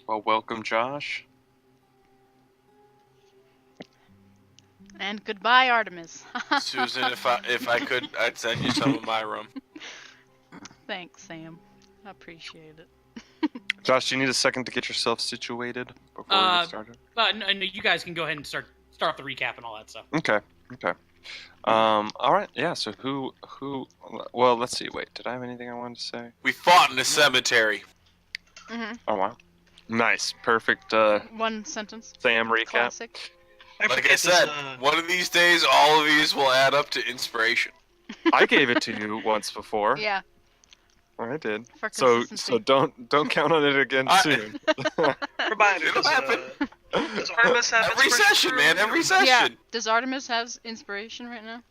Well, welcome, Josh. And goodbye, Artemis. Susan, if I could, I'd send you some of my room. Thanks, Sam. I appreciate it. Josh, do you need a second to get yourself situated before we get started? No, you guys can go ahead and start off the recap and all that stuff. Okay. All right. Yeah. So who? Well, let's see. Wait, did I have anything I wanted to say? We fought in a cemetery. Mm-hmm. Oh wow. Nice. Perfect. One sentence. Sam recap. Classic. Like I said, one of these days, all of these will add up to inspiration. I gave it to you once before. Yeah. I did. For So consistency. don't count on it again soon. Reminder, It'll happen. does Artemis have Every inspiration session, for- man. Every session. Yeah. Does Artemis have inspiration right now?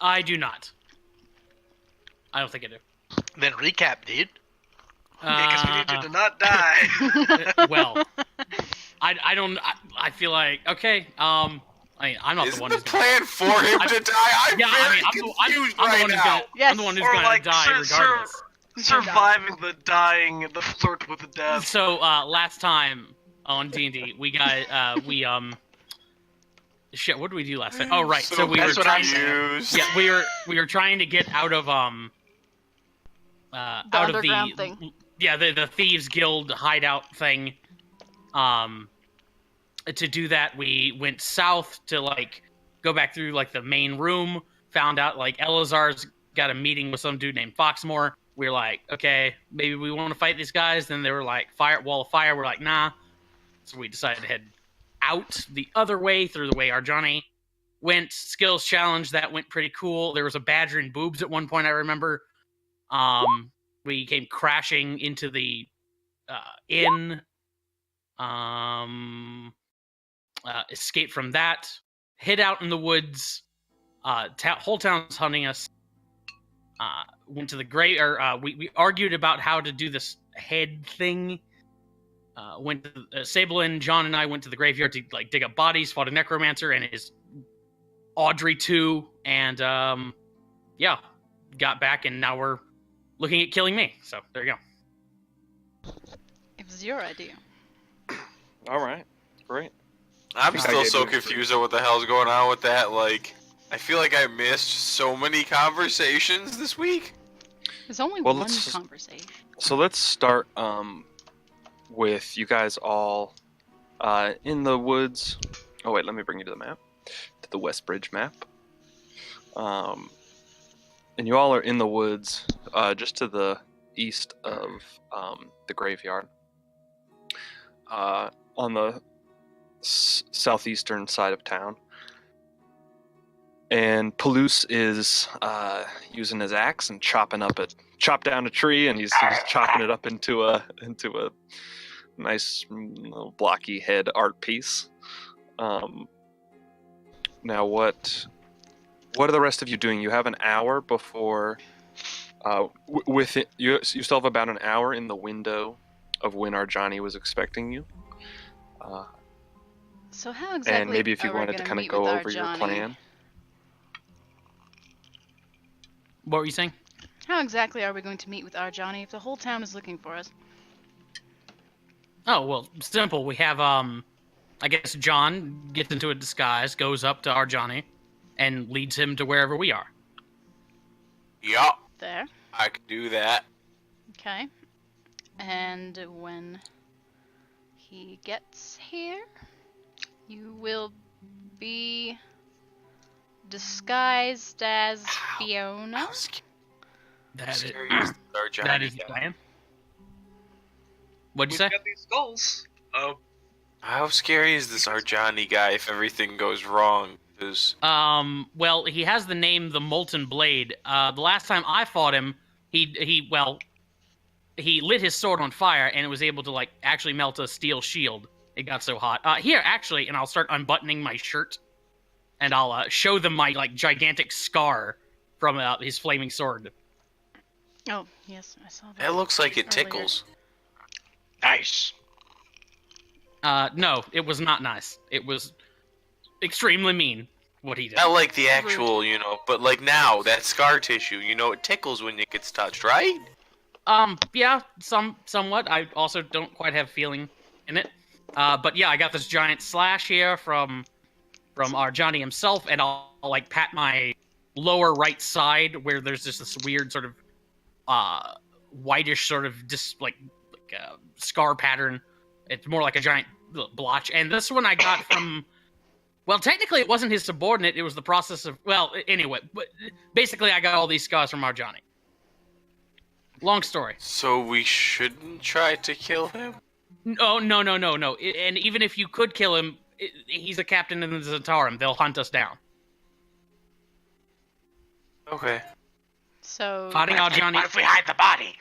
I do not. I don't think I do. Then recap, dude. Because we need you to not die. Well, I don't. I feel like okay. I'm not Isn't the one the who's gonna. plan for him to die? I'm very confused I'm the right one who's now. gonna. Yes. I'm the one who's Or gonna like die regardless. Surviving the dying, the flirt with the death. So last time on D&D, we got shit. What did we do last time? Oh right. So we were that's what I'm trying. confused. Yeah, we were trying to get out of out of underground the thing. Yeah, the thieves guild hideout thing. To do that, we went south to like go back through like the main room. Found out like Elazar's got a meeting with some dude named Foxmore. We were like, okay, maybe we want to fight these guys. Then they were like, wall of fire. We're like, nah. So we decided to head out the other way through the way our Johnny went. Skills challenge that went pretty cool. There was a badger and boobs at one point, I remember. We came crashing into the inn. Escaped from that. Hid out in the woods. Whole town's hunting us. Went to the grave. We argued about how to do this head thing. Went to Sable and John and I went to the graveyard to like dig up bodies. Fought a necromancer and his Audrey too. And yeah, got back and now we're looking at killing me. So there you go. It was your idea. All right. Great. I'm I still gave so you a confused on what the hell's going on with that. Like, I feel like I missed so many conversations this week. There's only Well, one let's- conversation. So let's start with you guys all in the woods. Oh wait, let me bring you to the map, to the Westbridge map. And you all are in the woods, just to the east of the graveyard. On the southeastern side of town. And Palouse is using his axe and chopped down a tree, and he's chopping it up into a nice little blocky head art piece. Now what are the rest of you doing? You have an hour before. With it, you still have about an hour in the window of when Arjani was expecting you. So how exactly? And maybe if you are we wanted to gonna kind of meet go with over your Arjani? plan. What were you saying? How exactly are we going to meet with Arjani if the whole town is looking for us? Oh, well, simple. We have, I guess John gets into a disguise, goes up to Arjani, and leads him to wherever we are. Yup, There. I could do that. Okay. And when he gets here, you will be disguised as Fiona. How That is, scary is our Johnny that is the guy? plan. What'd you We've say? got these skulls. How scary is this Arjani guy if everything goes wrong? 'Cause Well, he has the name the Molten Blade. The last time I fought him, he lit his sword on fire and it was able to like actually melt a steel shield. It got so hot. Here, actually, and I'll start unbuttoning my shirt, and I'll show them my like gigantic scar from his flaming sword. Oh, yes, I saw that. that looks like it earlier. tickles. Nice. No, it was not nice. It was extremely mean what he did. Not like the actual, but like now, that scar tissue, it tickles when it gets touched, right? Yeah, somewhat. I also don't quite have feeling in it. But yeah, I got this giant slash here from our Johnny himself, and I'll like pat my lower right side where there's just this weird sort of whitish sort of scar pattern. It's more like a giant blotch. And this one I got from, well, technically it wasn't his subordinate. It was the process of, well, anyway. But basically I got all these scars from our Johnny. Long story. So we shouldn't try to kill him? No. And even if you could kill him, he's a captain in the Zentarum. They'll hunt us down. Okay. So Fighting our Johnny. What if we hide the body?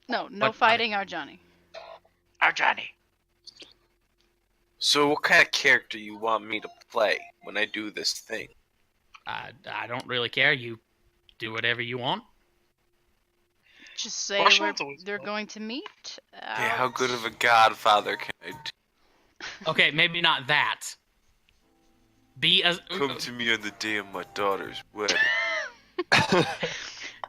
no What- fighting our Johnny. Our Johnny. So what kind of character you want me to play when I do this thing? I don't really care. You do whatever you want. Just say Marshall's always they're fun. going to meet. Hey, how good of a godfather can I do? Okay, maybe not that. Be as Come to me on the day of my daughter's wedding.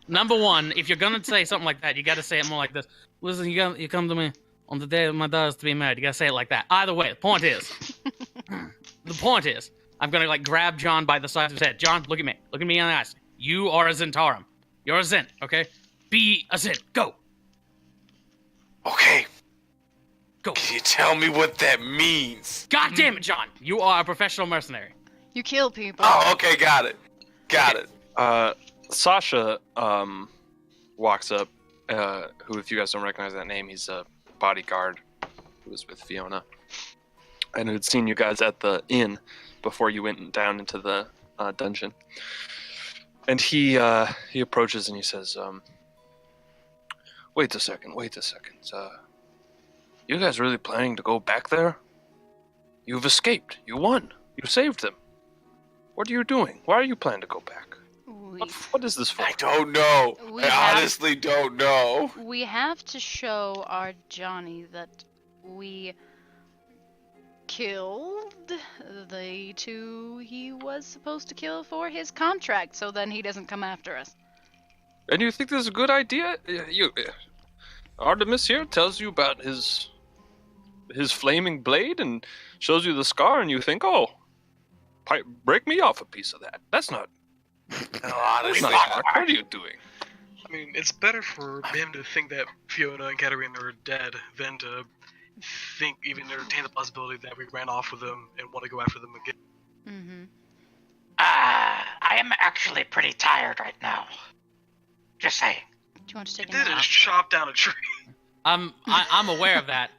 number one. If you're gonna say something like that, you got to say it more like this. Listen, you come to me on the day of my daughter's to be married. You got to say it like that. Either way, the point is, I'm gonna like grab John by the side of his head. John, look at me. Look at me in the eyes. You are a Zentarum. You're a Zent, okay? Be a Zent. Go. Okay, Go. can you tell me what that means? God damn it, John. You are a professional mercenary. You kill people. Oh, okay, got it. Got it. Sasha walks up, who, if you guys don't recognize that name, he's a bodyguard who was with Fiona, and who'd seen you guys at the inn before you went down into the dungeon. And he approaches and he says, wait a second. You guys really planning to go back there? You've escaped. You won. You saved them. What are you doing? Why are you planning to go back? What is this for? I don't know. We I have- honestly don't know. We have to show our Johnny that we killed the two he was supposed to kill for his contract, so then he doesn't come after us. And you think this is a good idea? Artemis here tells you about his flaming blade and shows you the scar, and you think, oh, break me off a piece of that. That's not. No, That's honestly, not smart. What are you doing? I mean, it's better for him to think that Fiona and Katarina are dead than to think, even entertain the possibility that we ran off with them and want to go after them again. Mm-hmm. I am actually pretty tired right now. Just saying. Do you want to You take a did nap? just chop down a tree. I'm aware of that.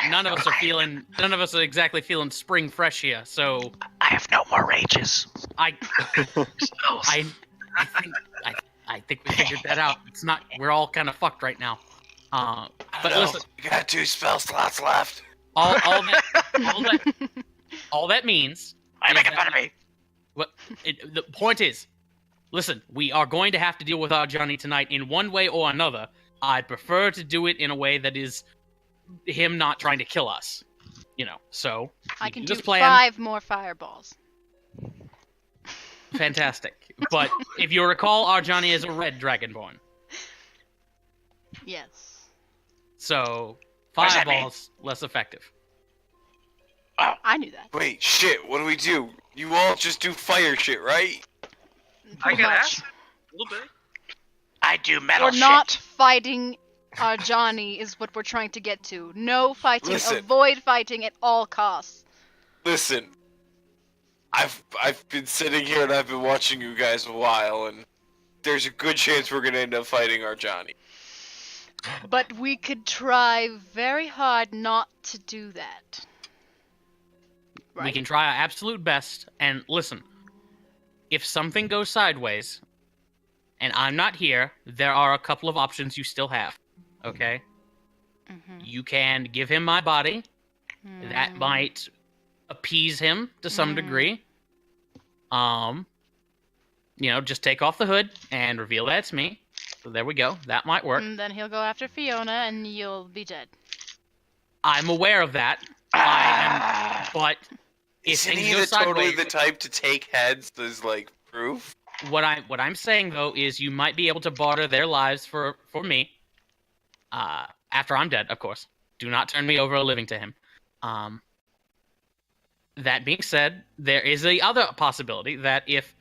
None of us are exactly feeling spring fresh here. So I have no more rages. I think we figured that out. It's not. We're all kind of fucked right now. But no, listen, you got 2 spell slots left. all that means. Why are you is making that- fun of me? The point is, listen, we are going to have to deal with our Johnny tonight in one way or another. I'd prefer to do it in a way that is him not trying to kill us. So I we can do this plan. 5 more fireballs. Fantastic. But if you recall, our Johnny is a red dragonborn. Yes. So What does that mean? fireballs less effective. I knew that. Wait, shit, what do we do? You all just do fire shit, right? I Pretty got much. acid. A little bit. I do metal We're not shit. fighting our Johnny is what we're trying to get to. No fighting. Listen. Avoid fighting at all costs. Listen, I've been sitting here and I've been watching you guys a while, and there's a good chance we're gonna end up fighting our Johnny. But we could try very hard not to do that. We can try our absolute best. And listen, if something goes sideways, and I'm not here, there are a couple of options you still have. Okay? Mm-hmm. You can give him my body. That might appease him to some degree. Just take off the hood and reveal that it's me. So there we go. That might work. And then he'll go after Fiona, and you'll be dead. I'm aware of that. But if Isn't things he go the totally sideways, the type to take heads as, like, proof? What I'm saying though is you might be able to barter their lives for me. After I'm dead, of course. Do not turn me over a living to him. That being said, there is the other possibility that if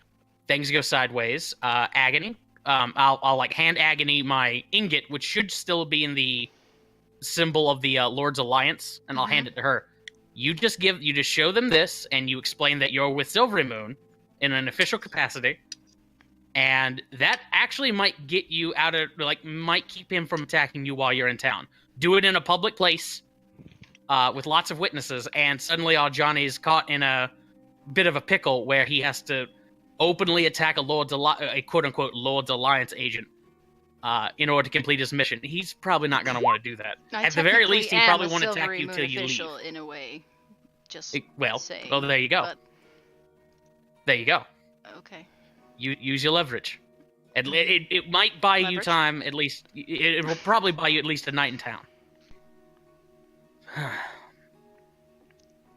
things go sideways, Agony, I'll like hand Agony my ingot, which should still be in the symbol of the Lord's Alliance, and I'll hand it to her. You just show them this, and you explain that you're with Silvery Moon in an official capacity, and that actually might get you out of might keep him from attacking you while you're in town. Do it in a public place. With lots of witnesses, and suddenly Johnny's caught in a bit of a pickle where he has to openly attack a quote-unquote Lord's Alliance agent in order to complete his mission. He's probably not going to want to do that. At the very least, he probably won't attack you till you leave. In a way, just well, saying, there you go. but- There you go. Okay. You use your leverage. It might buy you time. At least it will probably buy you at least a night in town.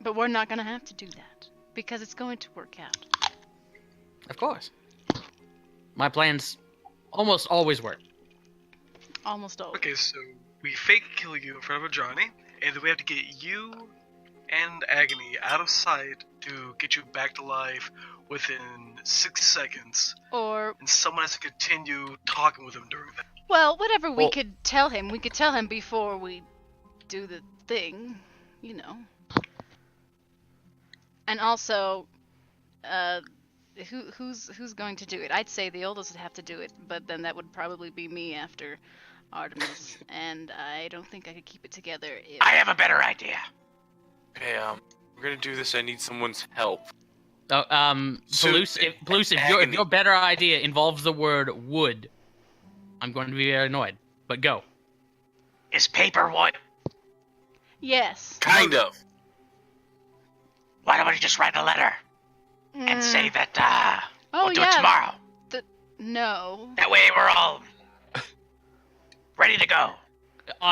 But we're not gonna have to do that because it's going to work out. Of course. My plans almost always work. Almost always. Okay, so we fake kill you in front of Johnny, and then we have to get you and Agony out of sight to get you back to life within 6 seconds. Or And someone has to continue talking with him during that. well, whatever we could tell him before we do the thing, you know. And also, who's going to do it? I'd say the oldest would have to do it, but then that would probably be me after Artemis, and I don't think I could keep it together if... I have a better idea. Hey, we're gonna do this. I need someone's help. Palouse, if your better idea involves the word wood, I'm going to be very annoyed. But go. Is paper wood? Yes. Kind of. Why don't we just write a letter and say that we'll do it tomorrow? No. That way we're all ready to go.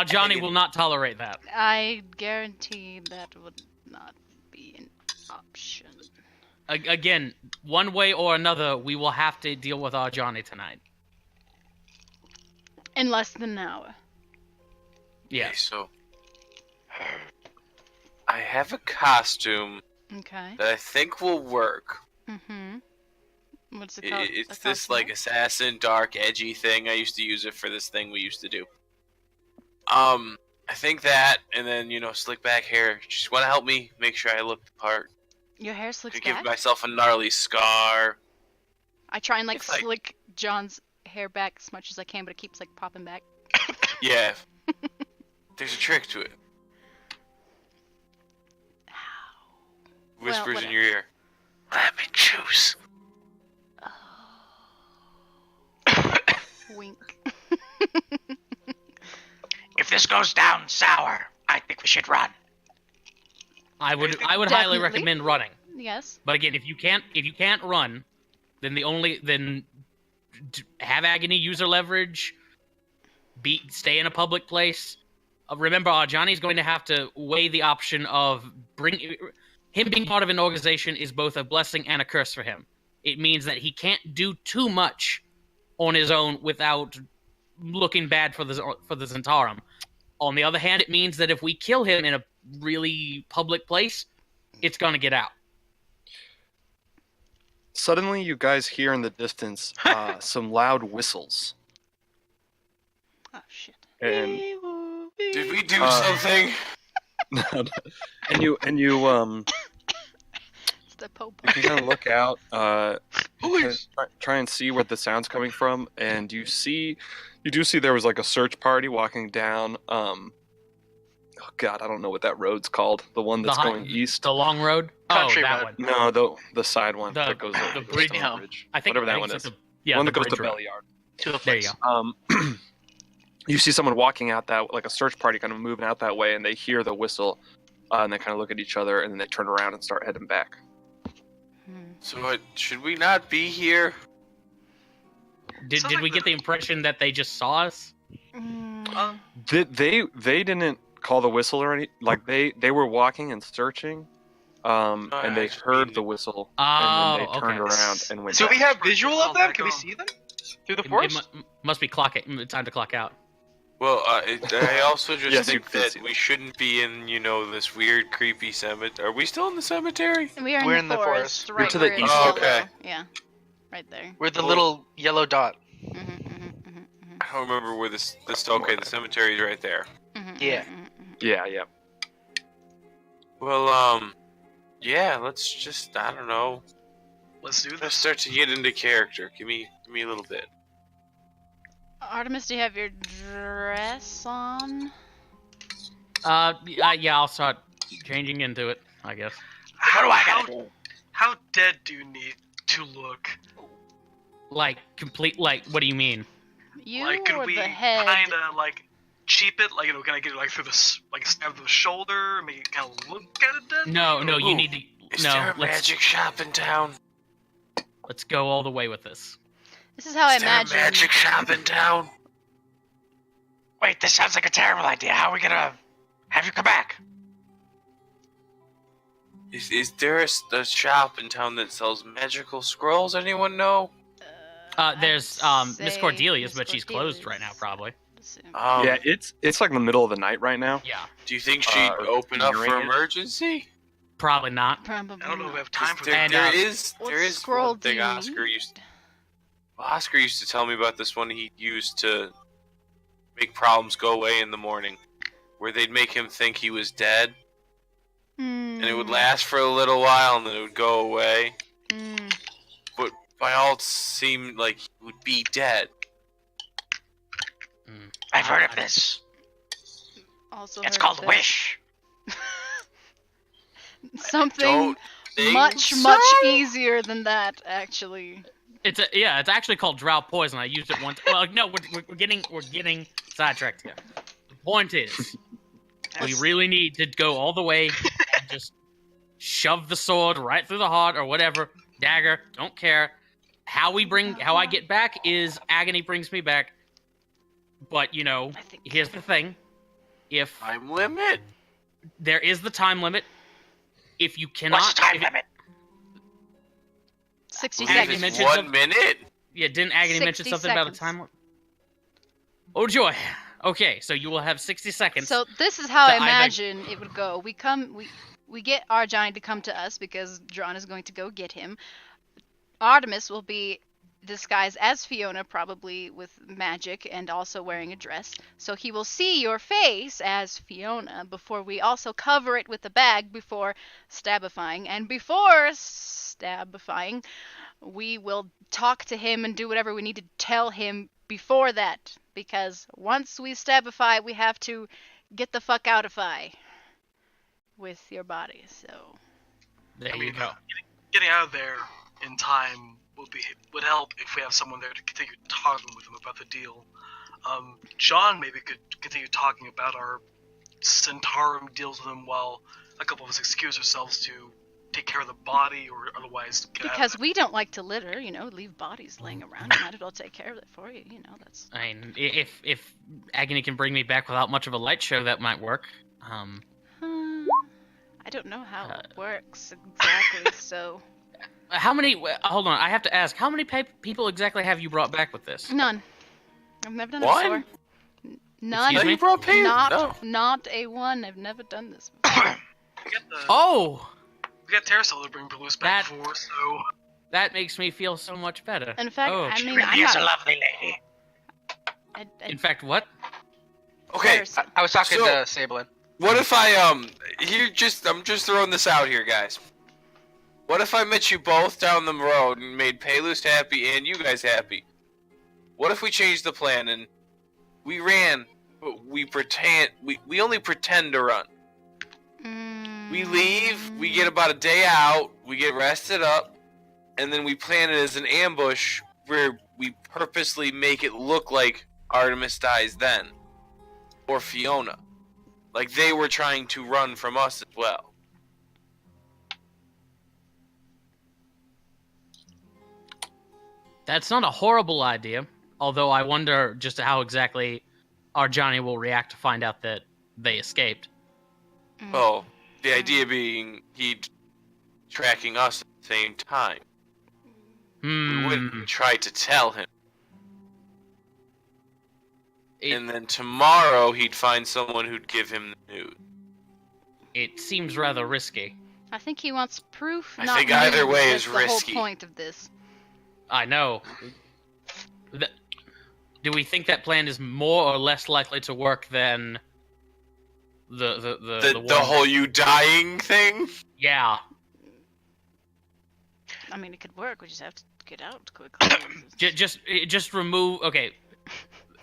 Johnny will not tolerate that. I guarantee that would not be an option. Again, one way or another, we will have to deal with Johnny tonight. In less than an hour. Yes. Okay, so I have a costume Okay. that I think will work. Mm-hmm. What's it called? It's this like assassin, dark, edgy thing. I used to use it for this thing we used to do. I think that, and then slick back hair. Just want to help me make sure I look the part. Your hair slicks To give back? myself a gnarly scar. I try and It's like- slick John's hair back as much as I can, but it keeps popping back. Yeah. There's a trick to it. Whispers in your ear. Let me choose. Wink. If this goes down sour, I think we should run. I would highly Definitely. recommend running. Yes. But again, if you can't run, then have Agony use her leverage. Stay in a public place. Remember, Johnny's going to have to weigh the option of him being part of an organization is both a blessing and a curse for him. It means that he can't do too much on his own without looking bad for the Zentarum. On the other hand, it means that if we kill him in a really public place, it's going to get out. Suddenly, you guys hear in the distance some loud whistles. Oh shit. And Did we do something? and you It's the Pope. you can kind of look out, try and see where the sound's coming from, and you do see there was like a search party walking down. Oh God, I don't know what that road's called. The one that's going east. The long road. Country that road. one. No, the side one that goes over the bridge. Stone Bridge. I think whatever that I one think is. it's The one that goes to bridge road. Belly Yard. To the There you place. go. You see someone walking out like a search party kind of moving out that way, and they hear the whistle, and they kind of look at each other, and then they turn around and start heading back. So should we not be here? Did Sounds we like get the impression that they just saw us? They didn't call the whistle or any, like they were walking and searching, and they heard the whistle, Oh, and then they turned okay. around and went. So back. we have visual of them? Can we see them through the forest? Must be time to clock out. Well, I also just Yes, you think can that see we shouldn't be in, this weird, creepy cemetery. Are we still in the cemetery? We're in the forest. Right to the where it's east. Oh, yellow. okay. Yeah, right there. We're the little yellow dot. I don't remember where this. Okay, the cemetery is right there. Yeah. Yeah. Well, yeah. Let's just. I don't know. Let's do Let's this. start to get into character. Give me a little bit. Artemis, do you have your dress on? Yeah, I'll start changing into it, I guess. How dead do you need to look? Like, what do you mean? You Like, could or we the head? kinda cheap it? Like, can I get it through the stab to the shoulder, make it kind of look kind of dead? No, you Ooh, need to. Is there a magic shop in town? Let's go all the way with this. This is how I Is there a imagine. magic shop in town? Wait, this sounds like a terrible idea. How are we gonna have you come back? Is there a shop in town that sells magical scrolls? Anyone know? There's I'd Miss say Cordelia's, Miss but she's closed right now, Cordelia's. probably. Yeah, it's like the middle of the night right now. Yeah, Do you think she'd open up for nearing it. emergency? probably not. Probably. I don't know if we not. have time for There, that. And, there is scroll one thing do you Oscar need? used. Oscar used to tell me about this one he used to make problems go away in the morning, where they'd make him think he was dead, and it would last for a little while, and then it would go away. But by all it seemed like he would be dead. I've heard of this. Also It's heard called that. Wish. Something Don't think much so? easier than that, actually. It's actually called drought poison. I used it once. Well, no, we're getting sidetracked here. The point is, we really need to go all the way and just shove the sword right through the heart or whatever. Dagger, don't care. How I get back is Agony brings me back. But here's the thing: if Time limit? there is the time limit, if you cannot, What's the time limit? 60 I believe seconds. it's mentioned 1 some- minute. yeah, didn't Agony mention 60 something about a seconds. time limit? Oh joy. Okay, so you will have 60 seconds. So this is how to I either- imagine it would go. We get our giant to come to us because John is going to go get him. Artemis will be disguised as Fiona, probably with magic and also wearing a dress. So he will see your face as Fiona before we also cover it with a bag before stabifying. And before stabifying, we will talk to him and do whatever we need to tell him before that. Because once we stabify, we have to get the fuck outify with your body. So there you go. Getting out of there in time would help if we have someone there to continue talking with him about the deal. John maybe could continue talking about our Centaurum deals with him while a couple of us excuse ourselves to take care of the body or otherwise get out of because we don't like to litter, leave bodies laying around. We might as well take care of it for you. That's. I mean, if Agony can bring me back without much of a light show, that might work. I don't know how it works exactly. So How many? Hold on, I have to ask. How many people exactly have you brought back with this? none. I've never done One? it before. None. Excuse me? You brought Pam? No. Not a one. I've never done this before. Oh, we got Terracell to bring Balloons back That- for, so that makes me feel so much better. In fact, Oh. I mean, Really I'm is a not. lovely lady. In fact, what? Okay, Terracell. I was talking So- to Sablin. what if I'm just throwing this out here, guys. What if I met you both down the road and made Paylus happy and you guys happy? What if we changed the plan and we ran, but we only pretend to run? We leave, we get about a day out, we get rested up, and then we plan it as an ambush where we purposely make it look like Artemis dies then. Or Fiona. Like they were trying to run from us as well. That's not a horrible idea. Although I wonder just how exactly our Johnny will react to find out that they escaped. Well, the idea being he'd tracking us at the same time. We wouldn't try to tell him. And then tomorrow he'd find someone who'd give him the news. It seems rather risky. I think he wants proof. I not think either news. way That's is the risky. whole point of this. I know. Do we think that plan is more or less likely to work than the whole you dying thing? Yeah. I mean, it could work. We just have to get out quickly. Just remove. Okay.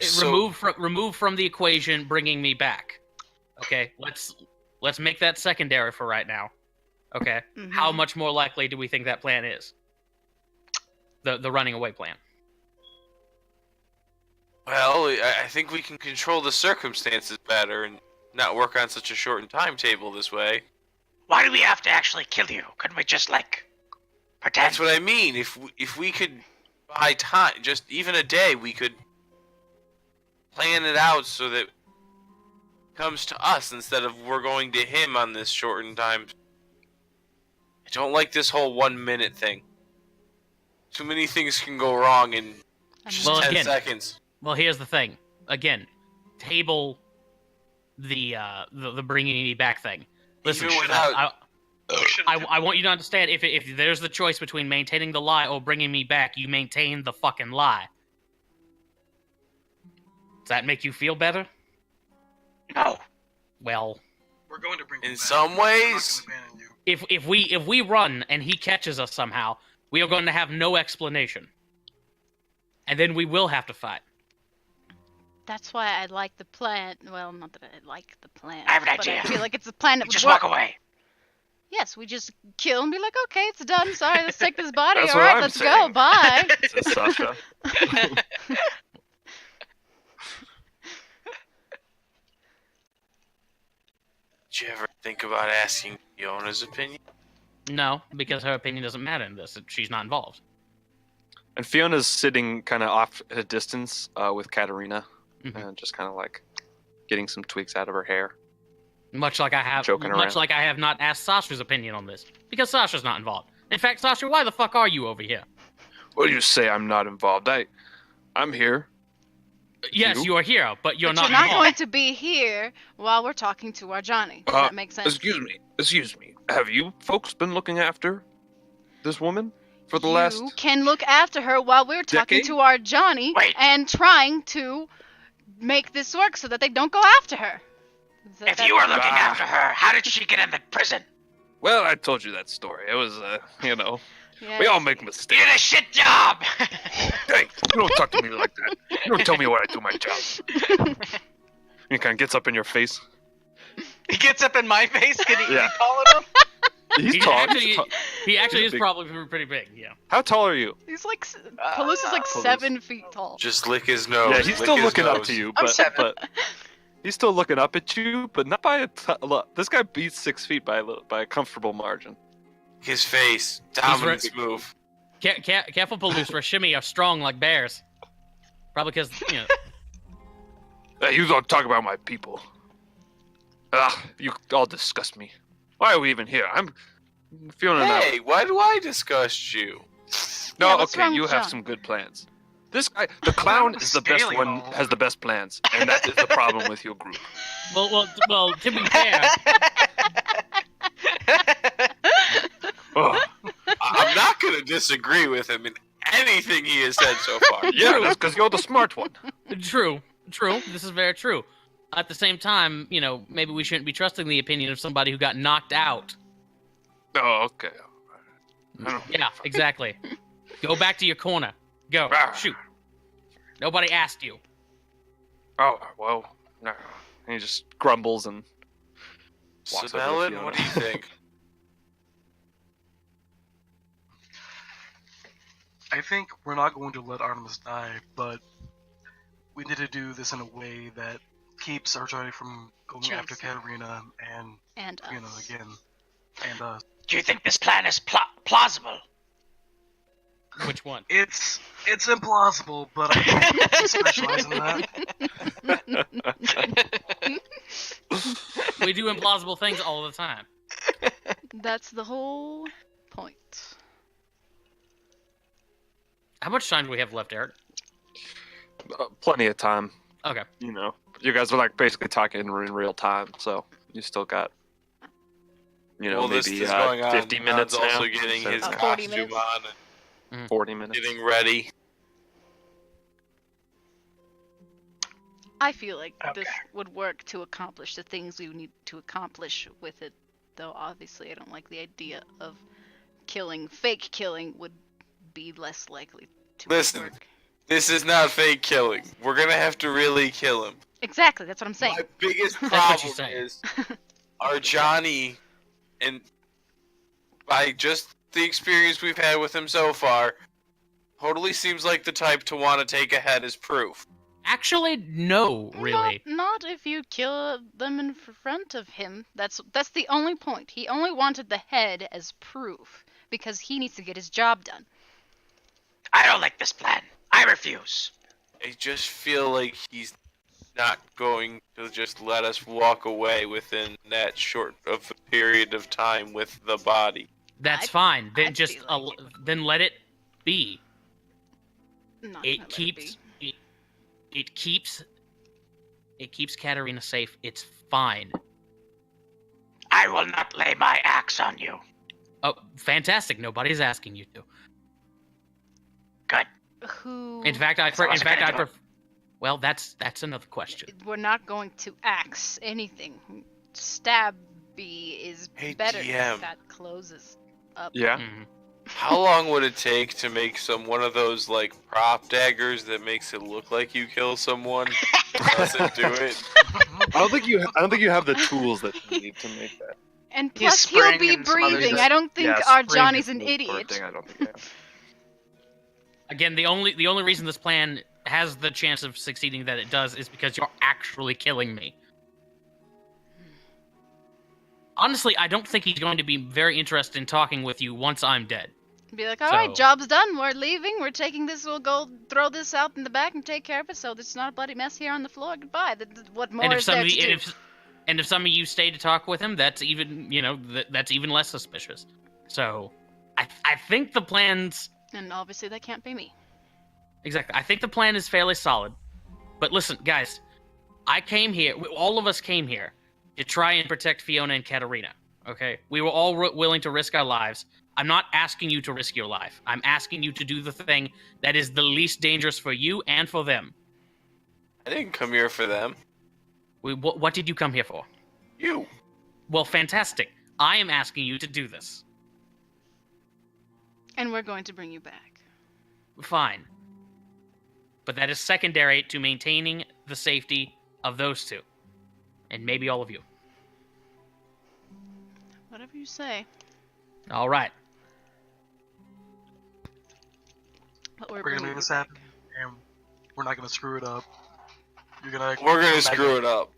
So- remove from the equation bringing me back. Okay. Let's make that secondary for right now. Okay. Mhm. How much more likely do we think that plan is? The running away plan. Well, I think we can control the circumstances better and not work on such a shortened timetable this way. Why do we have to actually kill you? Couldn't we just, like, pretend? That's what I mean. If we could buy time, just even a day, we could plan it out so that it comes to us instead of we're going to him on this shortened time. I don't like this whole 1 minute thing. Too many things can go wrong in just Well, 10 again- seconds. Well, here's the thing. Again, table the bringing me back thing. Listen, Even without- I want you to understand, if there's the choice between maintaining the lie or bringing me back, you maintain the fucking lie. Does that make you feel better? No. Well, We're going to bring you In back. some We're ways- not gonna abandon you. if we run and he catches us somehow, we are going to have no explanation. And then we will have to fight. That's why I like the plan. Well, not that I like the plan. I have an but idea. I feel like it's a plan that would Just work. walk away. Yes, we just kill and be like, okay, it's done. Sorry, let's take this body. That's All what right, I'm let's go. saying. Bye. Says Sasha. Did you ever think about asking Fiona's opinion? No, because her opinion doesn't matter in this. She's not involved. And Fiona's sitting kind of off at a distance with Katarina, Mhm. and just kind of like getting some tweaks out of her hair. Much like I have Joking around. like I have not asked Sasha's opinion on this. Because Sasha's not involved. In fact, Sasha, why the fuck are you over here? What do you say? I'm not involved. I'm here. Yes, You? you are here, but you're But not you're not involved. going to be here while we're talking to our Johnny. Does that make sense? Excuse me. Have you folks been looking after this woman for the you last? can look after her while we're talking decade? to our Johnny Wait. and trying to make this work so that they don't go after her. If you were looking Ah. after her, how did she get in the prison? Well, I told you that story. It was, Yeah. we all make You mistakes. did a shit job! Hey, you don't talk to me like that. You don't tell me what I do my job. He kind of gets up in your face. He gets up in my face. Can he Yeah. call it up? He's He tall. actually- He actually He's is big. probably pretty big, yeah. How tall are you? He's like, Palouse is like Palouse. 7 feet tall. Just lick his nose. Yeah, he's lick still his looking up nose. to you, I'm but 7. he's still looking up at you, but not by a lot. This guy beats 6 feet by a comfortable margin. His face. Dominance move. Careful, Palouse. Rashimi are strong like bears. Probably because, Hey, you don't talk about my people. You all disgust me. Why are we even here? I'm Fiona and I. Hey, why do I disgust you? No, Yeah, what's okay, wrong you with have John? some good plans. This guy, the clown, is the best Scaling one. all. Has the best plans, and that is the problem with your group. well, to be fair, Oh, I'm not going to disagree with him in anything he has said so far. yeah, that's because you're the smart one. true. This is very true. At the same time, maybe we shouldn't be trusting the opinion of somebody who got knocked out. Oh, okay. I don't- Yeah, exactly. Go back to your corner. Go. Shoot. Nobody asked you. Oh, well, no. And he just grumbles and walks over to Sabellin, Fiona. what do you think? I think we're not going to let Artemis die, but we need to do this in a way that keeps our Johnny from going after Chase. Katarina and And Fiona us. again. And us. Do you think this plan is plausible? Which one? It's implausible, but I don't specialize in that. We do implausible things all the time. That's the whole How much time do we have left, Eric? Plenty of time. Okay. You know, you guys were like basically talking in real time, so you still got, well, maybe this is going on. 50 minutes John's now. also getting his 40 costume minutes. on and 40 minutes. getting ready. I feel like this Okay. would work to accomplish the things we need to accomplish with it. Though obviously I don't like the idea of fake killing would be less likely to Listen. work. This is not fake killing. We're gonna have to really kill him. Exactly, that's what I'm saying. My biggest That's what problem she's saying. is our Johnny, and by just the experience we've had with him so far, totally seems like the type to want to take a head as proof. Actually, no, really. Not if you kill them in front of him. That's the only point. He only wanted the head as proof because he needs to get his job done. I don't like this plan. I refuse. I just feel like he's not going to just let us walk away within that short of a period of time with the body. That's I'd- fine. Then I'd just be like then let it be. Not It gonna let keeps be. it keeps Katarina safe. It's fine. I will not lay my axe on you. Oh, fantastic! Nobody's asking you to. Good. Who? In fact, well, that's another question. We're not going to axe anything. Stabby is Hey, better. DM. That closes up. Yeah. Mhm. How long would it take to make one of those like prop daggers that makes it look like you kill someone? Doesn't do it. I don't think you have the tools that you need to make that. And He's plus, he'll spraying be and some other breathing. stuff. I don't think Yeah, our spring Johnny's is an the sort of idiot. thing I don't think you have. Again, the only reason this plan has the chance of succeeding that it does is because you're actually killing me. Honestly, I don't think he's going to be very interested in talking with you once I'm dead. Be like, all right, So- job's done. We're leaving. We're taking this. We'll go throw this out in the back and take care of it, so there's not a bloody mess here on the floor. Goodbye. What more And if is some there of to you, do? and if some of you stay to talk with him, that's even that's even less suspicious. So, I think the plan's And obviously, that can't be me. exactly. I think the plan is fairly solid. But listen, guys, I came here. All of us came here to try and protect Fiona and Katarina. Okay, we were all willing to risk our lives. I'm not asking you to risk your life. I'm asking you to do the thing that is the least dangerous for you and for them. I didn't come here for them. What did you come here for? You. Well, fantastic. I am asking you to do this. And we're going to bring you back. Fine. But that is secondary to maintaining the safety of those two. And maybe all of you. Whatever you say. All right. But We're bringing gonna make you this back. happen, and we're not gonna screw it up. We're gonna Screw it up.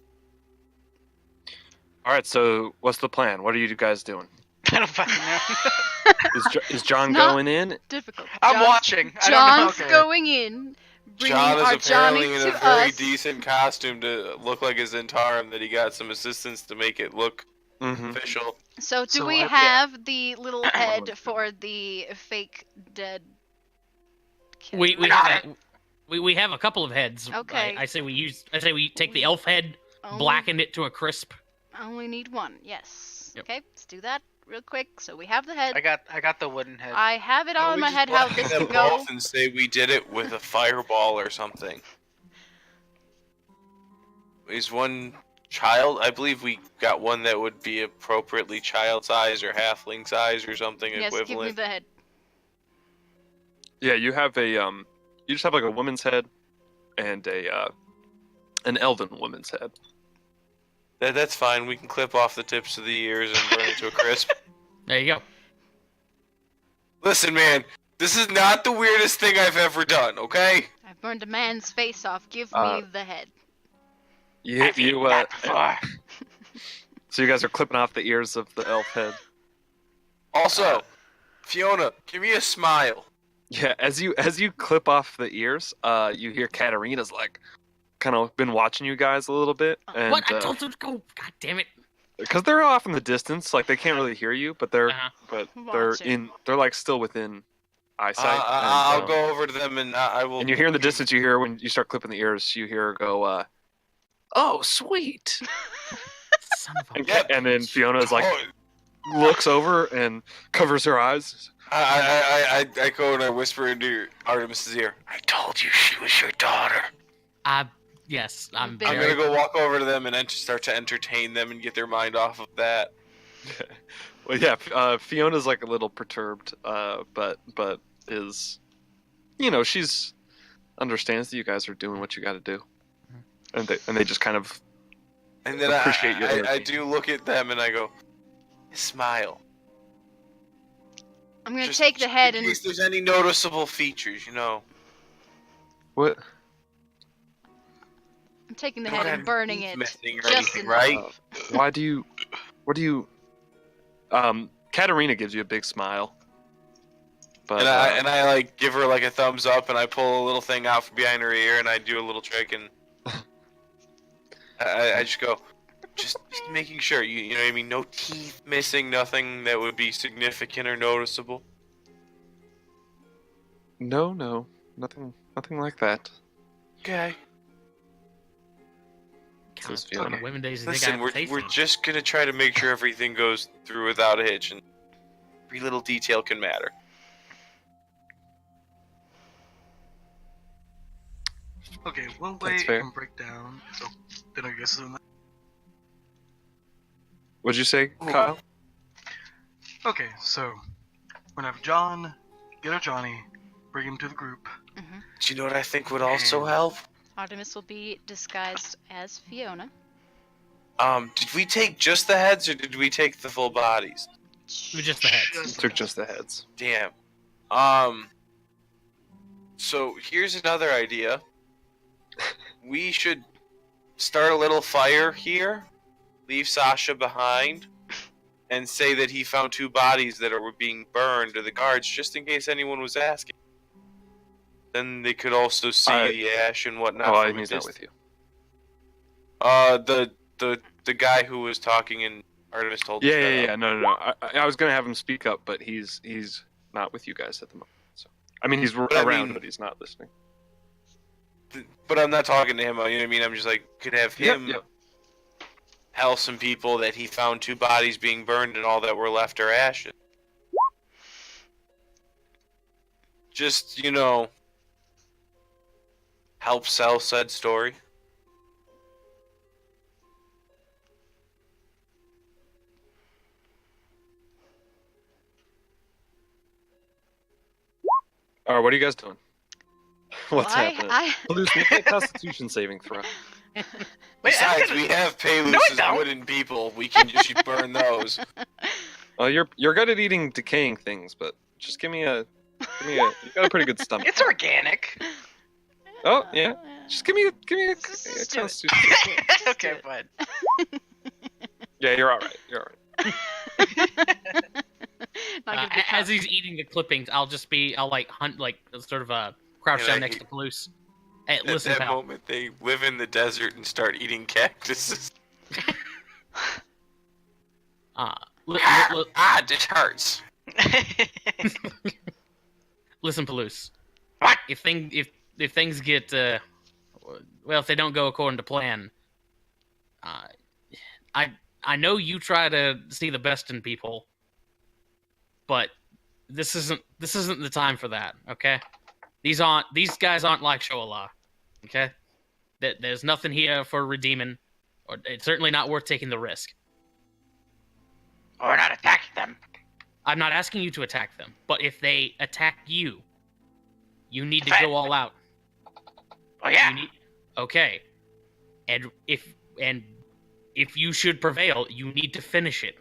All right, so what's the plan? What are you guys doing? I don't fucking know. Is John Not- going in? Difficult. I'm John's- watching. I don't know. John's Okay. going in, bringing John our is Johnny apparently in to a very us. decent costume to look like his Zentarum that he got some assistance to make it look Mm-hmm. official. So do So we I- have the little head for the fake dead kid? We have a couple of heads. Okay. I say we take the elf head, Only- blacken it to a crisp. I only need one. Yes. Yep. Okay, let's do that real quick. So we have the head. I got the wooden head. I have it all in We my just head how blacken this them would go. both and say we did it with a fireball or something. Is one child? I believe we got one that would be appropriately child size or halfling size or something Yes, give me equivalent. the head. Yeah, you have a you just have like a woman's head and an elven woman's head. That's fine. We can clip off the tips of the ears and burn it to a crisp. There you go. Listen, man, this is not the weirdest thing I've ever done. Okay? I burned a man's face off. Give Uh, me the head. I've eaten that before. So you guys are clipping off the ears of the elf head. Also, Fiona, give me a smile. Yeah, as you clip off the ears, you hear Katarina's like kind of been watching you guys a little bit, and What? I told you to go. God damn it. because they're off in the distance, like they can't really hear you, but they're Uh-huh. they're Watching. in they're like still within eyesight. I'll go over to them and I will. And you hear in the distance, you hear when you start clipping the ears, you hear her go, "Oh, sweet!" Son of a And then Fiona's like, looks over and covers her eyes. I go and I whisper into Artemis's ear. I told you she was your daughter. Yes, I'm gonna go walk over to them and start to entertain them and get their mind off of that. Well, yeah, Fiona's like a little perturbed, but is, she's understands that you guys are doing what you got to do, and they just kind of and then appreciate your energy. I do look at them and I go, smile. I'm gonna take the head and. In case there's any noticeable features, What? I'm taking the head and burning it. Just enough. Right? What do you? Katarina gives you a big smile. But, and I like give her like a thumbs up, and I pull a little thing out from behind her ear, and I do a little trick, and I just go, just making sure, you know what I mean? No teeth missing, nothing that would be significant or noticeable. No, nothing like that. Okay. On women days, listen, we're just gonna try to make sure everything goes through without a hitch, and every little detail can matter. Okay, one way it can break down. So then I guess. What'd you say, Kyle? Okay, so we're gonna have John get our Johnny, bring him to the group. Mm-hmm. Do you know what I think would also help? Artemis will be disguised as Fiona. Did we take just the heads, or did we take the full bodies? Just the heads. Took just the heads. Damn. So here's another idea. We should start a little fire here, leave Sasha behind, and say that he found 2 bodies that were being burned to the guards, just in case anyone was asking. Then they could also see the ash and whatnot. Oh, he's not with you. The guy who was talking and Artemis told us. Yeah. No. I was gonna have him speak up, but he's not with you guys at the moment. So I mean, he's around, but he's not listening. But I'm not talking to him. You know what I mean? I'm just like, could have him tell some people that he found 2 bodies being burned and all that were left are ashes. Just, help sell said story. All right, what are you guys doing? What's happening? Please make a Constitution saving throw. Besides, we have Paylos's wooden people. We can just burn those. Well, you're good at eating decaying things, but just give me a. You got a pretty good stomach. It's organic. Oh yeah. Just give me a Constitution. Okay, bud. Yeah, you're all right. As he's eating the clippings, I'll hunt sort of crouch down next to Palouse. Hey, At listen, that pal. moment, they live in the desert and start eating cactuses. This hurts. Listen, Palouse. What? If things get if they don't go according to plan, I know you try to see the best in people, but this isn't the time for that. Okay, these guys aren't like Shoala. Okay, there's nothing here for redeeming, or it's certainly not worth taking the risk. We're not attacking them. I'm not asking you to attack them, but if they attack you, you need to go all out. Oh yeah. Okay, and if you should prevail, you need to finish it.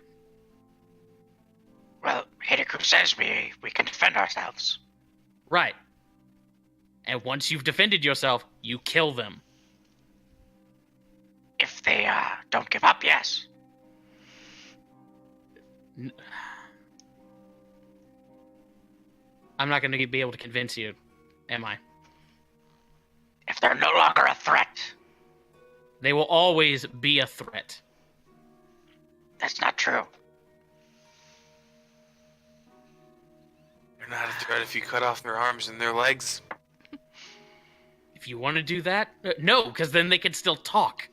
Well, Hideko says we can defend ourselves. Right. And once you've defended yourself, you kill them. If they don't give up, yes. I'm not going to be able to convince you, am I? If they're no longer a threat. They will always be a threat. That's not true. They're not a threat if you cut off their arms and their legs. If you want to do that, no, because then they can still talk.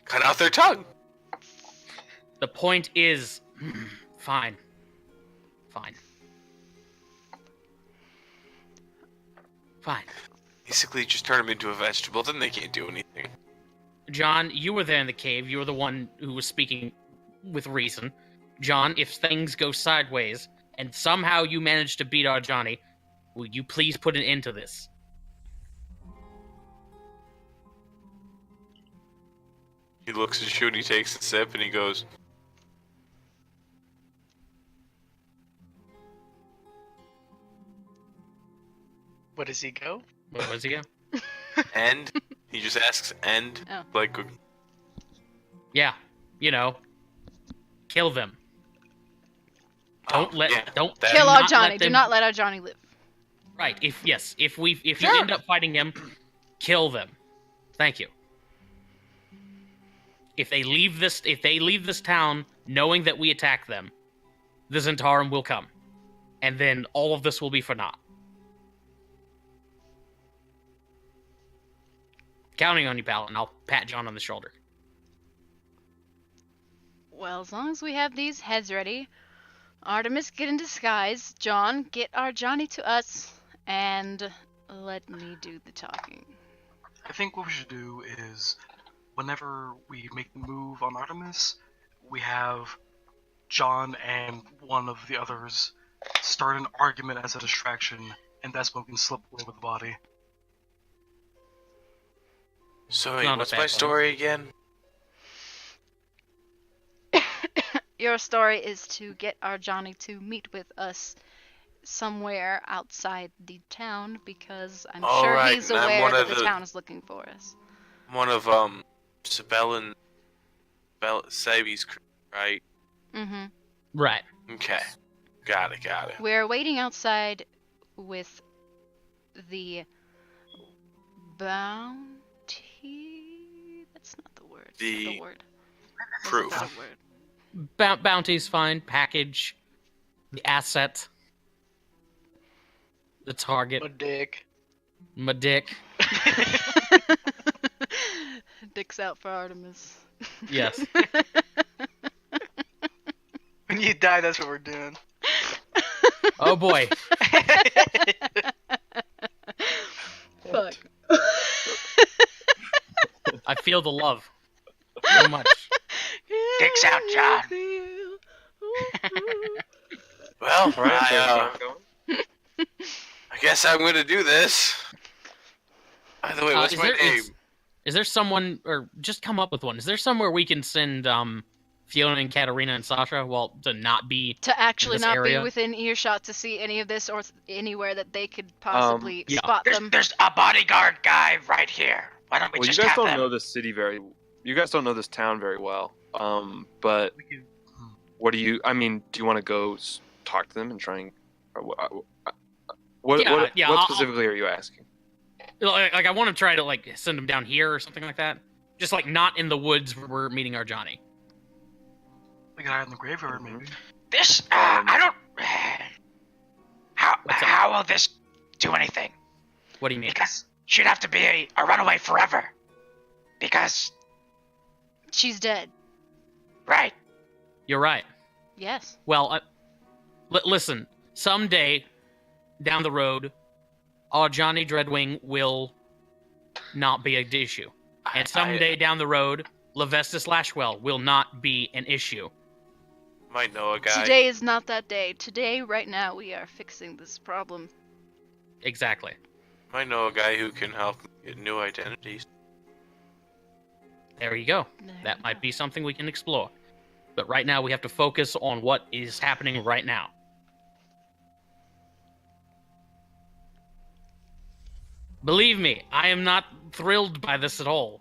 Cut out their tongue. The point is, fine. Basically, just turn them into a vegetable, then they can't do anything. John, you were there in the cave. You were the one who was speaking with reason. John, if things go sideways, and somehow you manage to beat our Johnny, will you please put an end to this? He looks at you and he takes a sip and he goes, What does he go? What was he go? "End?" He just asks, "End?" Oh. Like, Yeah, kill them. Don't that- Kill our not Johnny. let Do them- not let our Johnny live. Right. If you Sure. end up fighting him, kill them. Thank you. If they leave this town knowing that we attack them, the Zentarum will come, and then all of this will be for naught. Counting on you, pal, and I'll pat John on the shoulder. Well, as long as we have these heads ready, Artemis, get in disguise. John, get our Johnny to us, and let me do the talking. I think what we should do is, whenever we make the move on Artemis, we have John and one of the others start an argument as a distraction, and that's when we can slip away with the body. So wait, Not a what's bad my plan. story again? Your story is to get our Johnny to meet with us somewhere outside the town, because I'm All sure right, he's and I'm aware one that of the the- town is looking for us. One of Sabi's crew, right? Mm-hmm. Right. Okay. Got it. We're waiting outside with the bounty. That's not the word. What's The the word? Proof. What's the word? Bounty's fine. Package. The asset. The target. My dick. My dick. Dick's out for Artemis. Yes. When you die, that's what we're doing. Oh boy. Fuck. I feel the love. So much. Dicks out, John. Well, Right, I guess I'm gonna do this. By the way, what's my name? Is there someone, or just come up with one? Is there somewhere we can send Fiona and Katarina and Sasha, well, to not be To actually this not area? be within earshot to see any of this, or anywhere that they could possibly yeah. spot them. There's a bodyguard guy right here. Why don't we Well, you just guys have don't them? know this city you guys don't know this town very well. But We could, what do you? I mean, do you want to go talk to them and try and? What I'll- specifically are you asking? like I want to try to like send them down here or something like that? Just like not in the woods where we're meeting our Johnny. we could hide in the graveyard, maybe. This, I don't... What's up? How will this do anything? What do you mean? Because she'd have to be a runaway forever. Because, She's dead. right, You're right. Yes. Well, listen. Someday down the road, our Johnny Dreadwing will not be an issue, and someday down the road, Lavestus Lashwell will not be an issue. Might know a guy. Today is not that day. Today, right now, we are fixing this problem. Exactly. Might know a guy who can help get new identities. There you go. That might be something we can explore. But right now, we have to focus on what is happening right now. Believe me, I am not thrilled by this at all.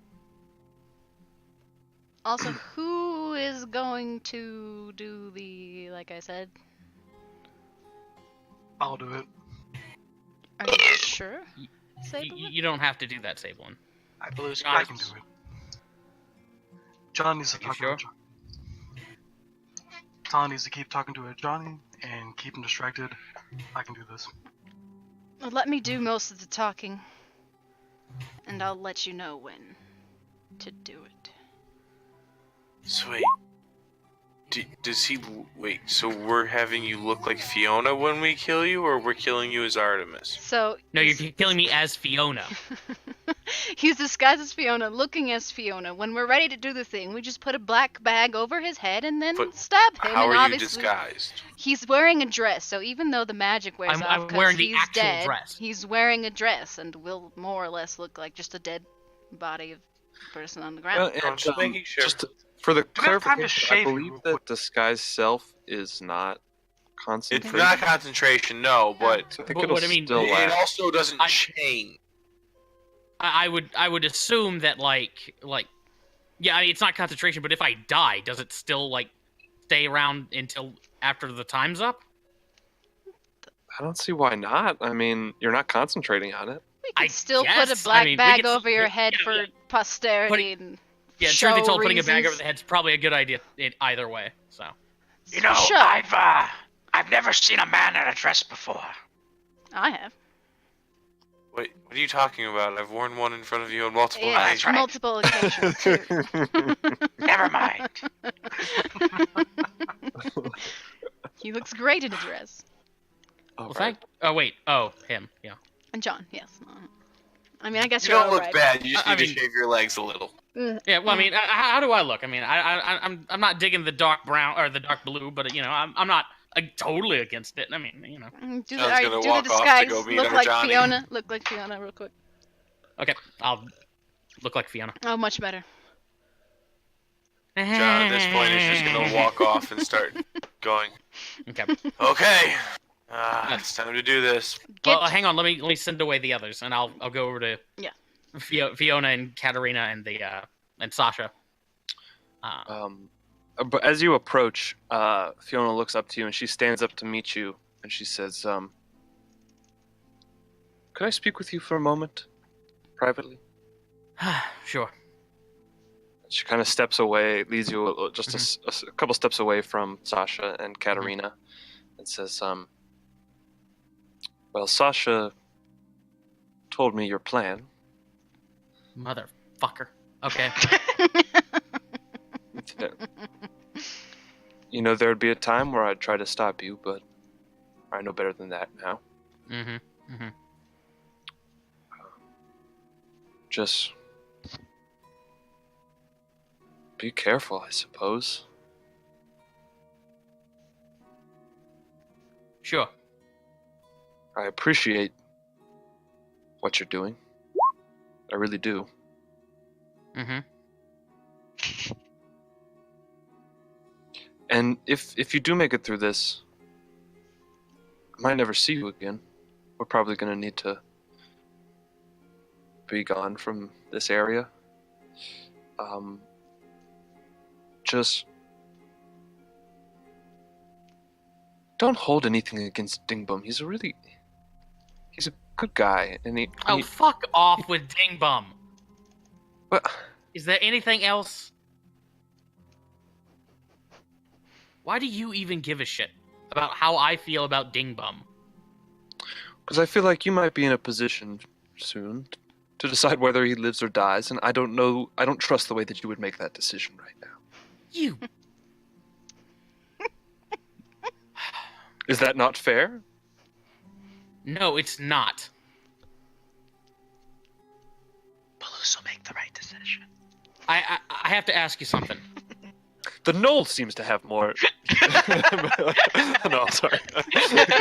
Also, who is going to do the, like I said? I'll do it. Are you sure? Sable? You don't have to do that, Sablin. I blew John, I can do it. John needs to You talk sure? to John needs to keep talking to Johnny, and keep him distracted. I can do this. Well, let me do most of the talking, and I'll let you know when to do it. Sweet. Does he... Wait, so we're having you look like Fiona when we kill you, or we're killing you as Artemis? So No, you're killing me as Fiona. he's disguised as Fiona, looking as Fiona. When we're ready to do the thing, we just put a black bag over his head and then But stab him. How and are you obviously, disguised? he's wearing a dress, so even though the magic wears off I'm because wearing the he's actual dead, dress. he's wearing a dress and will more or less look like just a dead body of a person on the ground. Well, I'm and, just making sure. just for the we have time to clarification, I shave you believe real that quick? disguise self is not It's concentration. not concentration, no, but So I think But it'll what I mean, still it last. also doesn't I- change. I would assume that yeah, I mean, it's not concentration, but if I die, does it still like stay around until after the time's up? I don't see why not. I mean, you're not concentrating on it. We could I still put guess. a I black mean, we bag could over your still- head yeah, for yeah. posterity and Yeah, show truth be told, putting a bag reasons. over the head's probably a good idea in either way. So You know, Sure. I've never seen a man in a dress before. I have. Wait, what are you talking about? I've worn one in front of you on multiple Yeah, that's right. multiple occasions too. Never mind. He looks great in a dress. well, thank. Oh wait. Oh, him. Yeah. And John, yes. I mean, I guess You you're don't look alright. bad. You just I need mean- to shave your legs a little. Yeah. Well, I mean, how do I look? I mean, I'm not digging the dark brown or the dark blue, but you know, I'm not totally against it. I mean, you know. Do John's alright, gonna do walk the off to disguise. go meet Look our like Johnny. Fiona. Look like Fiona, real quick. Okay, I'll look like Fiona. Oh, much better. John at this point is just gonna walk off and start going. Okay. Okay, it's time to do this. Get Well, hang on. Let me send away the others, and I'll go over to Yeah. Fiona and Katarina and the and Sasha. But as you approach, Fiona looks up to you and she stands up to meet you and she says, "Could I speak with you for a moment, privately?" Sure. She kind of steps away, leads you just a couple steps away from Sasha and Katarina, and says, "Well, Sasha told me your plan. Motherfucker. Okay. You know, there'd be a time where I'd try to stop you, but I know better than that now. Mm-hmm. Just be careful, I suppose." Sure. I appreciate what you're doing. I really do. Mm-hmm. And if you do make it through this, I might never see you again. We're probably going to need to be gone from this area. Just don't hold anything against Dingbum. He's a good guy, and Oh, fuck off with Ding Bum. But Is there anything else? Why do you even give a shit about how I feel about Ding Bum? because I feel like you might be in a position soon to decide whether he lives or dies, and I don't know. I don't trust the way that you would make that decision right now. You. Is that not fair? No, it's not. Palouse will make the right decision. I have to ask you something. The Knoll seems to have more. No, I'm sorry. Go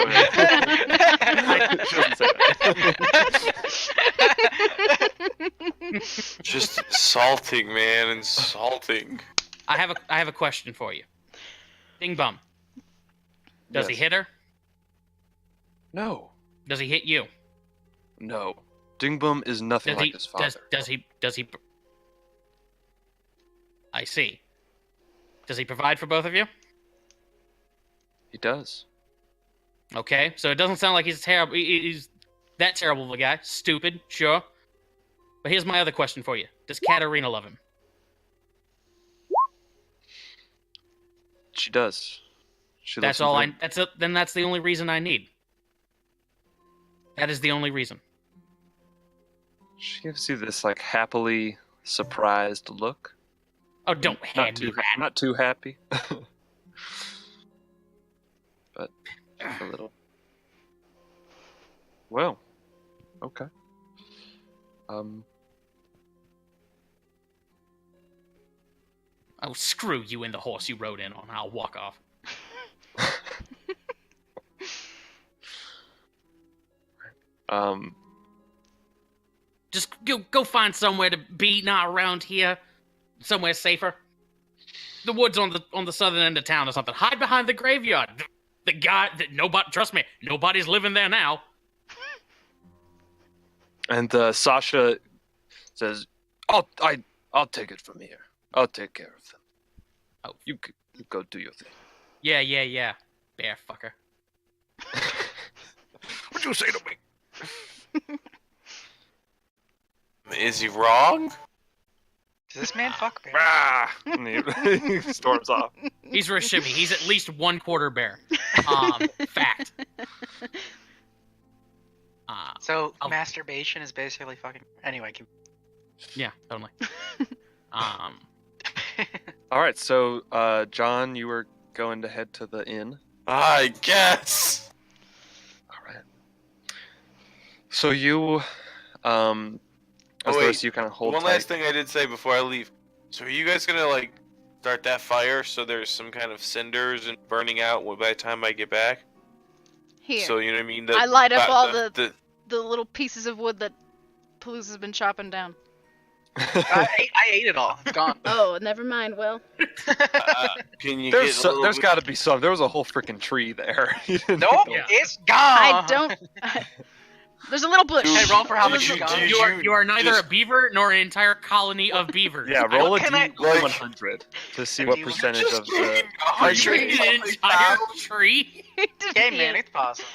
ahead. She doesn't say that. Just salting, man, insulting. I have a question for you. Ding Bum. Does he Yes. hit her? No, Does he hit you? no. Dingbum is nothing Does like he? his father. Does he? I see. Does he provide for both of you? He does. Okay, so it doesn't sound like he's terrible. He's that terrible of a guy. Stupid, sure. But here's my other question for you: does Katarina love him? She does. That's all I. Then that's the only reason I need. That is the only reason. She gives you this like happily surprised look. Oh, don't hand me that. Not too happy, but just a little. Well, okay. Oh, screw you and the horse you rode in on. I'll walk off. Just go find somewhere to be, not around here. Somewhere safer. The woods on the southern end of town or something. Hide behind the graveyard. The guy that nobody, trust me, nobody's living there now. And Sasha says, I'll take it from here. I'll take care of them. Oh, you go do your thing. Yeah. Bear fucker. What'd you say to me? Is he wrong? Does this man fuck bear? And he storms off. He's Rashimi. He's at least 1/4 bear. Fact. So masturbation is basically fucking. Anyway, keep. Yeah, totally. All right, so John, you were going to head to the inn. I guess. All right. So you, as the rest of you kind of hold One tight. last thing I did say before I leave. So are you guys gonna like start that fire so there's some kind of cinders and burning out by the time I get back? Here. So you know what I mean? I light up all the little pieces of wood that Palooza's been chopping down. I ate it all. It's gone. Oh, never mind. Well, Can you there's get a little there's bit- got to be some. There was a whole freaking tree there. Nope, Yeah. it's gone. I don't. There's a little bush. Dude, Hey, roll for how did much you- you got. did You are neither just- a beaver nor an entire colony of beavers. Yeah, roll a Can I- D100 to see what Do you- percentage Just of the. fucking Are you 100 eating an something entire pounds? tree? Hey man, it's possible.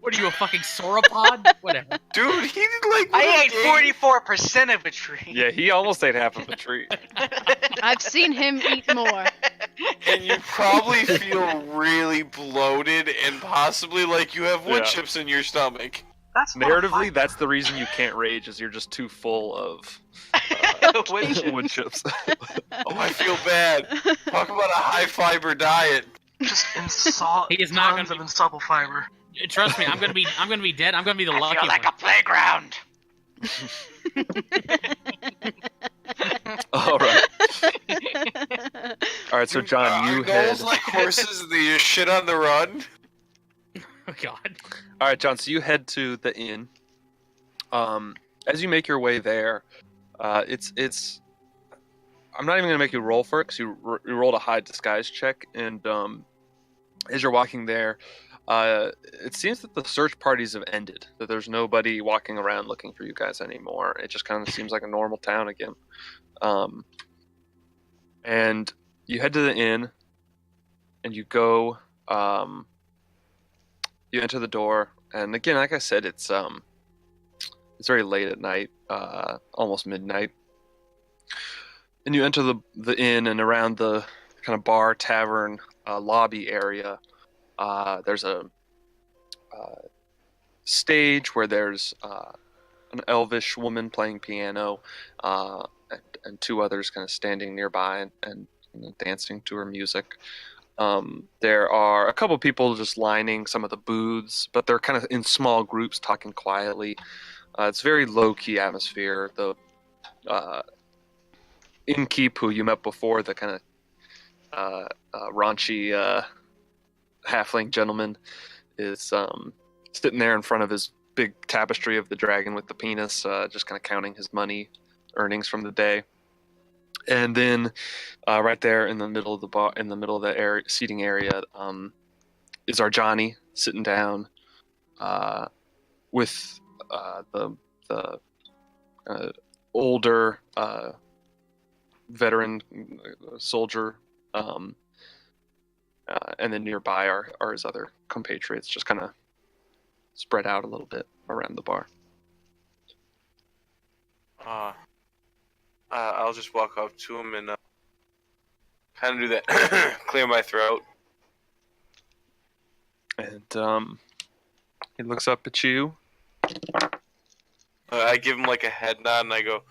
What are you, a fucking sauropod? Whatever. Dude, he did like. I ate fucking- 44% of a tree. Yeah, he almost ate half of a tree. I've seen him eat more. And you probably feel really bloated and possibly like you have wood Yeah. chips in your stomach. That's not Narratively, that's the reason you can't rage, is you're just too full of fun. wood chips. Oh, I feel bad. Talk about a high fiber diet. Just insult. He is not tons gonna of insoluble fiber. Trust me, I'm gonna be dead. I'm gonna be the I lucky feel like one. a playground. All right. So John, you Are head. goals like horses and they just shit on the run? Oh god. All right, John. So you head to the inn. As you make your way there, it's. I'm not even gonna make you roll for it because you rolled a high disguise check, and as you're walking there, it seems that the search parties have ended. That there's nobody walking around looking for you guys anymore. It just kind of seems like a normal town again. And you head to the inn, and you go. You enter the door, and again, like I said, it's very late at night, almost midnight. And you enter the inn, and around the kind of bar, tavern, lobby area, there's a stage where there's an elvish woman playing piano, and two others kind of standing nearby and dancing to her music. There are a couple people just lining some of the booths, but they're kind of in small groups talking quietly. It's a very low-key atmosphere. The innkeep who you met before, the kind of raunchy halfling gentleman, is sitting there in front of his big tapestry of the dragon with the penis, just kind of counting his money earnings from the day. And then, right there in the middle of the bar, in the middle of the area, seating area, is our Johnny sitting down, with the older veteran soldier, and then nearby are his other compatriots, just kind of spread out a little bit around the bar. I'll just walk up to him and kind of do that, clear my throat. he looks up at you. I give him like a head nod, and I go,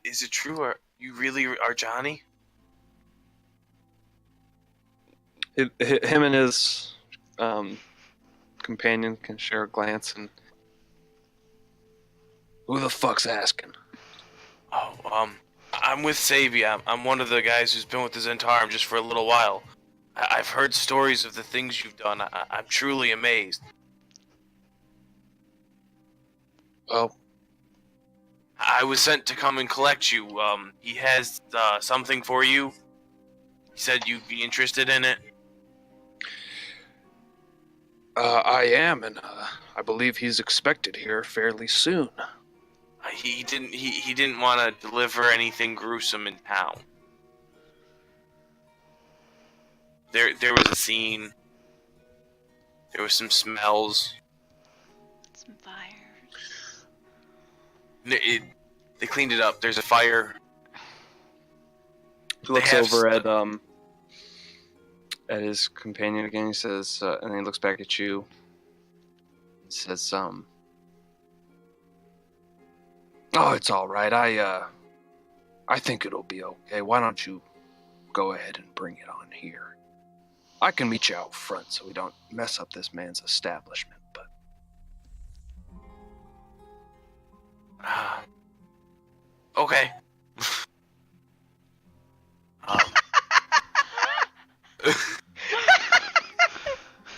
"Is it true? Are you really are Johnny?" Him and his companion can share a glance, and who the fuck's asking? Oh, I'm with Sabi. I'm one of the guys who's been with the Zentarum just for a little while. I've heard stories of the things you've done. I'm truly amazed. Oh, I was sent to come and collect you. He has something for you. He said you'd be interested in it. I am, and I believe he's expected here fairly soon. He didn't want to deliver anything gruesome in town. There was a scene. There was some smells. Some fires. They cleaned it up. There's a fire. He looks over at his companion again. He says, and then he looks back at you. He says, "Oh, it's all right. I think it'll be okay. Why don't you go ahead and bring it on here? I can meet you out front so we don't mess up this man's establishment, but..." Okay.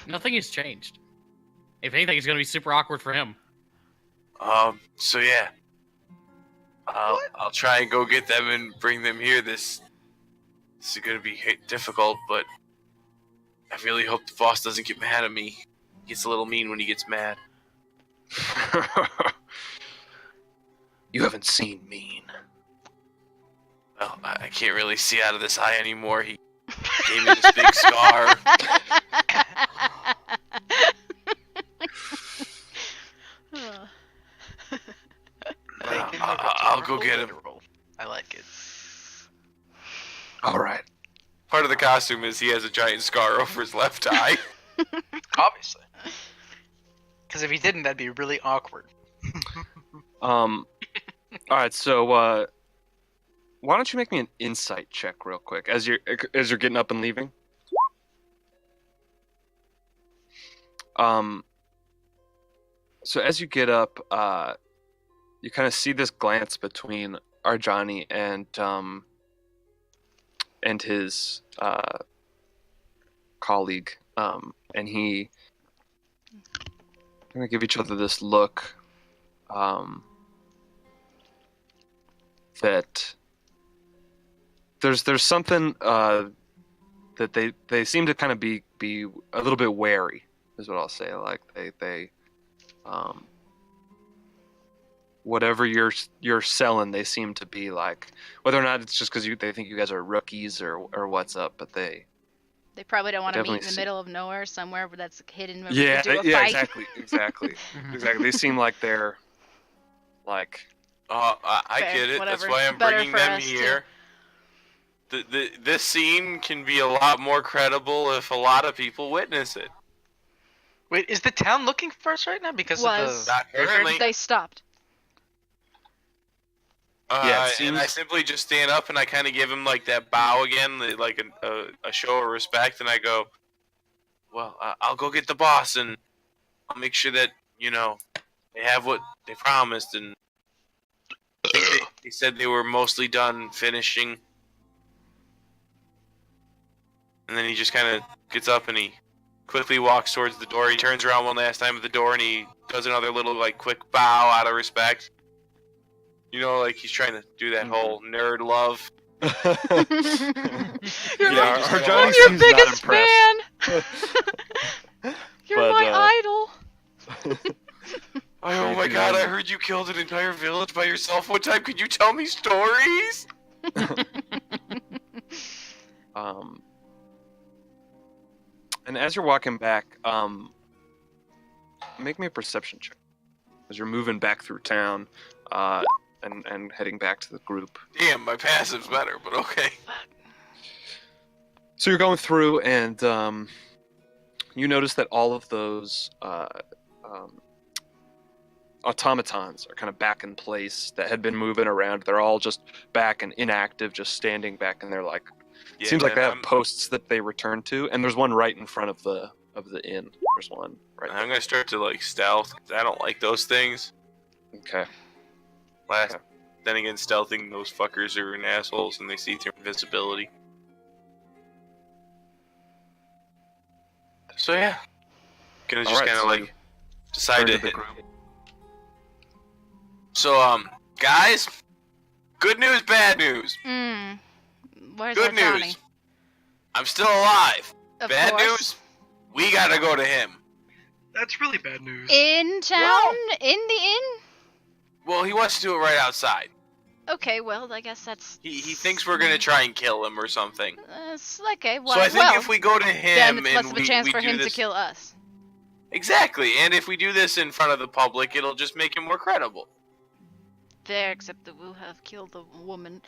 Nothing has changed. If anything, it's going to be super awkward for him. So yeah. I'll try and go get them and bring them here. This is going to be difficult, but I really hope the boss doesn't get mad at me. He gets a little mean when he gets mad. You haven't seen mean. Well, I can't really see out of this eye anymore. He gave me this big scar. I'll go get him. I like it. All right. Part of the costume is he has a giant scar over his left eye. Obviously. Because if he didn't, that'd be really awkward. All right, so why don't you make me an insight check real quick as you're getting up and leaving? So as you get up, you kind of see this glance between Arjani and his colleague, and he gonna give each other this look. That there's something that they seem to kind of be a little bit wary, is what I'll say. Like they whatever you're selling, they seem to be like, whether or not it's just because they think you guys are rookies or what's up, but they probably don't want to meet in definitely the middle of nowhere somewhere where that's hidden. Where yeah, we could do a fight. exactly. They seem like they're like. I Fair, get it. whatever. That's why I'm Better bringing for them us, here. This scene can be a lot more credible if a lot of people witness it. Wait, is the town looking for us right now? Because of the... Not currently. They stopped. Yeah, it and I simply just stand up and I kind of give him like that bow again, like a show of respect, and I go, "Well, I'll go get the boss and I'll make sure that they have what they promised." And I think they said they were mostly done finishing. And then he just kind of gets up and he quickly walks towards the door. He turns around one last time at the door and he does another little like quick bow out of respect. Like he's trying to do that whole nerd love. I'm your biggest fan. You're my idol. Oh my god, I heard you killed an entire village by yourself one time. Could you tell me stories? And as you're walking back, make me a perception check. As you're moving back through town, and heading back to the group. Damn, my passive's better, but okay. So you're going through, and you notice that all of those automatons are kind of back in place that had been moving around. They're all just back and inactive, just standing back, and they're like, seems like they have posts that they return to, and there's one right in front of the inn. There's one right there. I'm gonna start to like stealth. I don't like those things. Okay. Then again, stealthing, those fuckers are assholes and they see through invisibility. So yeah, gonna just kind of like decide to hit. So guys, good news, bad news. Where's good our Johnny? news. I'm still alive. Of bad course. news. We gotta go to him. That's really bad news. In town? In the inn? Well, he wants to do it right outside. Okay, well, I guess that's... He thinks we're gonna try and kill him or something. Okay, well, So I think if we go to him then it's less of a chance for him to kill us. Exactly, and if we do this in front of the public, it'll just make him more credible. Fair, except that we'll have killed the woman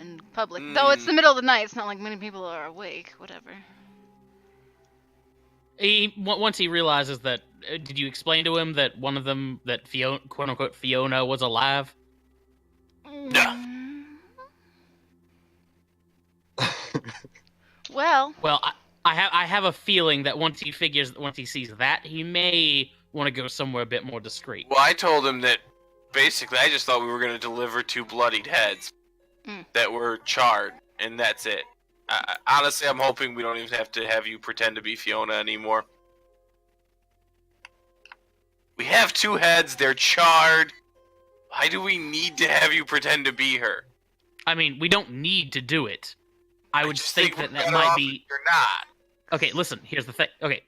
in public. Though it's the middle of the night, it's not like many people are awake, whatever. Once he realizes that, did you explain to him that one of them, that Fiona, quote unquote Fiona, was alive? No. Well, I have a feeling that once he sees that, he may want to go somewhere a bit more discreet. Well, I told him that basically I just thought we were going to deliver 2 bloodied heads that were charred, and that's it. Honestly, I'm hoping we don't even have to have you pretend to be Fiona anymore. We have 2 heads, they're charred. Why do we need to have you pretend to be her? I mean, we don't need to do it. I would just think we're that better might off be... if you're not. Okay, listen, here's the thing. Okay,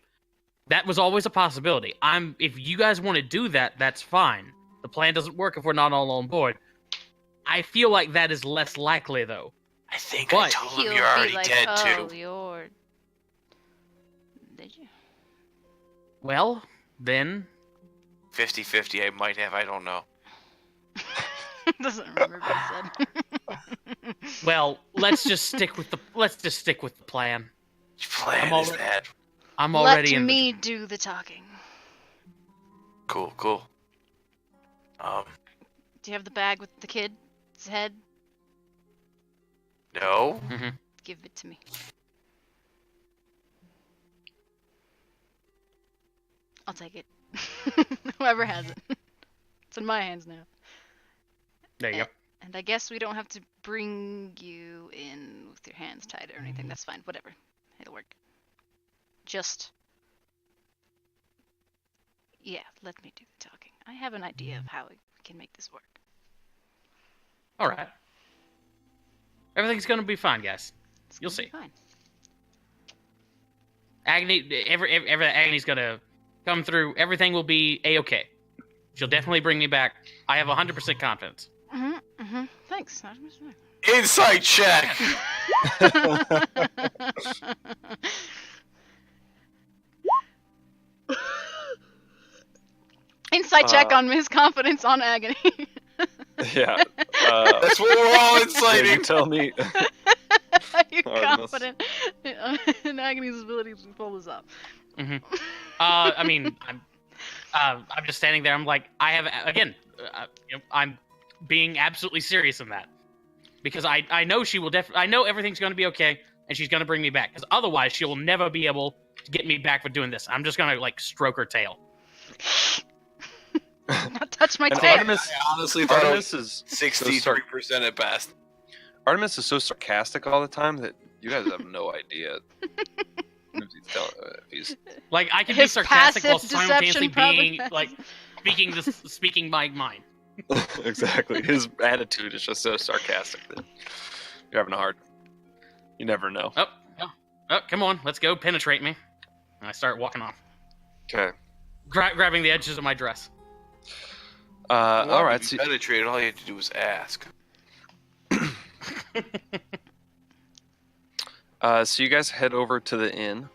that was always a possibility. If you guys want to do that, that's fine. The plan doesn't work if we're not all on board. I feel like that is less likely, though. I think I told him you're already dead, too. You're... Did you? Well, then... 50-50, I might have, I don't know. Doesn't remember what I said. Well, let's just stick with the plan. Your plan is that. I'm already Let in me do the talking. Cool. Do you have the bag with the kid's head? No. Mm-hmm. Give it to me. I'll take it. Whoever has it. It's in my hands now. There you go. And I guess we don't have to bring you in with your hands tied or anything. That's fine. Whatever. It'll work. Just... Yeah, let me do the talking. I have an idea of how we can make this work. All right. Everything's gonna be fine, guys. You'll see. Fine. Agony, Agony's gonna come through. Everything will be a-okay. She'll definitely bring me back. I have 100% confidence. Thanks. Insight check! Insight check on his confidence on Agony. Yeah. That's what we're all inciting. You tell me. You're Artemis. confident in Agony's ability to pull this off. I mean, I'm just standing there. I'm like, I have again. I'm being absolutely serious in that because I know she will I know everything's going to be okay, and she's going to bring me back. Because otherwise, she will never be able to get me back for doing this. I'm just going to like stroke her tail. Not touch my And tail. Artemis, I honestly thought Artemis it is was 63% at best. Artemis is so sarcastic all the time that you guys have no idea. If he's Like I can be His sarcastic while passive simultaneously deception probably being has- like speaking my mind. exactly. His attitude is just so sarcastic that you're having a hard. You never know. Oh, come on, let's go penetrate me. And I start walking off, Okay. grabbing the edges of my dress. All right. So penetrated. All you had to do was ask. So you guys head over to the inn.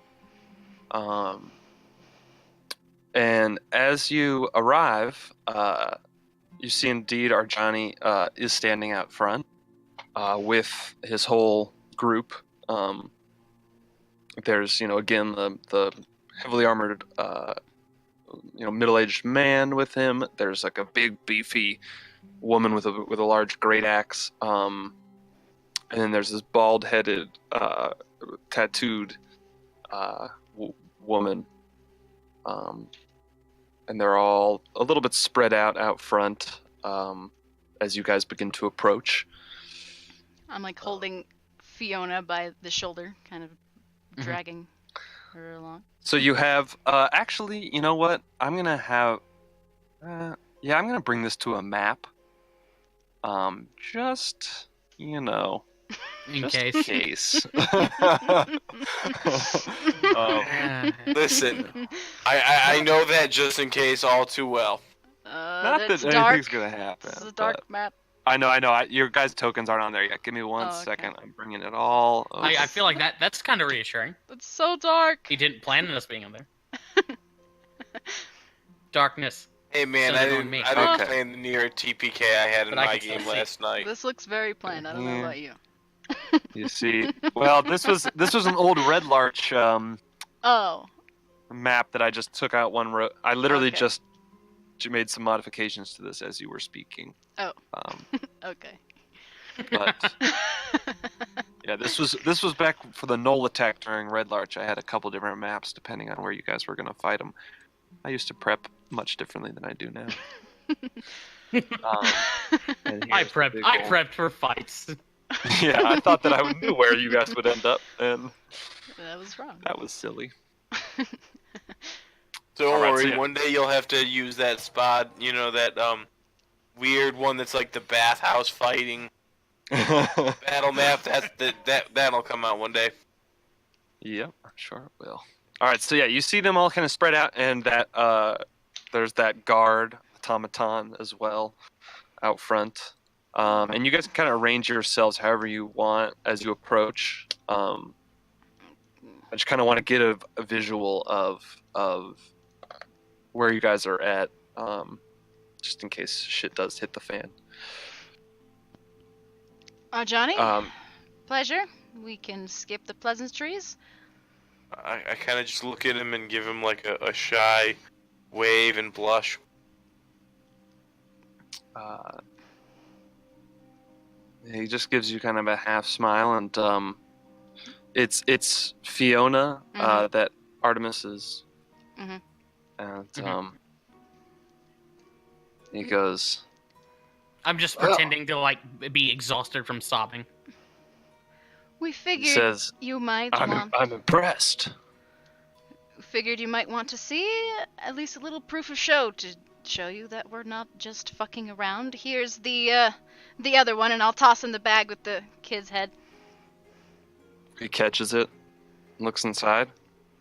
And as you arrive, you see indeed Arjani is standing out front with his whole group. There's, again, the heavily armored, middle-aged man with him. There's like a big, beefy woman with a large great axe. And then there's this bald-headed, tattooed woman. And they're all a little bit spread out front as you guys begin to approach. I'm like holding Fiona by the shoulder, kind of dragging her along. So you have, actually, you know what? I'm gonna have, I'm gonna bring this to a map. Just, In case. Listen, I know that just in case all too well. Not That's that dark. anything's gonna happen. It's a dark but- map. I know. Your guys' tokens aren't on there yet. Give me one Oh, okay. second. I'm bringing it all over. I feel like that's kind of reassuring. It's so dark. He didn't plan on us being on there. Darkness. Hey man, So I they're didn't, going I didn't Okay. play in the near TPK I had in But I my can still game see. last night. This looks very planned. I don't know Yeah. about you. You see, well, this was an old Red Larch Oh. map that I just took out one row. I literally Okay. just made some modifications to this as you were speaking. Oh. Okay. But yeah, this was back for the Knoll attack during Red Larch. I had a couple different maps depending on where you guys were gonna fight them. I used to prep much differently than I do now. And I here's the big one. prepped for fights. Yeah, I thought that I knew where you guys would end up, and That was wrong. that was silly. Don't Alright, so worry, yeah. one day you'll have to use that spot, that weird one that's like the bathhouse fighting battle map. That'll come out one day. Yep, I'm sure it will. All right, so yeah, you see them all kind of spread out, and that there's that guard automaton as well out front, and you guys can kind of arrange yourselves however you want as you approach. I just kind of want to get a visual of where you guys are at, just in case shit does hit the fan. Johnny, Um, pleasure. We can skip the pleasantries. I kind of just look at him and give him like a shy wave and blush. He just gives you kind of a half smile, and it's Fiona that Artemis is, Mhm. and he goes, I'm just Well- pretending to like be exhausted from sobbing. We he figured says, you might I'm want. impressed. Figured you might want to see at least a little proof of show to show you that we're not just fucking around. Here's the other one, and I'll toss in the bag with the kid's head. He catches it, looks inside.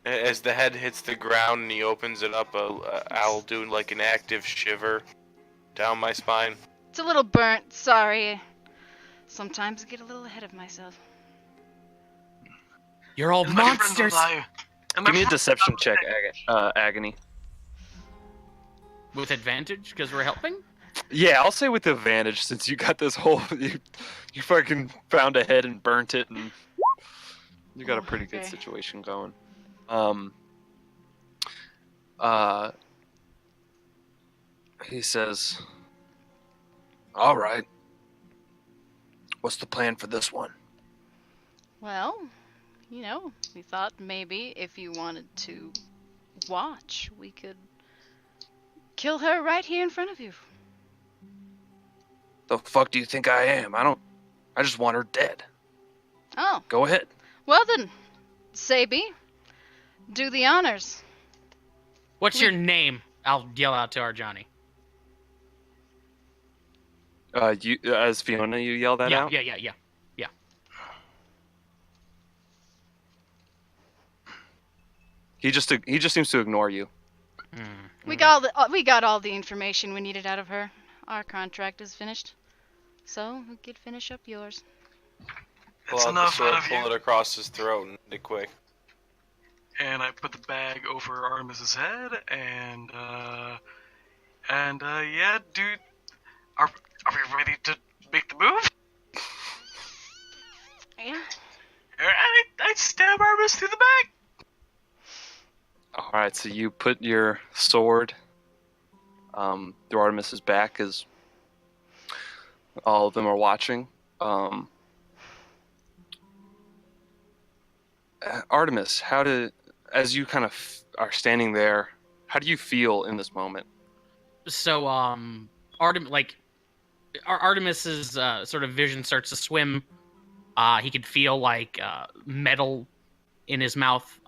As the head hits the ground and he opens it up, I'll do like an active shiver down my spine. It's a little burnt. Sorry. Sometimes I get a little ahead of myself. You're all And my friends monsters. will die. And my Give me a friends deception will check, die. Agony. With advantage because we're helping. Yeah, I'll say with advantage since you got this whole you fucking found a head and burnt it, and you got a pretty good Okay. situation going. He says, "All right. What's the plan for this one?" Well, we thought maybe if you wanted to watch, we could kill her right here in front of you. The fuck do you think I am? I just want her dead. Oh, Go ahead. well then, Sabi, do the honors. What's your name? I'll yell out to our Johnny. You as Fiona, you yell that Yeah, out. yeah. He just seems to ignore you. We got all the information we needed out of her. Our contract is finished, so we could finish up yours. Pull That's out the enough sword, out of pull you. it across his throat, and end it quick. And I put the bag over Artemis's head, and yeah, dude, are we ready to make the move? Yeah. I stab Artemis through the back. All right, so you put your sword through Artemis's back as all of them are watching. Artemis, as you kind of are standing there, how do you feel in this moment? So, Artemis's sort of vision starts to swim. He can feel like metal in his mouth.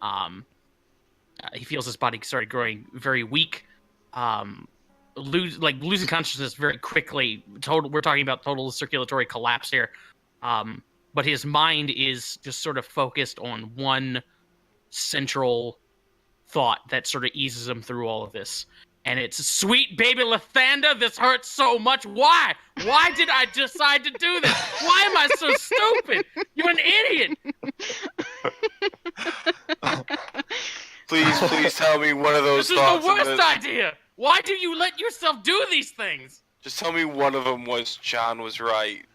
He feels his body started growing very weak. Losing consciousness very quickly. We're talking about total circulatory collapse here. But his mind is just sort of focused on one central thought that sort of eases him through all of this. And it's, sweet baby Lathander, this hurts so much. Why? Why did I decide to do this? Why am I so stupid? You're an idiot. Please tell me one of those This is thoughts. the worst idea. Why do you let yourself do these things? Just tell me one of them was John was right.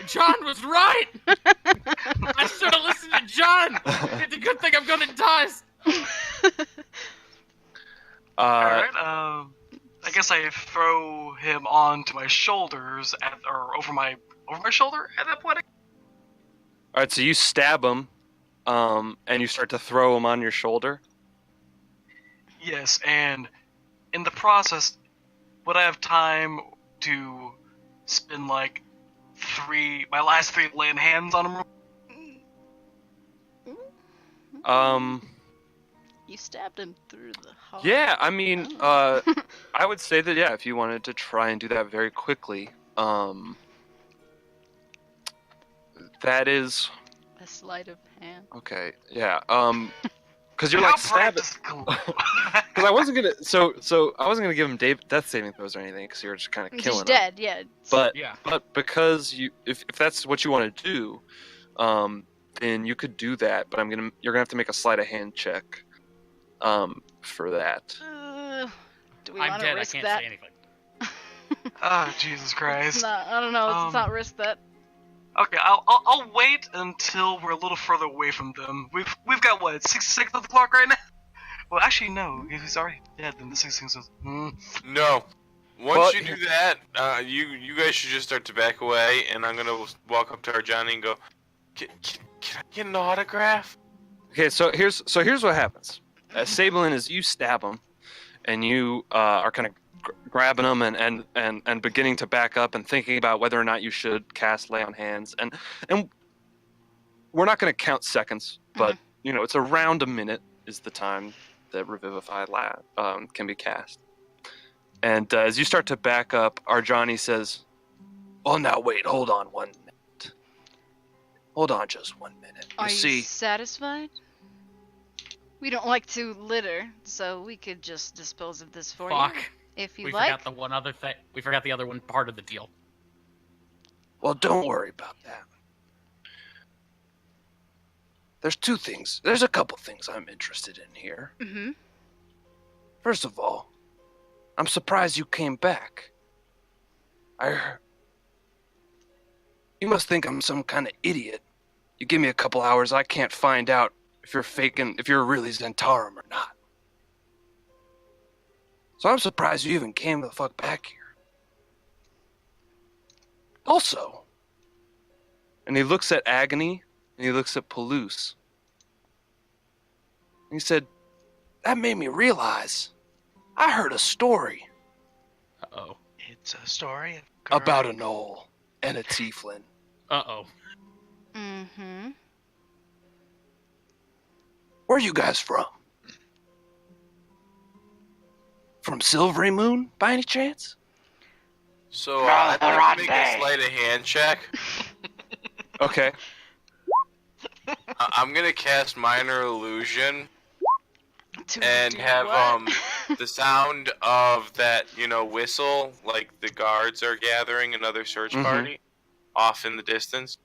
John was right. I should have listened to John. It's a good thing I'm gonna die. Alright, I guess I throw him onto my shoulders, or over my shoulder at that point. All right, so you stab him, and you start to throw him on your shoulder. Yes, and in the process, would I have time to spin like my last 3 laying hands on him? You stabbed him through the heart. Yeah, I mean, I would say that, yeah, if you wanted to try and do that very quickly, that is... A sleight of hand. Okay, yeah, because you're like stabbing... Because I wasn't gonna... So I wasn't gonna give him death saving throws or anything, because you're just kind of killing him. He's dead, yeah. But because if that's what you want to do, then you could do that. But you're gonna have to make a sleight of hand check, for that. Do we I'm want to dead. risk I can't that? say anything. Oh, Jesus Christ. I don't know. Let's not risk that. Okay, I'll wait until we're a little further away from them. We've got what, 6 seconds on the clock right now? Well, actually no. If he's already dead, then the 6 seconds is. No. Once you do that, you guys should just start to back away, and I'm gonna walk up to our Johnny and go, Can I get an autograph? Okay, so here's what happens. Sablin, as you stab him, and you are kind of grabbing him and beginning to back up and thinking about whether or not you should cast Lay on Hands, and we're not going to count seconds, but it's around a minute is the time that Revivify can be cast. And as you start to back up, our Johnny says, "Oh, now wait, hold on 1 minute. Hold on just 1 minute. Are you satisfied? We don't like to litter, so we could just dispose of this for you. If you like. Forgot the one other thing. We forgot the other one part of the deal. Well, don't worry about that. There's a couple things I'm interested in here. Mm-hmm. First of all, I'm surprised you came back. You must think I'm some kind of idiot. You give me a couple hours, I can't find out if you're really Zentarum or not. So I'm surprised you even came the fuck back here. Also, and he looks at Agony, and he looks at Palouse. And he said, that made me realize I heard a story. Uh-oh. It's a story about a knoll and a tieflin. Uh-oh. Mm-hmm. Where are you guys from? From Silvery Moon, by any chance? So, I'd like to make a sleight of hand check. Okay. I'm gonna cast Minor Illusion and have the sound of that, whistle, like the guards are gathering another search party, off in the distance.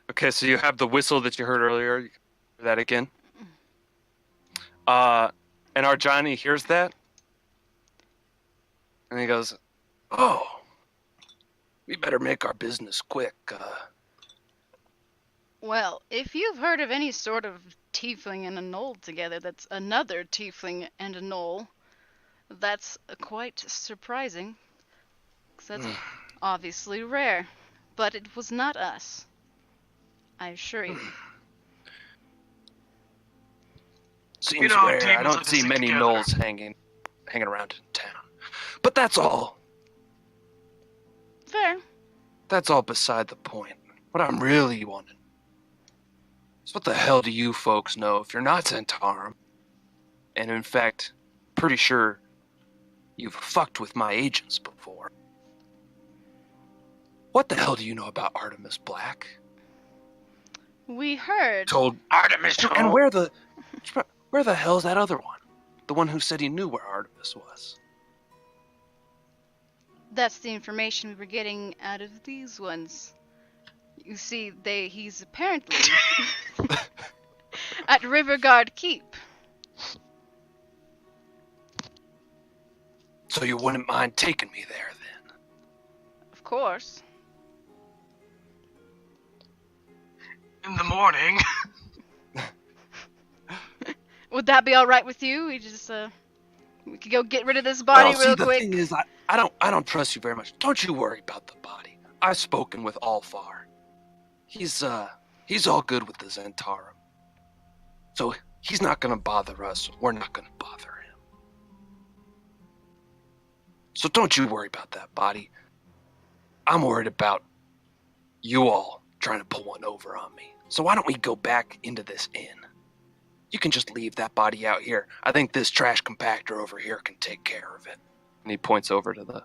Okay, so you have the whistle that you heard earlier. You can hear that again. And our Johnny hears that, and he goes, "Oh, we better make our business quick." Well, if you've heard of any sort of tiefling and a gnoll together. That's another tiefling and a gnoll. That's quite surprising, 'cause that's obviously rare. But it was not us. I assure you. Seems know, rare. I demons don't like to see stick many together. gnolls hanging around in town. But that's all. Fair. That's all beside the point. What I'm really wanting is what the hell do you folks know if you're not Zentarum? And in fact, pretty sure you've fucked with my agents before. What the hell do you know about Artemis Black? We heard. Told Artemis who? and where the hell's that other one? The one who said he knew where Artemis was. That's the information we were getting out of these ones. You see, he's apparently at Riverguard Keep. So you wouldn't mind taking me there then? Of course. In the morning. Would that be all right with you? We could go get rid of this body well, see, real the quick. thing is, I don't trust you very much. Don't you worry about the body. I've spoken with Alfar. He's all good with the Zentarum. So he's not gonna bother us. We're not gonna bother him. So don't you worry about that body. I'm worried about you all trying to pull one over on me. So why don't we go back into this inn? You can just leave that body out here. I think this trash compactor over here can take care of it. And he points over to the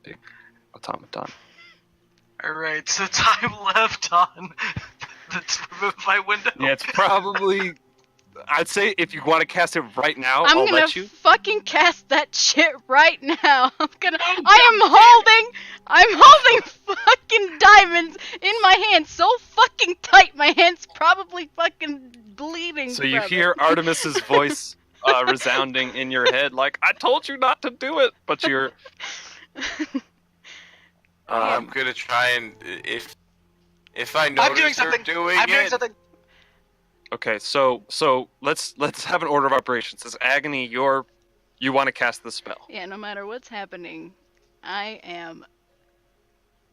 big automaton. Alright, so time left on that's removed my window. Yeah, it's probably. I'd say if you want to cast it right now, I'm I'll gonna let you. fucking cast that shit right now. I'm holding fucking diamonds in my hand so fucking tight. My hand's probably fucking bleeding. So you from hear it. Artemis's voice resounding in your head, like "I told you not to do it," but you're. I'm gonna try and if I notice I'm doing her something. doing I'm doing it, something. Okay, so let's have an order of operations. As Agony, you want to cast the spell. Yeah, no matter what's happening, I am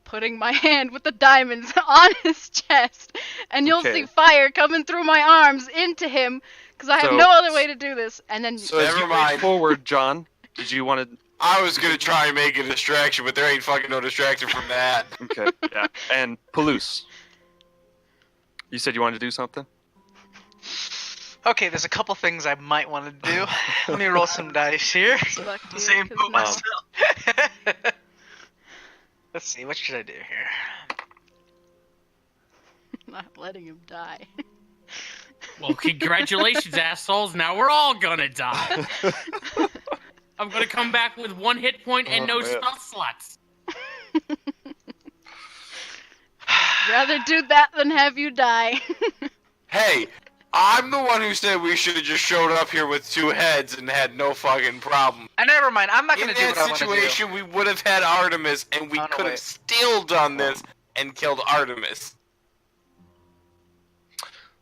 putting my hand with the diamonds on his chest, and you'll Okay. see fire coming through my arms into him, because I have So- no other way to do this. And then So as Never you mind. reach forward, John, did you want to? I was gonna try and make a distraction, but there ain't fucking no distraction from that. Okay, yeah. And Palouse, you said you wanted to do something. Okay, there's a couple things I might want to do. Let me roll some dice here. fuck The you, same 'cause boat now- myself. Let's see, what should I do here? not letting him die. Well, congratulations, assholes. Now we're all gonna die. I'm gonna come back with 1 hit point and no man. spell slots. Rather do that than have you die. Hey, I'm the one who said we should have just showed up here with 2 heads and had no fucking problem. Never mind, I'm not In gonna do what I that want to do. situation, we would have had Artemis, and we Oh, no, could have wait. still done this and killed Artemis.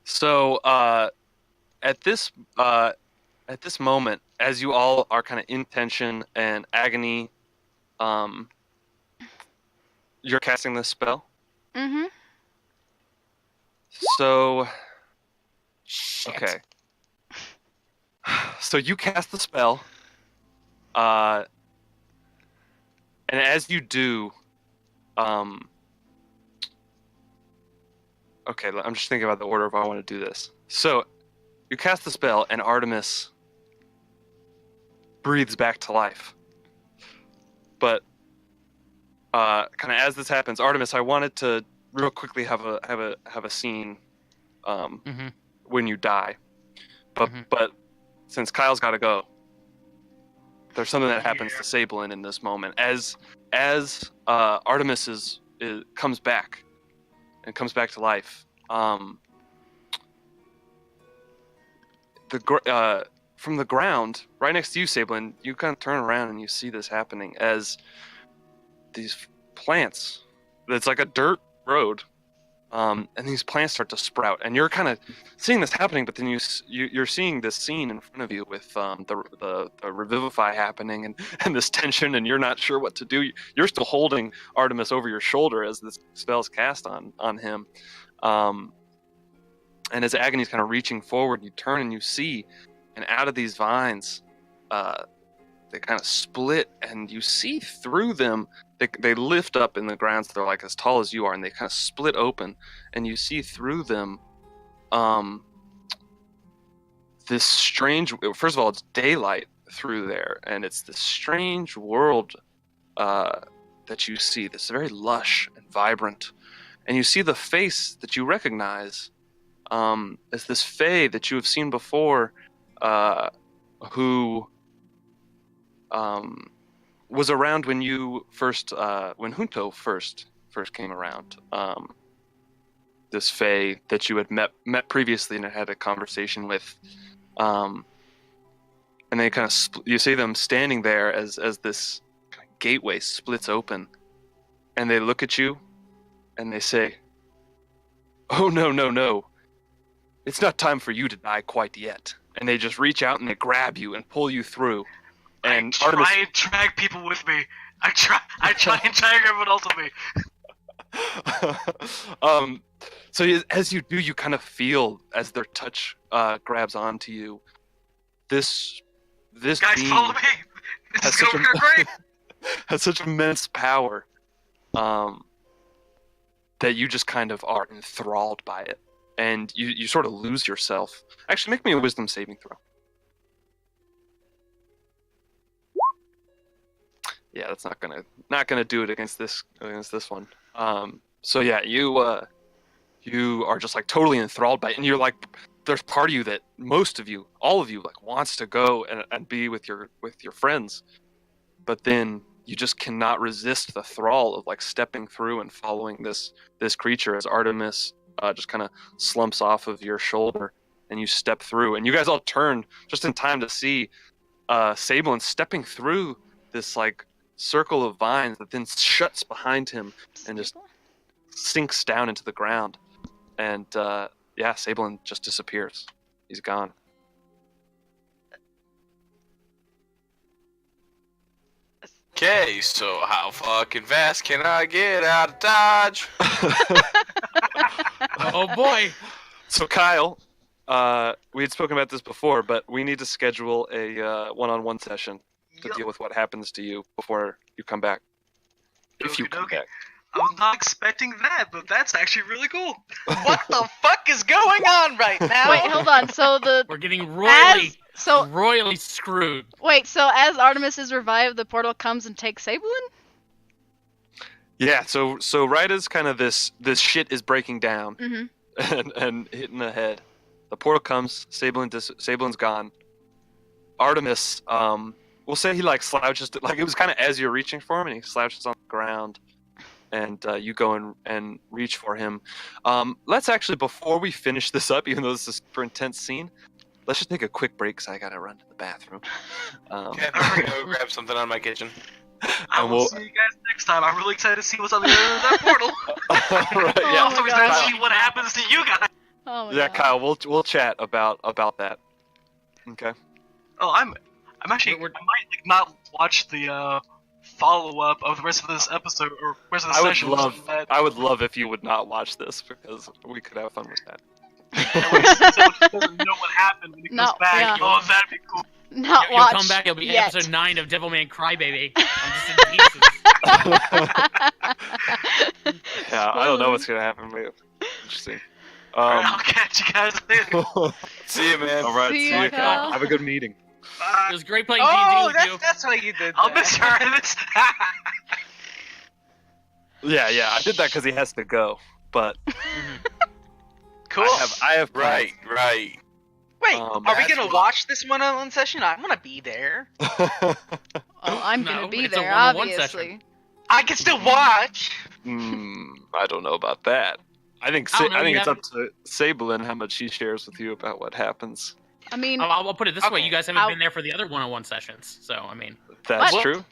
So at this moment, as you all are kind of in tension and agony, you're casting this spell. Mm-hmm. So Shit. okay. So you cast the spell, and as you do, okay, I'm just thinking about the order of how I want to do this. So you cast the spell, and Artemis breathes back to life. But kind of as this happens, Artemis, I wanted to real quickly have a scene Mhm. when you die. But Mhm. but since Kyle's got to go, there's something that happens Yeah. to Sablin in this moment as Artemis is comes back and comes back to life. From the ground right next to you, Sablin, you kind of turn around and you see this happening as these plants. It's like a dirt road, and these plants start to sprout, and you're kind of seeing this happening, but then you're seeing this scene in front of you with the revivify happening and this tension, and you're not sure what to do. You're still holding Artemis over your shoulder as this spell's cast on him, and as Agony's kind of reaching forward, you turn and you see, and out of these vines, they kind of split, and you see through them. They lift up in the ground, so they're like as tall as you are, and they kind of split open, and you see through them this strange. First of all, it's daylight through there, and it's this strange world that you see. This very lush and vibrant, and you see the face that you recognize as this fae that you have seen before, who was around when you first, when Junto first came around. This fae that you had met previously and had a conversation with, and they kind of you see them standing there as this kind of gateway splits open, and they look at you, and they say, "Oh no! It's not time for you to die quite yet." And they just reach out and they grab you and pull you through. And I try and drag people with me. I try and drag everyone else with me. So as you do, you kind of feel as their touch grabs onto you. This Guys, being follow me. This is going to go great. has such immense power that you just kind of are enthralled by it, and you sort of lose yourself. Actually, make me a wisdom saving throw. Yeah, that's not gonna do it against this one. So yeah, you are just like totally enthralled by it, and you're like, there's part of you that most of you, all of you, like wants to go and be with your friends, but then you just cannot resist the thrall of like stepping through and following this creature as Artemis just kind of slumps off of your shoulder, and you step through, and you guys all turn just in time to see Sablin stepping through this like circle of vines that then shuts behind him and just sinks down into the ground. And yeah, Sablin just disappears. He's gone. Okay, so how fucking fast can I get out of Dodge? Oh boy. So Kyle, we had spoken about this before, but we need to schedule a one-on-one session to deal with what happens to you before you come back. If you come back. I was not expecting that, but that's actually really cool. What the fuck is going on right now? Wait, hold on. So We're getting royally so royally screwed. wait, so as Artemis is revived, the portal comes and takes Sablin? Yeah, so right as kind of this shit is breaking down and hitting the head, the portal comes, Sablin's gone. Artemis, we'll say he like slouches, like it was kind of as you're reaching for him, and he slouches on the ground, and you go and reach for him. Let's actually, before we finish this up, even though this is a super intense scene, let's just take a quick break because I gotta run to the bathroom. Okay, I'm gonna go grab something on my kitchen. I will see you guys next time. I'm really excited to see what's on the other end of that portal. Right, yeah. Also excited to see what happens to you guys. Oh my Yeah, God. Kyle, we'll chat about that. Okay. Oh, I'm actually. I might like, not watch the follow up of the rest of this episode or rest of the session. I would love if you would not watch this because we could have fun with that. Doesn't know what happened when he comes back. Yeah. Oh, that'd be cool. Not You'll watch come back, it'll be yet. episode 9 of Devilman Crybaby. I'm just in pieces. Yeah, I don't know what's gonna happen. But interesting. I'll catch you guys later. See you, man. All right, See see ya, you. Kyle. Have a good meeting. It was great playing Oh, D&D with you. that's why you did I'll that. miss Artemis. Yeah, I did that because he has to go. But Cool. I have plans. Right. Wait, Um, are we that's gonna what- watch this one-on-one session? I'm gonna be there. Oh, I'm No, gonna be it's a there, one-on-one obviously. I can still watch. I don't know about that. I think I don't know, I think you it's up to Sablin how much he shares with you about what happens. I mean, I'll put it this way: Okay, you guys haven't I'll- been there for the other one-on-one sessions, so I mean. That's What? true.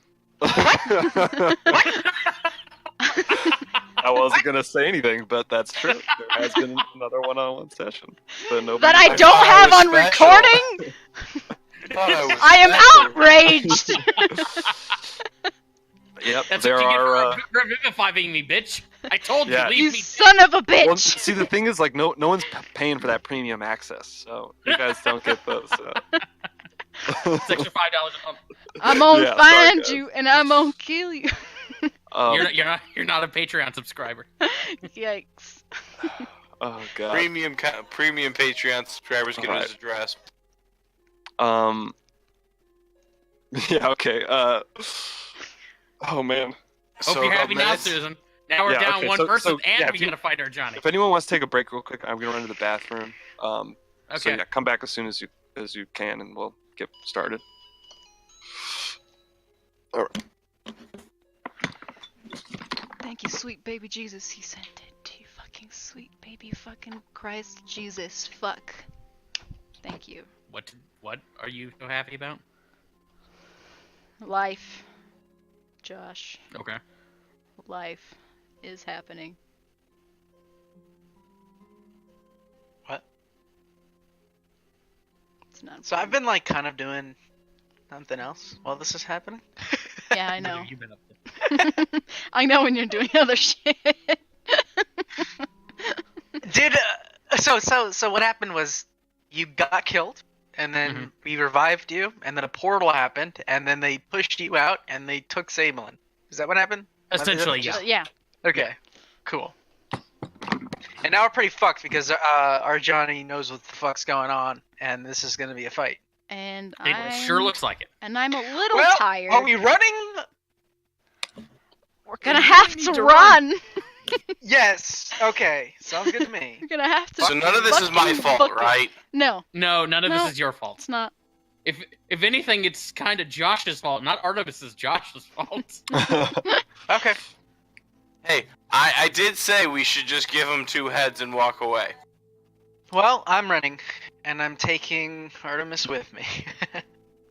I wasn't gonna say anything, but that's true. There has been another one-on-one session, but nobody. That I I don't thought I have was on special. recording. I am outraged. Yep, That's there what you are. get for revivifying me, bitch. I told Yeah. you, leave You me. son of a bitch. Well, see, the thing is, like, no one's paying for that premium access, so you guys don't get those. It's extra $5 a month. I'm gonna Yeah, sorry, find guys. you and I'm gonna kill you. You're not a Patreon subscriber. Yikes. Oh god. Premium Patreon subscribers get Alright. his address. Yeah. Okay. Oh man. Hope So you're a happy now, minute. Susan. Now we're Yeah, down okay, one so- person, so, and yeah, we if you- gotta fight our Johnny. If anyone wants to take a break real quick, I'm gonna run to the bathroom. So Okay. yeah, come back as soon as you can, and we'll get started. Thank you, sweet baby Jesus. He sent it to you, fucking sweet baby fucking Christ Jesus. Fuck. Thank you. What are you so happy about? Life. Josh. Okay. Life is happening. What? It's not. So I've been like kind of doing something else while this is happening. Yeah, I What know. have you been up to? I know when you're doing other shit. Did so what happened was you got killed and then we revived you and then a portal happened and then they pushed you out and they took Sablin. Is that what happened? Essentially, yeah. Yeah. Okay. Cool. And now we're pretty fucked because our Johnny knows what the fuck's going on and this is gonna be a fight. And It sure looks like it. And I'm a little Well, tired. are we running? We're gonna have need to to run. Yes. Okay. Sounds good to me. We're gonna have to. So none of this is my fucking fault, book it. right? No, No, none of No. this is your fault. it's not. If anything, it's kind of Josh's fault, not Artemis's. Josh's fault. Okay. Hey, I did say we should just give him 2 heads and walk away. Well, I'm running, and I'm taking Artemis with me.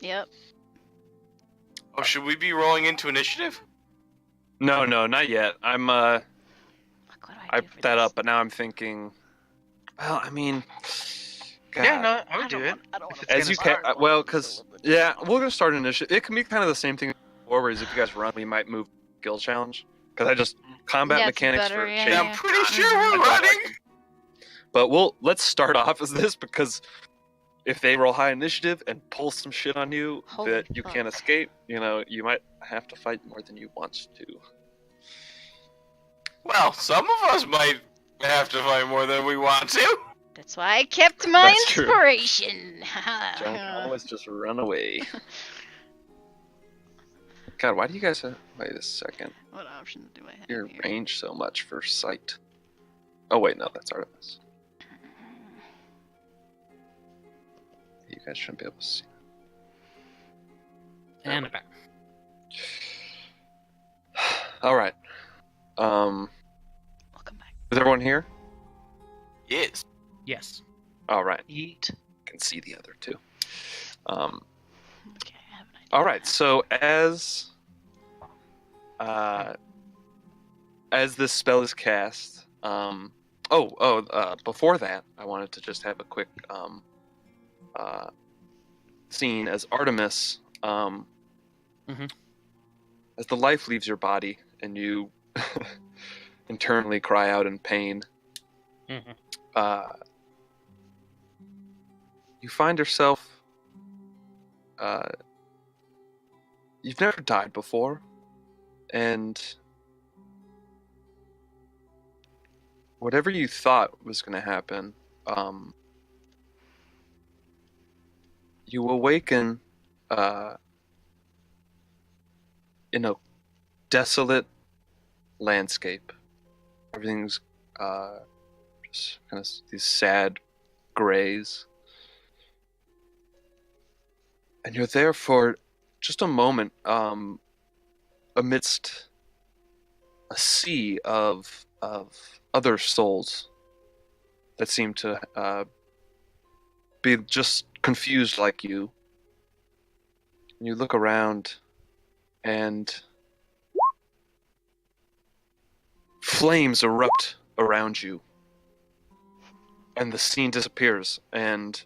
Yep. Oh, should we be rolling into initiative? No, not yet. I'm Fuck, what do I do for put that this? up, but now I'm thinking. Well, I mean. God. Yeah, no, I I would do don't it. want- I don't want If to it's As gonna you can, start. well, because yeah, we're gonna start an initiative. It can be kind of the same thing forward as if you guys run, we might move skill challenge because I just combat Yeah, it's mechanics better, for yeah, change. Yeah, I'm pretty sure we're running. But let's start off as this because if they roll high initiative and pull some shit on you Holy that you can't fuck. escape, you might have to fight more than you want to. Well, some of us might have to fight more than we want to. That's why I kept my That's true. inspiration. Don't always just run away. God, why do you guys have... Wait a second. What options do I have Your here? range so much for sight. Oh wait, no, that's Artemis. You guys shouldn't be able to see. And I'm back. All right. Welcome back. Is everyone here? Yes. Yes. All right. Eat. Can see the other two. Okay, I have an idea. All right. So as this spell is cast, before that, I wanted to just have a quick scene as Artemis, as the life leaves your body and you internally cry out in pain. You find yourself. You've never died before, and whatever you thought was going to happen, you awaken in a desolate landscape. Everything's just kind of these sad grays. And you're there for just a moment amidst a sea of other souls that seem to be just confused like you. And you look around, and flames erupt around you, and the scene disappears, and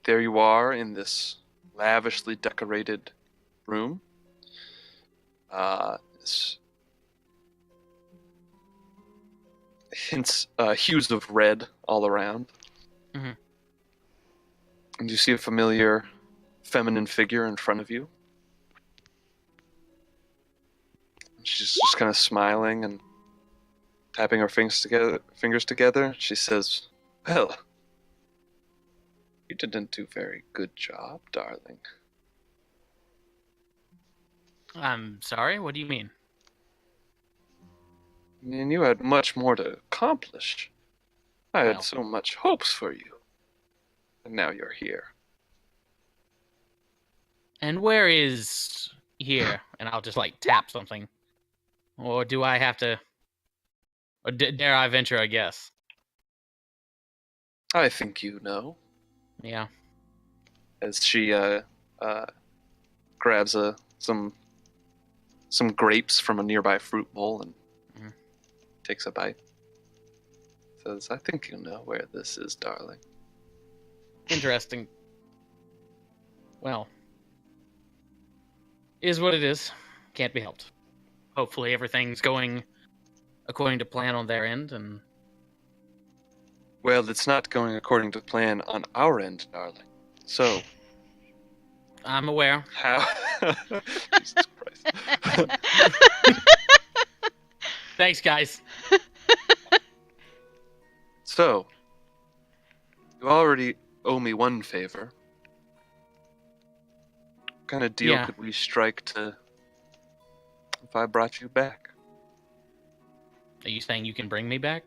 there you are in this lavishly decorated room. This hues of red all around. Mm-hmm. And you see a familiar feminine figure in front of you. She's just kind of smiling and tapping her fingers together. She says, "Well, you didn't do a very good job, darling." I'm sorry, what do you mean? I mean, you had much more to accomplish. I had Well. so much hopes for you. And now you're here. And where is here? And I'll just like tap something. Or do I have to? Or dare I venture a guess? I think you know. Yeah. As she grabs some grapes from a nearby fruit bowl and takes a bite. Says, "I think you know where this is, darling." Interesting. Well, is what it is. Can't be helped. Hopefully everything's going according to plan on their end, and Well, it's not going according to plan on our end, darling. So, I'm aware. how... Jesus Christ. Thanks, guys. So, you already owe me one favor. What kind of deal Yeah. could we strike to... if I brought you back? Are you saying you can bring me back?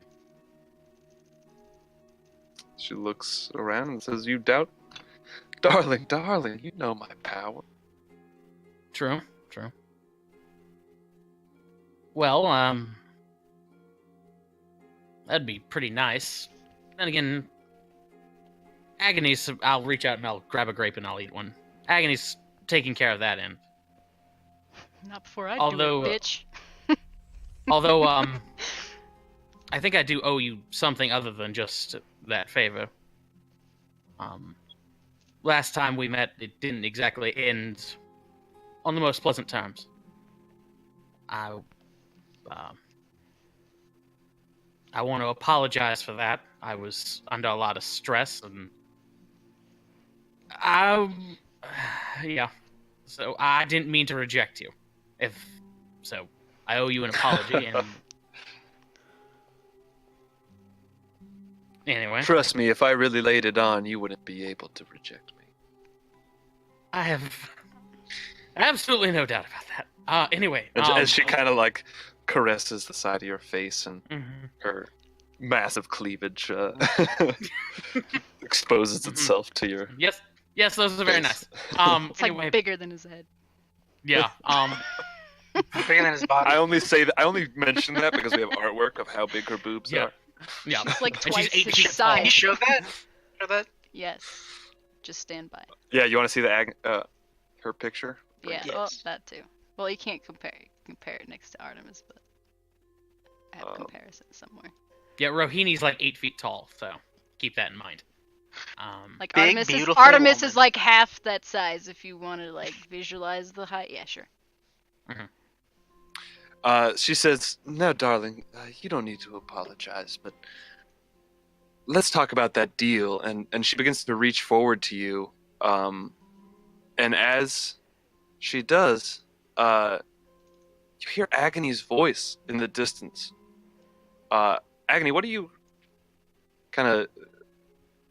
She looks around and says, "You doubt? Darling, darling, you know my power." True. Well, that'd be pretty nice. Then again, Agony's, I'll reach out and I'll grab a grape and I'll eat one. Agony's taking care of that end. Not before I Although, do it, bitch. Although, I think I do owe you something other than just that favor. Last time we met, it didn't exactly end on the most pleasant terms. I want to apologize for that. I was under a lot of stress, and yeah. So I didn't mean to reject you. So, I owe you an apology. And anyway, Trust me, if I really laid it on, you wouldn't be able to reject me. I have absolutely no doubt about that. Anyway, As she kind of like caresses the side of your face and mhm. her massive cleavage exposes itself to your Yes, those are very nice. face. It's Anyway, like bigger than his head. yeah. Bigger than his body. I only mention that because we have artwork of how big her boobs Yeah. are. Yeah. It's like And she's twice 8 his feet tall. size. Can you show that? Show that? Yes. Just stand by. Yeah, you want to see her picture? Yeah, Yes. well, that too. Well, you can't compare it next to Artemis, but I have comparison somewhere. Yeah, Rohini's like 8 feet tall, so keep that in mind. Like Big, Artemis beautiful is woman. like half that size if you want to like visualize the height. Yeah, sure. She says, "No, darling, you don't need to apologize, but let's talk about that deal." And she begins to reach forward to you. And as she does, you hear Agony's voice in the distance. Agony, what are you kind of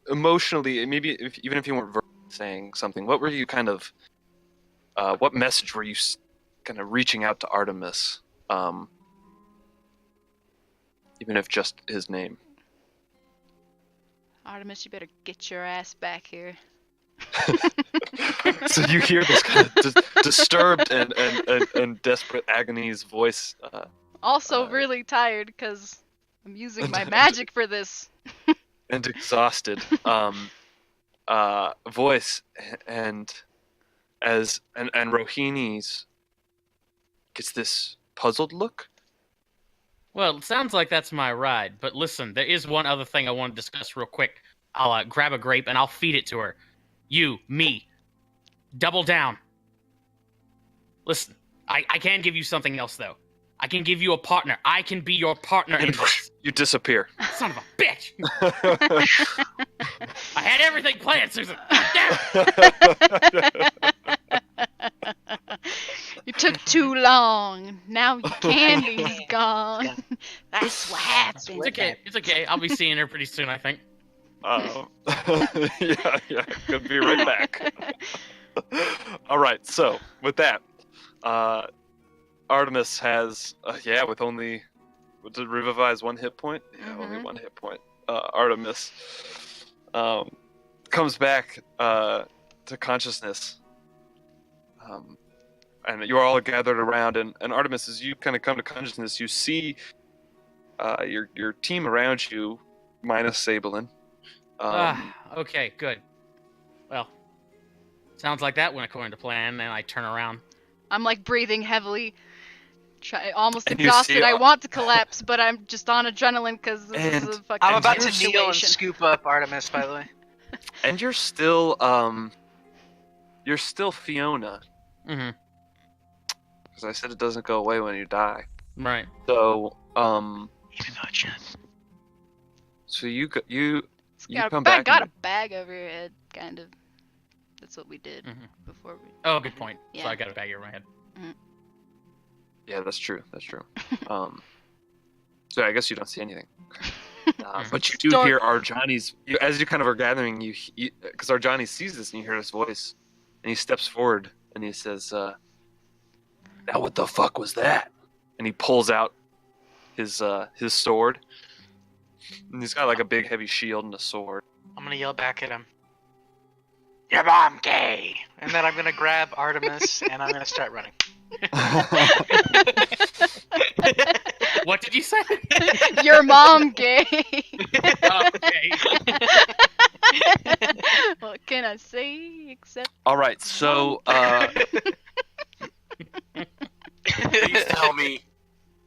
emotionally, maybe even if you weren't saying something, what were you kind of, what message were you kind of reaching out to Artemis? Even if just his name. Artemis, you better get your ass back here. So you hear this kind of disturbed and desperate Agony's voice. Also really tired because I'm using my magic for this. And exhausted voice, and Rohini's gets this puzzled look. Well, it sounds like that's my ride, but listen, there is one other thing I want to discuss real quick. I'll grab a grape and I'll feed it to her. You, me, double down. Listen, I can give you something else, though. I can give you a partner. I can be your partner in this. You disappear. Son of a bitch! I had everything planned, Susan. Damn. You took too long. Now your candy's gone. That's what happened. It's okay. It's okay. I'll be seeing her pretty soon, I think. Yeah, could be right back. All right, so with that, Artemis has, with only, did Revivise 1 hit point? Yeah, only 1 hit point. Artemis comes back to consciousness. And you're all gathered around, and Artemis, as you kind of come to consciousness, you see your team around you, minus Sabelin. Okay, good. Well, sounds like that went according to plan, and I turn around. I'm like breathing heavily, almost And you exhausted. see, I want to collapse, but I'm just on adrenaline because this is a fucking I'm about to situation. kneel and scoop up Artemis, by the way. And you're still Fiona. Mm-hmm. Because I said it doesn't go away when you die. Right. So, Even though Jen. so you Got come a back. got a bag over your head, kind of. That's what we did before we. Oh, good point. Yeah. So I got a bag over my head. Yeah, that's true. So I guess you don't see anything. But you do hear Arjani's. As you kind of are gathering, because Arjani sees this and you hear his voice, and he steps forward and he says, "Now what the fuck was that?" And he pulls out his sword, and he's got like a big heavy shield and a sword. I'm gonna yell back at him. Your mom gay. And then I'm gonna grab Artemis and I'm gonna start running. What did you say? Your mom gay. Okay. What can I say except? All right, so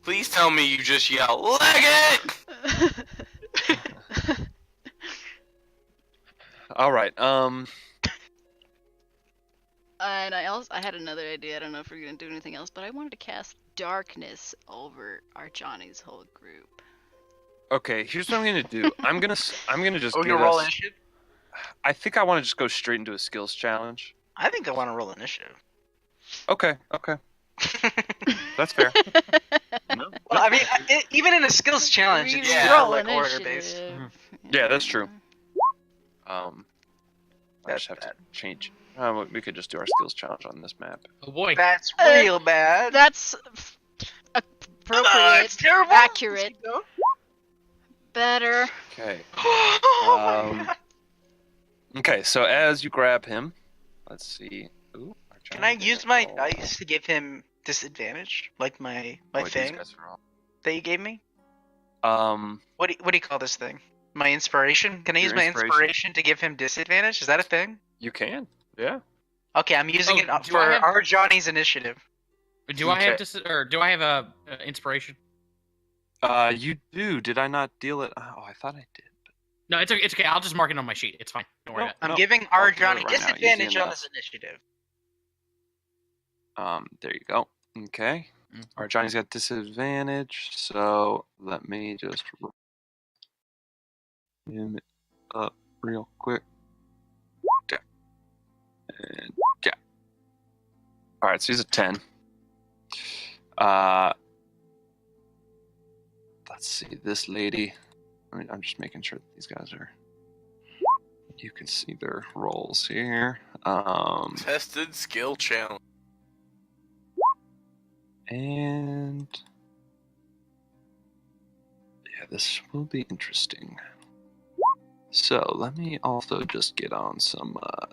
Please tell me you just yell, "Leg it!" all right, And I had another idea. I don't know if we're gonna do anything else, but I wanted to cast darkness over our Johnny's whole group. okay. Here's what I'm gonna do. I'm gonna just. Oh, give you roll us- initiative? I think I want to just go straight into a skills challenge. I think I want to roll initiative. Okay. That's fair. Well, I mean, even in a skills challenge, it's Roll like order initiative. based. Yeah, that's true. I That's just have to bad. change. We could just do our skills challenge on this map. Oh boy. That's real bad. That's appropriate, it's terrible. accurate, better. Okay. Oh my God. Okay, so as you grab him, let's see. Ooh, Can I use my dice to give him disadvantage, like my thing that you gave me? What do you call this thing? My inspiration? Can I use Your my inspiration. inspiration to give him disadvantage? Is that a thing? You can. Yeah. Okay, I'm using Oh, it do for I have- our Johnny's initiative. Do I have Okay. do I have a inspiration? You do. Did I not deal it? Oh, I thought I did. No, it's okay. I'll just mark it on my sheet. It's fine. Don't worry about I'm Nope. giving I'll our do it Johnny right now, easy disadvantage on enough. this initiative. There you go. Okay. Our Johnny's got disadvantage, so let me just roll him up real quick. Yeah. And yeah. All right, so he's a 10. Let's see this lady. I'm just making sure that these guys are. You can see their rolls here. Tested skill challenge. And yeah, this will be interesting. So let me also just get on some of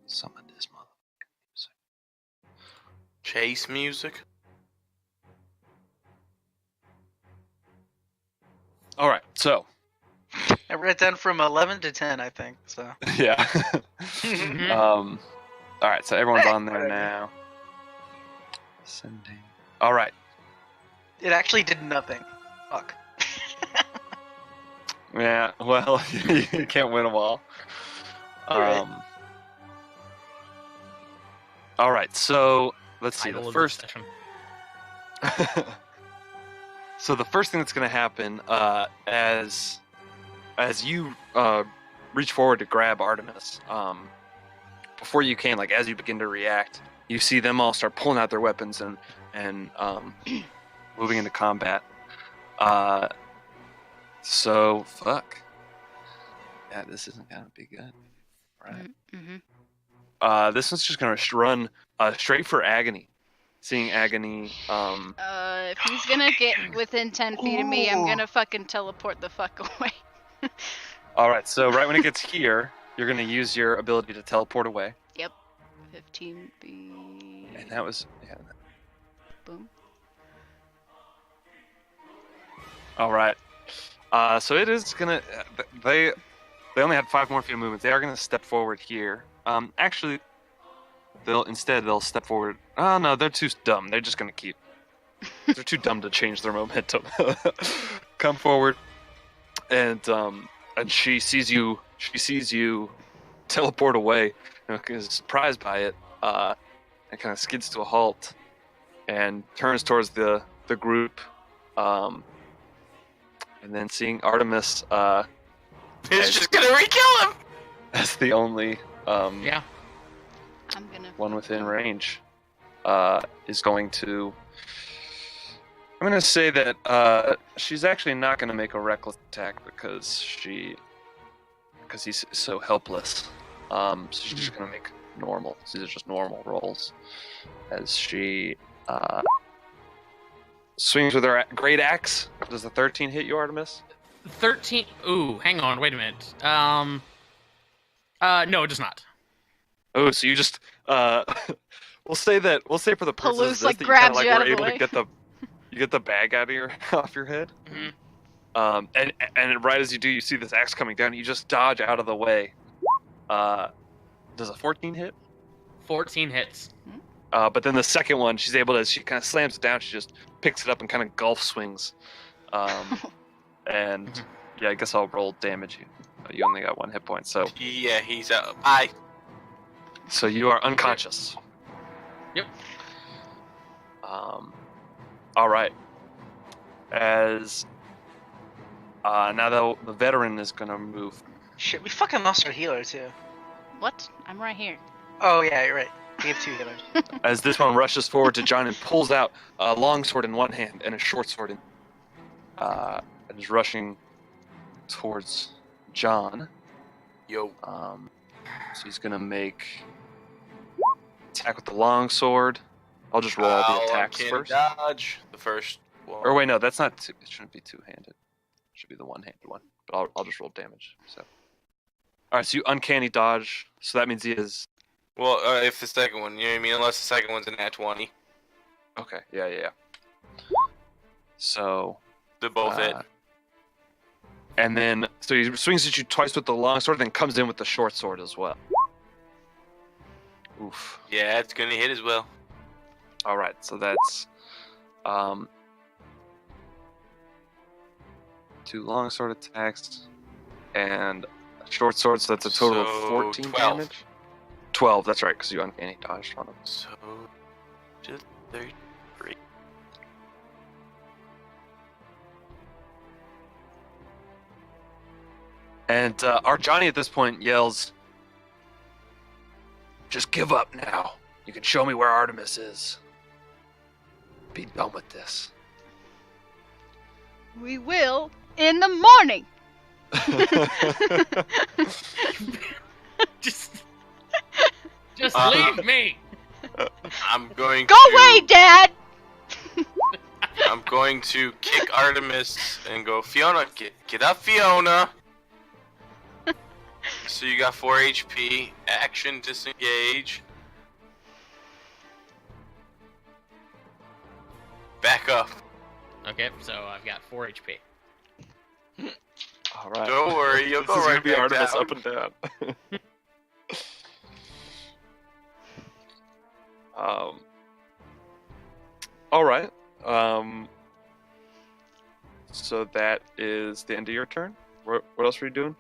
this motherfucking music. Chase music. All right, so I read it down from 11 to 10, I think. So yeah. Mhm. All right, so everyone's on there now. Sending. All right. It actually did nothing. Fuck. Yeah. Well, you can't win them all. You're right. All right. So let's see. Title The of first. this session. So the first thing that's going to happen, as you reach forward to grab Artemis, before you can, like as you begin to react, you see them all start pulling out their weapons and moving into combat. So fuck. Yeah, this isn't gonna be good. Right. Mm-hmm. This one's just gonna run straight for Agony. Seeing Agony. If he's gonna get within 10 feet of me, I'm gonna fucking teleport the fuck away. All right. So right when it gets here, you're gonna use your ability to teleport away. Yep. 15 feet. And that was Boom. All right. So it is gonna. They only had 5 more feet of movement. They are gonna step forward here. Actually, they'll step forward. Oh no, they're too dumb. They're just gonna keep. They're too dumb to change their momentum. Come forward, and she sees you. She sees you teleport away, and is surprised by it. And kind of skids to a halt, and turns towards the group. And then seeing Artemis It's just gonna re-kill him! as the only Yeah. I'm gonna. one within range, is going to. I'm going to say that she's actually not going to make a reckless attack because he's so helpless. So she's just going to make normal. These are just normal rolls, as she swings with her great axe. Does the 13 hit you, Artemis? 13. Ooh, hang on. Wait a minute. No, it does not. Oh, so you just we'll say for the purposes of Palouse, this, like, that grabs you you kind out of of were the able to get you get the bag out of your off your head. Mhm. And right as you do, you see this axe coming down. You just dodge out of the way. Does a 14 hit? 14 hits. But then the second one, she kind of slams it down. She just picks it up and kind of golf swings. And yeah, I guess I'll roll damage you. You only got 1 hit point, so Yeah, he's up. so you are unconscious. Yep. All right. As now the veteran is gonna move. Shit, we fucking lost our healer too. What? I'm right here. Oh yeah, you're right. We have 2 healers. As this one rushes forward to John and pulls out a long sword in one hand and a short sword in. And is rushing towards John. Yo. So he's gonna make attack with the long sword. I'll just roll all the attacks Uncanny first. Dodge. The first one. Or wait, no, that's not. It shouldn't be two-handed. It should be the one-handed one. But I'll just roll damage. So. All right, so you uncanny dodge. So that means he is. Well, if the second one, you know what I mean? Unless the second one's an nat 20. Okay. Yeah. So. They both hit. And then, so he swings at you twice with the long sword, then comes in with the short sword as well. Oof. Yeah, it's gonna hit as well. All right, so that's 2 long sword attacks and a short sword, so that's a total of So, 14 12. damage. 12, that's right, because you uncanny dodged on him. So, just 33. And our Johnny at this point yells, "Just give up now. You can show me where Artemis is. Be done with this." We will in the morning. Just leave me. I'm going Go to... away, Dad! I'm going to kick Artemis and go, Fiona, get up, Fiona. So you got 4 HP. Action, disengage. Back up. Okay, so I've got 4 HP. All right. Don't worry, you'll This go is right gonna be back Artemis down. up and down. All right. So that is the end of your turn. What else were you doing?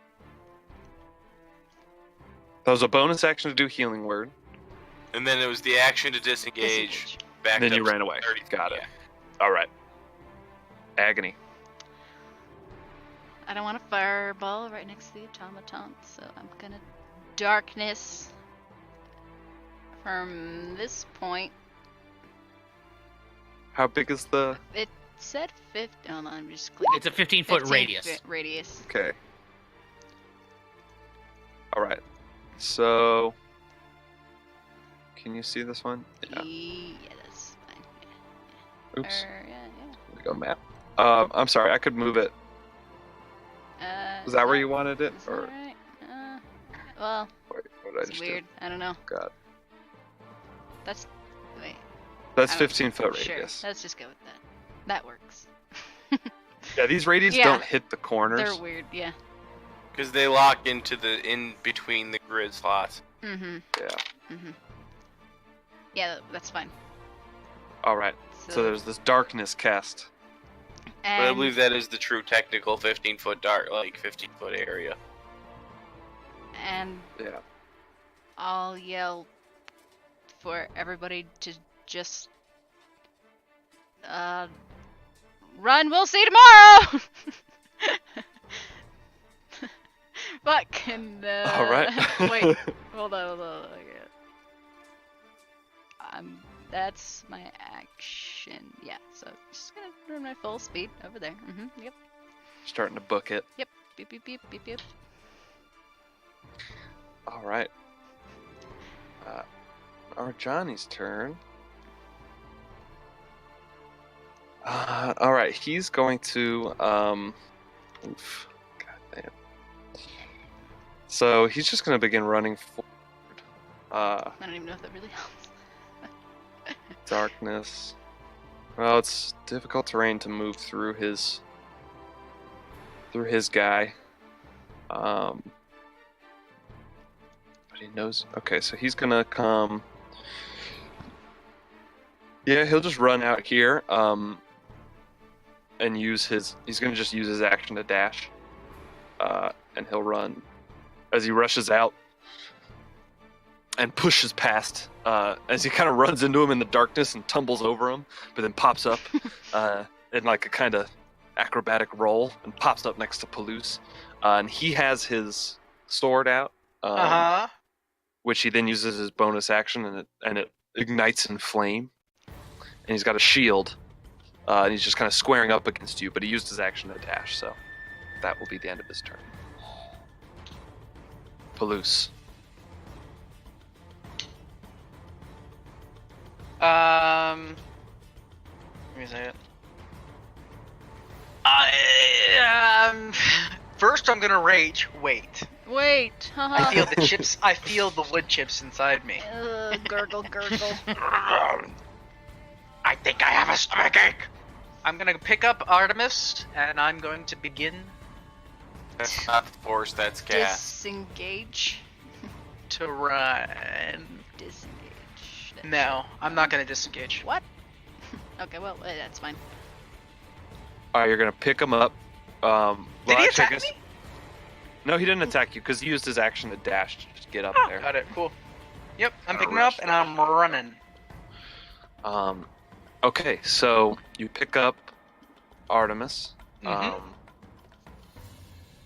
That was a bonus action to do healing word. And then it was the action to disengage. Back And then you ran away. Got it. All right. Agony. I don't want a fireball right next to the automaton, so I'm gonna darkness from this point. How big is the? It said 50. Hold on, I'm just clicking. It's a 15-foot 15 radius. foot radius. Okay. All right. So, can you see this one? Yeah. Yeah, that's fine. Oops. Yeah. There we go, map. I'm sorry. I could move it. Is that where you wanted it, Is that or? right? Well, Wait, what did I it's just weird. I don't know. do? God. That's wait. That's I don't- 15-foot Sure, radius. let's just go with that. That works. Yeah, these radius Yeah. don't hit the corners. They're weird, yeah. Because they lock into the in between the grid slots. Mm-hmm. Yeah. Mm-hmm. Yeah, that's fine. All right. So there's this darkness cast. But I believe that is the true technical 15-foot dark, like 15-foot area. And Yeah. I'll yell for everybody to just run. We'll see tomorrow. Fuck. And All right. wait. Hold on. That's my action. Yeah. So just gonna run my full speed over there. Yep. Starting to book it. Yep. Beep beep beep beep beep. All right. Our Johnny's turn. All right. He's going to. Oof. God damn. So he's just going to begin running forward. I don't even know if that really helps. Darkness. Well, it's difficult terrain to move through his guy. But he knows. Okay, so he's gonna come. Yeah, he'll just run out here. And use his. He's gonna just use his action to dash. And he'll run as he rushes out and pushes past. As he kind of runs into him in the darkness and tumbles over him, but then pops up in like a kind of acrobatic roll and pops up next to Palouse. And he has his sword out. Which he then uses as bonus action, and it ignites in flame. And he's got a shield, and he's just kind of squaring up against you. But he used his action to dash, so that will be the end of his turn. Palouse. Let me say it. First, I'm gonna rage. Wait. Wait. I feel the chips. I feel the wood chips inside me. Gurgle, gurgle. I think I have a stomachache. I'm gonna pick up Artemis, and I'm going to begin That's not force, that's gas. Disengage. to run. Disengage. No, I'm not gonna disengage. What? Okay, well, that's fine. All right, you're gonna pick him up. Did he attack me? No, he didn't attack you because he used his action to dash to just get up there. Got it. Cool. Yep, I'm Gotta picking him up rush and I'm running. Okay, so you pick up Artemis. Mhm.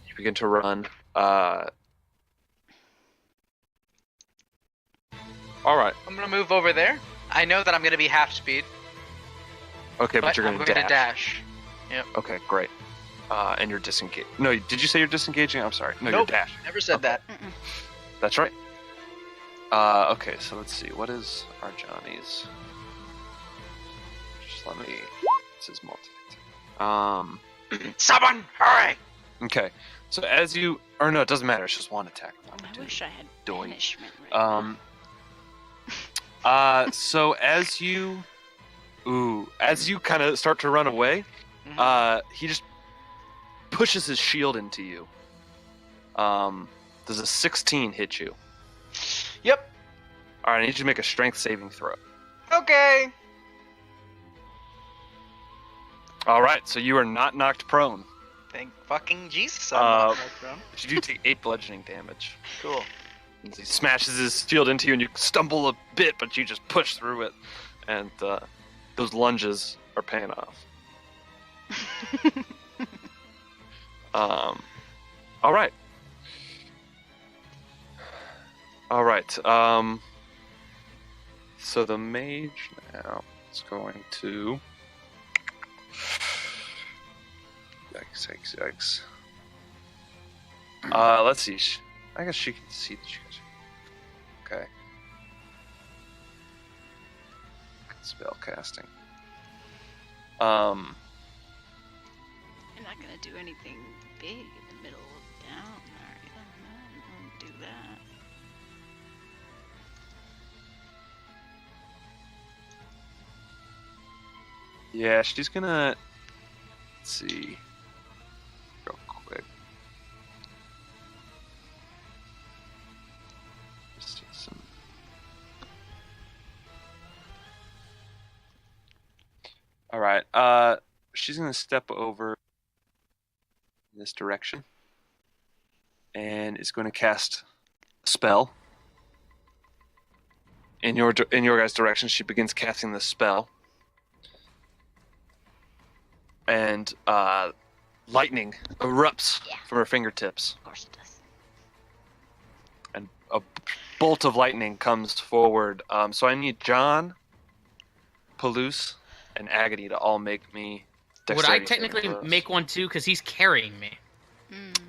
You begin to run. All right. I'm gonna move over there. I know that I'm gonna be half speed, Okay, but but you're I'm gonna going dash. to dash. Okay, great. And you're disengaged. No, did you say you're disengaging? I'm sorry. No, Nope. you're dashing. Never said that. That's right. Okay, so let's see. What is our Johnny's? Just let me. This is multi. Someone, hurry! Okay. So as you, or no, it doesn't matter. It's just one attack. I wish I had Doink. punishment right So as you kind of start to run away, he just pushes his shield into you. Does a 16 hit you? Yep. All right, I need you to make a strength saving throw. Okay. All right, so you are not knocked prone. Thank fucking Jesus. Uh, I'm not But you do take 8 bludgeoning damage. cool. As he smashes his shield into you, and you stumble a bit, but you just push through it, and those lunges are paying off. All right. All right. So the mage now is going to. Yikes. Let's see. I guess she can see that she can. Okay. Spell casting. I'm not gonna do anything big in the middle of down there. I'm gonna do that. Yeah, she's gonna. Let's see. Real quick. Just see some. All right. She's gonna step over in this direction, and is going to cast a spell. In your guys' direction, she begins casting the spell, and lightning erupts from her fingertips. Of course it does. And a bolt of lightning comes forward. So I need John, Palouse, and Agony to all make me. Would I dexterity technically saving throws. make one too? Because he's carrying me.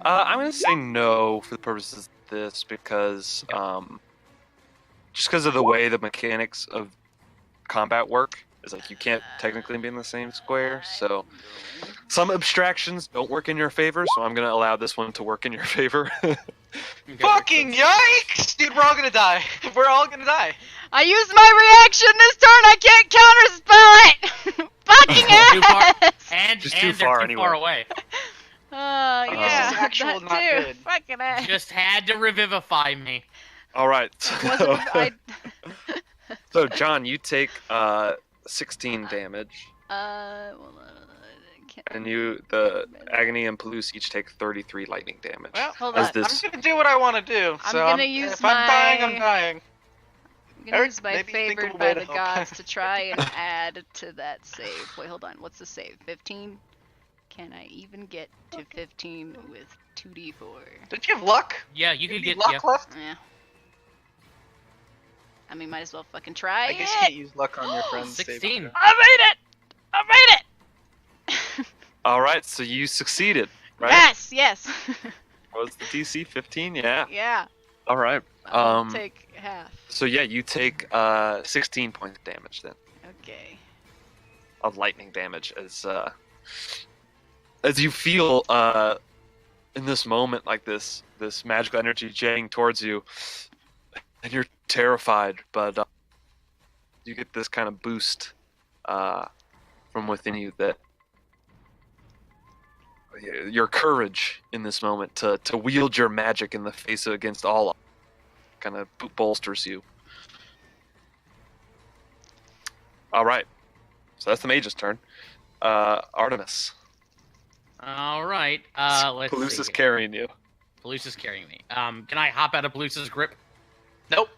I'm gonna say no for the purposes of this because just because of the way the mechanics of combat work is like you can't technically be in the same square. So some abstractions don't work in your favor. So I'm gonna allow this one to work in your favor. Okay. Fucking yikes! Dude, we're all gonna die. We're all gonna die. I used my reaction this turn. I can't counterspell it. Fucking Too far, ass. and Just and too they're far too anyway. far away. Yeah, This is actual that not too. good. Fucking ass. Just had to revivify me. All right. Wasn't I? So John, you take 16 damage, Well, can't. and the Agony and Palouse each take 33 lightning damage. Well, Hold as on. this I'm gonna do what I want to do. I'm So gonna use if I'm dying, my- I'm dying. I'm gonna Eric, use my maybe you think of favored a way by to the help. gods to try and add to that save. Wait, hold on. What's the save? 15? Can I even get to 15 with 2d4? Don't you have luck? Yeah, you could Any get. luck Yeah. left? Yeah. I mean, might as well fucking try I guess you it. can't use luck on your friends. 16. I made it! I made it! All right, so you succeeded, right? Yes! What was the DC? 15? Yeah. Yeah. All right. I'll take half. So yeah, you take 16 points of damage then, Okay. of lightning damage as you feel in this moment like this magical energy jetting towards you, and you're terrified, but you get this kind of boost from within you that your courage in this moment to wield your magic in the face of against all kind of bolsters you. All right, so that's the mage's turn. Artemis. All right. Let's Palouse see. is carrying you. Palouse is carrying me. Can I hop out of Palouse's grip? Nope.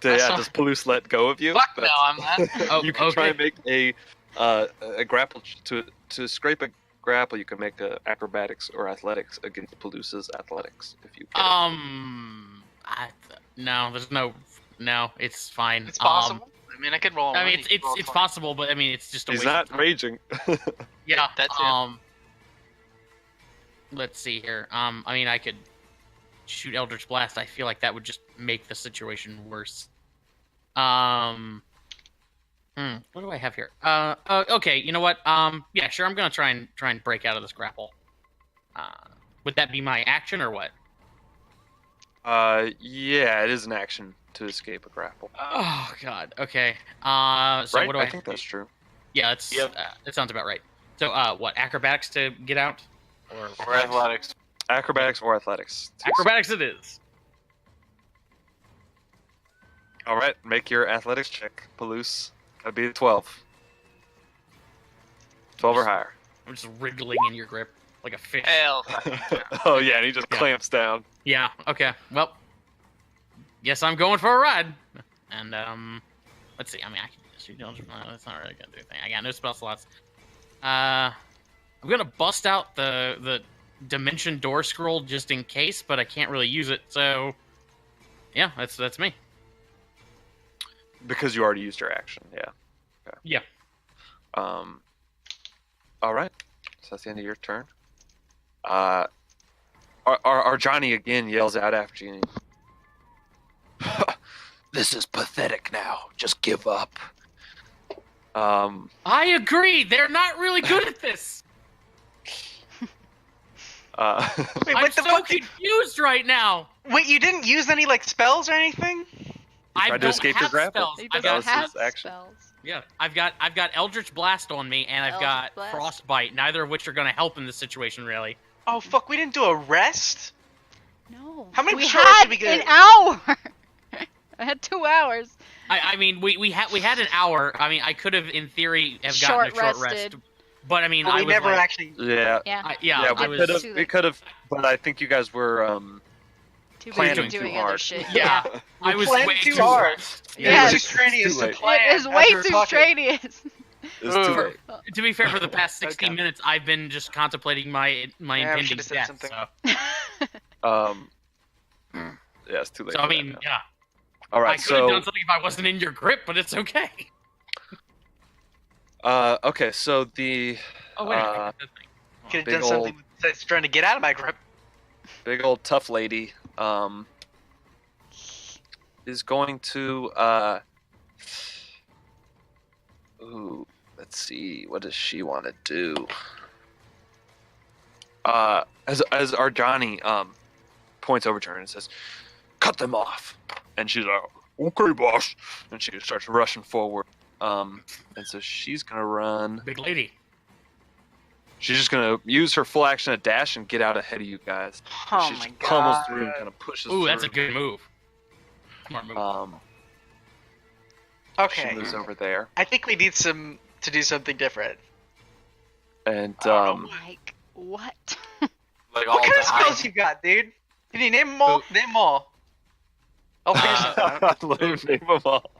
Yeah, not- does Palouse let go of you? Fuck no, I'm not. Oh, You can try okay. and make a grapple to scrape a grapple. You can make a acrobatics or athletics against Palouse's athletics if you can. No, there's no. No, it's fine. It's possible. I mean, I could roll. I one, mean, you could roll it's 20. possible, but I mean, it's just a He's waste of not time. raging. Yeah, That's it. Let's see here. I mean, I could shoot Eldritch Blast. I feel like that would just make the situation worse. What do I have here? Okay, you know what? Yeah, sure. I'm gonna try and break out of this grapple. Would that be my action or what? Yeah, it is an action to escape a grapple. Oh God. Okay. So Right? what do I I think that's true. Yeah, that's Yep. that sounds about right. So, what acrobatics to get out, Or athletics. Acrobatics or athletics. Acrobatics it is. All right, make your athletics check, Palouse. That'd be a 12. 12 or higher. I'm just wriggling in your grip like a fish. Hell. Oh yeah, and he just Yeah. clamps down. Yeah. Okay. Well, guess I'm going for a ride. And let's see. I mean, I can just shoot. That's not really gonna do anything. I got no spell slots. I'm gonna bust out the dimension door scroll just in case, but I can't really use it. So, yeah, that's me. Because you already used your action, yeah. Okay. Yeah. All right. So that's the end of your turn. Our Johnny again yells out after you. This is pathetic now. Just give up. I agree. They're not really good at this. Wait, I'm what the so fuck? confused right now. Wait, you didn't use any like spells or anything? I tried don't to escape your have grapple. spells. He I've doesn't that got, was have his action. spells. yeah, I've got Eldritch Blast on me, and I've Eldritch got Blast. Frostbite. Neither of which are going to help in this situation, really. Oh fuck, we didn't do a rest? No. How many we shots had did we get? an hour. I had 2 hours. I mean, we had an hour. I mean, I could have, in theory, have gotten a short rest. Short-rested. But I mean, But I we was never like, actually. Yeah. Yeah. Yeah, I we was could have. too We late. could have. But I think you guys were Too busy planning doing too other hard. shit. Yeah. I was planned way too too hard. Yeah, It was it's extraneous too to late. plan. It is as way we were too talking. strenuous. It's too Ooh. late. To be fair, for the past 60 Okay. minutes, I've been just contemplating my Yeah, we impending should've said death. something. Yeah, it's too late. So I for that mean, now. yeah, All I right. could have So done something if I wasn't in your grip, but it's okay. okay. So the Oh wait, Uh, that's the thing. Could have Big done something that's trying to get out of my grip. big old tough lady is going to ooh, let's see, what does she want to do? As our Johnny points over to her and says, cut them off. And she's like, okay, boss. And she starts rushing forward. And so she's gonna run. Big lady. She's just gonna use her full action to dash and get out ahead of you guys. Oh she my just pummels god. through and kind of pushes Ooh, through. that's a good move. Smart move. She Okay. moves over there. I think we need to do something different. And Like, what? Like all What kind of time. spells you got, dude? Can you name them all? Name them all. I'll figure something out. name them all.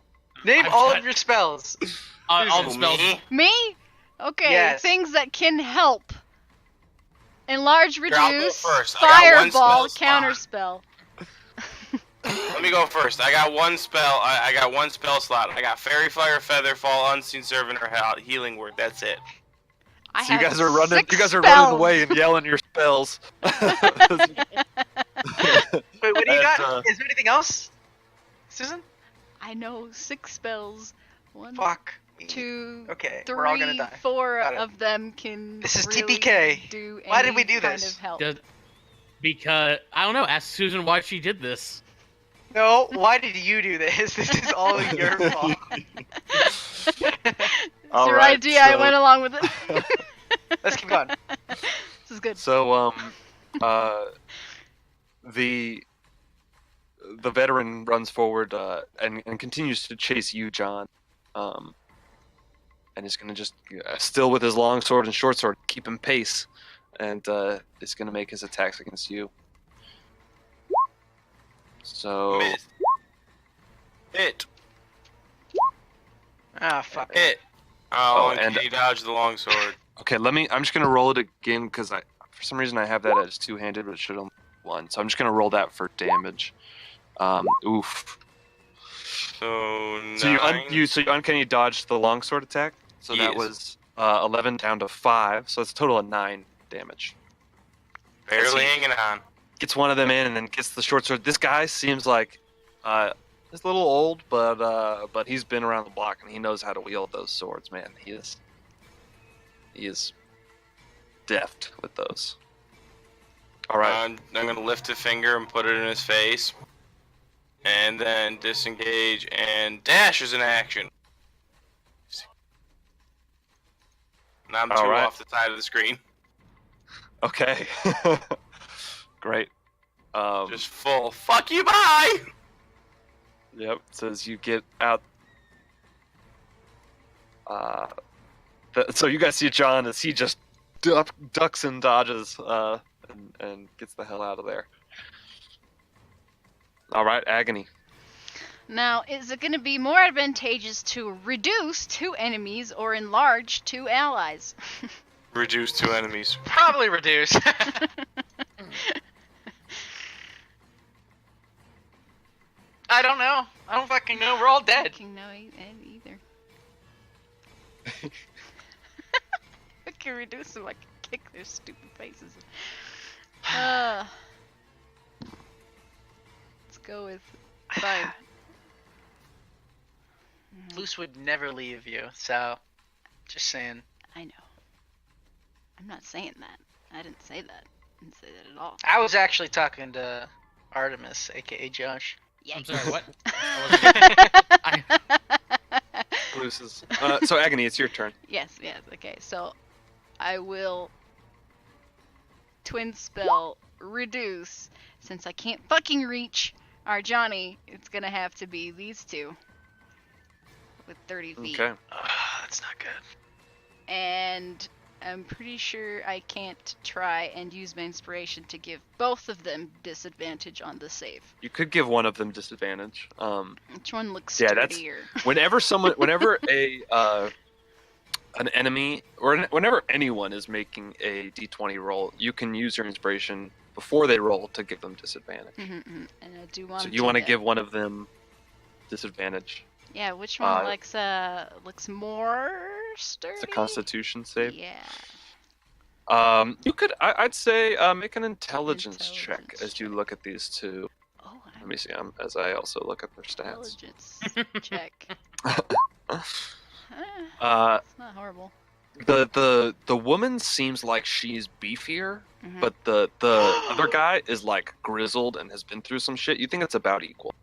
Name I've all got- of your spells. All the spells. Me? Me? Okay, Yes. things that can help. Enlarge, Here, I'll go reduce, first. I got one fireball, spell counter slot. spell. Let me go first. I got one spell. I got one spell slot. I got Fairy Fire, Feather, Fall, Unseen Servant, or Healing Word. That's it. I So you have guys are running. 6 You guys are spells. running away and yelling your spells. Wait, what do you got? And, Is there anything else? Susan? I know 6 spells. 1, Fuck. 2, Okay, 3, we're all gonna die. 4 Got it. of them can. This is really TPK. Do Why did we any do kind this? Of help. Because I don't know. Ask Susan why she did this. No, why did you do this? This is all your fault. It's All your right, idea. I so- went along with it. Let's keep going. This is good. So the veteran runs forward and continues to chase you, John. And is going to just still with his long sword and short sword keep him pace, and is going to make his attacks against you. So Miss. Hit. Ah, fuck. Hit. Oh, Oh, and and- he dodged the long sword. okay, I'm just going to roll it again because for some reason I have that as two-handed, but it should only be one. So I'm just going to roll that for damage. Oof. So So nine. you uncanny dodged the longsword attack. So that Yes. was 11 down to 5. So it's a total of 9 damage. Barely hanging on. Gets one of them in and then gets the short sword. This guy seems like he's a little old, but he's been around the block and he knows how to wield those swords. Man, he is deft with those. All right. I'm gonna lift a finger and put it in his face, and then disengage and dash is an action. And I'm All two right. off the side of the screen. Okay. Great. Just full. Fuck you, bye. Yep. So as you get out, So you guys see John as he just ducks and dodges and gets the hell out of there. All right, Agony. Now, is it going to be more advantageous to reduce 2 enemies or enlarge 2 allies? Reduce 2 enemies. Probably reduce. I don't know. I don't fucking know. We're all dead. Fucking know either. I can reduce them. I can kick their stupid faces. Let's go with 5. Luce would never leave you, so just saying. I know. I'm not saying that. I didn't say that. I didn't say that at all. I was actually talking to Artemis, aka Josh. I'm sorry, what? Luce's. So Agony, it's your turn. Yes, okay. So I will twin spell reduce. Since I can't fucking reach our Johnny, it's gonna have to be these 2 with 30 feet. Okay. That's not good. And I'm pretty sure I can't try and use my inspiration to give both of them disadvantage on the save. You could give one of them disadvantage. Which one looks Yeah, that's- sturdier? Whenever an enemy or whenever anyone is making a d20 roll, you can use your inspiration before they roll to give them disadvantage. And I do want. So you want to give one of them disadvantage. Yeah, which one looks more sturdy? It's a Constitution save. Yeah. You could, I'd say, make an intelligence check as you look at these 2. Oh, Let me see. As I also look at their stats. Intelligence check. It's not horrible. The woman seems like she's beefier, Mhm. but the other guy is like grizzled and has been through some shit. You think it's about equal.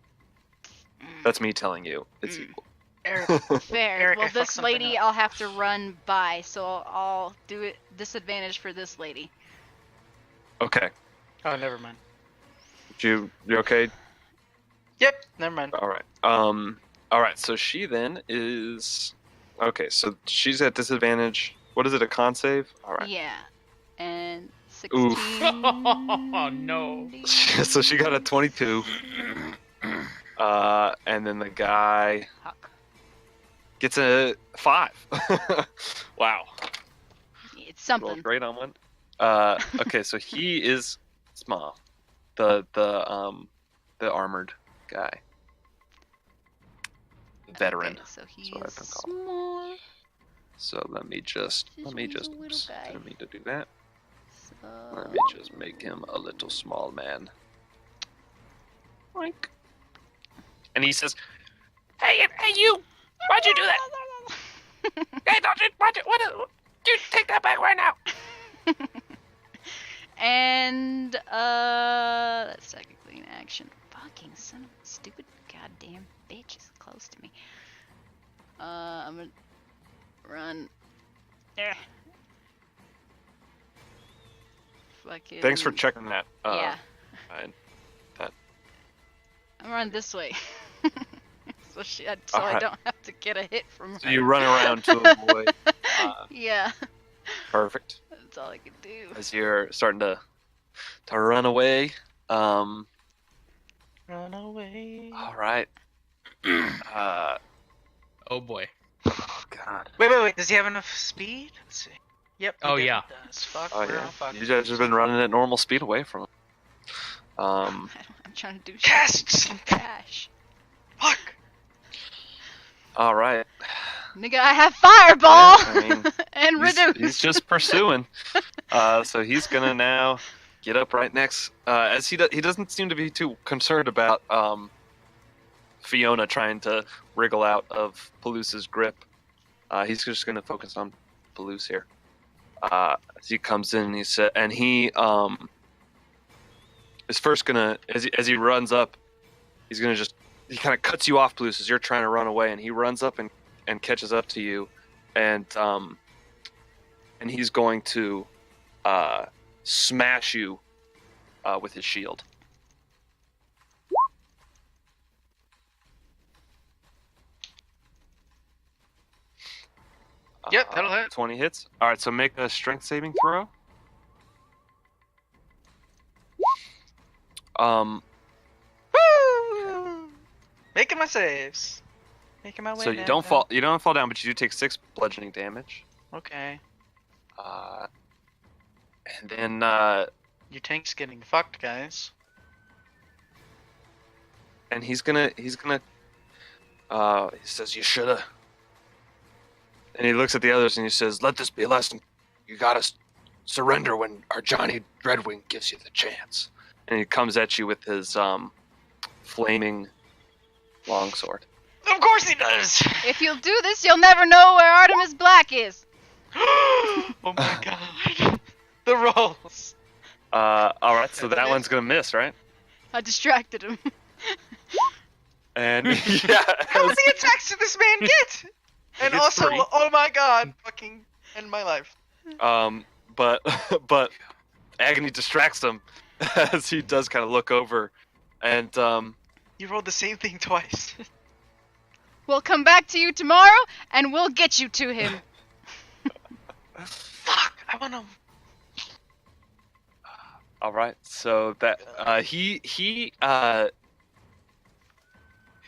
That's me telling you it's equal. Fair. Eric, I Well, fucked this something lady up. I'll have to run by, so I'll do it disadvantage for this lady. Okay. Oh, never mind. You okay? Yep, never mind. All right. All right. So she then is okay. So she's at disadvantage. What is it? A con save? All right. Yeah. And 16. Oof. Oh no. So she got a 22. And then the guy Huck. gets a 5. Wow. It's Rolled something. great on one. Okay, so he is small. The armored guy. Veteran. Okay, so he's what I've been called. small. So let me just This one's a little oops, guy. didn't mean to do that. So... Let me just make him a little small man. Oink. And he says, Hey, you! Why'd you do that? Hey, don't you, dude, take that back right now. And that's technically an action. Fucking son of a stupid goddamn bitch is close to me. I'm gonna run. Fucking. thanks for checking that. Yeah, Fine. I'm running this way. so I Alright. don't have to get a hit from So her. you run around to avoid. Yeah, Perfect. that's all I can do. As you're starting to run away. Run away. All right. Oh boy. Oh God. Wait. Does he have enough speed? Let's see. Yep. he Oh, definitely yeah. Does. Fuck. Oh we're yeah. on fuck. You guys have been running at normal speed away from him. I'm trying to do Cast shit. some Cash. Fuck. All right. Nigga, I have fireball Yeah, I mean, and reduce. He's just pursuing. So he's gonna now get up right next. As he doesn't seem to be too concerned about Fiona trying to wriggle out of Palouse's grip. He's just gonna focus on Palouse here. As he comes in, he is first gonna as he runs up, he's gonna he kind of cuts you off, Palouse, as you're trying to run away, and he runs up and catches up to you, and he's going to smash you with his shield. Yep, that'll hit. 20 hits. All right, so make a strength saving throw. Woo! Making my saves. Making my way. So you don't fall down, but you do take 6 bludgeoning damage. Okay. And then Your tank's getting fucked, guys. and he says, "You shoulda." And he looks at the others and he says, "Let this be a lesson. You gotta surrender when our Johnny Dreadwing gives you the chance." And he comes at you with his flaming longsword. Of course he does. If you'll do this, you'll never know where Artemis Black is. Oh my god. The rolls. All right, so that one's gonna miss, right? I distracted him. And How many attacks did this man get? And gets also, 3. oh my god, fucking end my life. But Agony distracts him as he does kind of look over, and You rolled the same thing twice. We'll come back to you tomorrow, and we'll get you to him. Fuck, I wanna... all right, so that he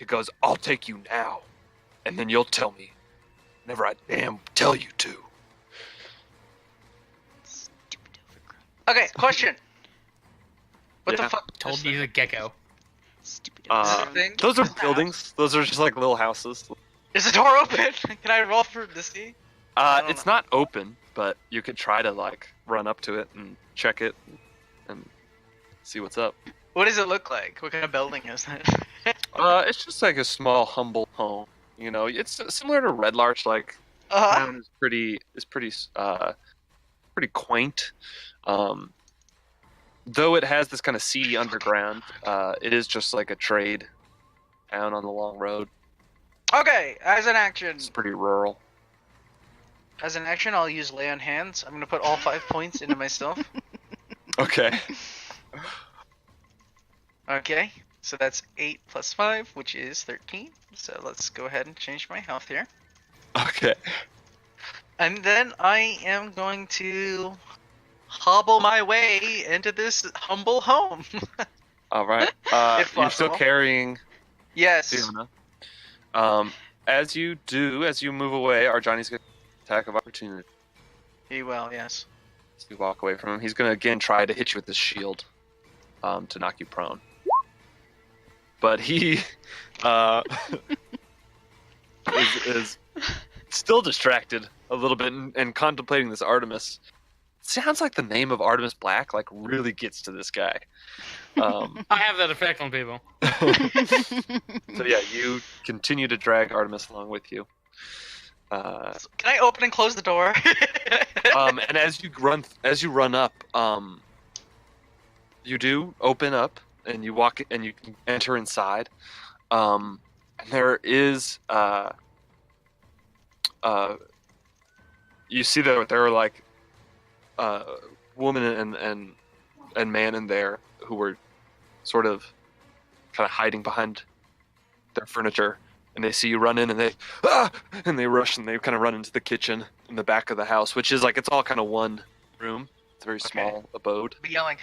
goes, "I'll take you now, and then you'll tell me whenever I damn tell you to." Okay, question. What Yeah. the fuck? Told you the gecko. Stupid. Is this a thing? Those are buildings. Those are just like little houses. Is the door open? Can I roll for to see? don't It's not open, but you could try to like run up to it and check it and see what's up. What does it look like? What kind of building is it? It's just like a small, humble home. You know, it's similar to Red Larch. Like, Uh-huh. town is pretty quaint. Though it has this kind of seedy underground, it is just like a trade town on the long road. Okay, as an action. It's pretty rural. As an action, I'll use lay on hands. I'm gonna put all 5 points into myself. Okay. Okay, so that's 8 plus 5, which is 13. So let's go ahead and change my health here. Okay. And then I am going to hobble my way into this humble home. All right. If You're still possible. carrying Yes. Fiona. As you move away, our Johnny's gonna attack of opportunity. He will, yes. As you walk away from him, he's gonna again try to hit you with his shield, to knock you prone. But he is still distracted a little bit and contemplating this Artemis. Sounds like the name of Artemis Black like really gets to this guy. I have that effect on people. So yeah, you continue to drag Artemis along with you. Can I open and close the door? And as you run up, you do open up and you walk and you can enter inside. And there is you see that there are like woman and man in there who were sort of kind of hiding behind their furniture, and they see you run in and they rush and they kind of run into the kitchen in the back of the house, which is like it's all kind of one room. It's a very small abode. Be yelling,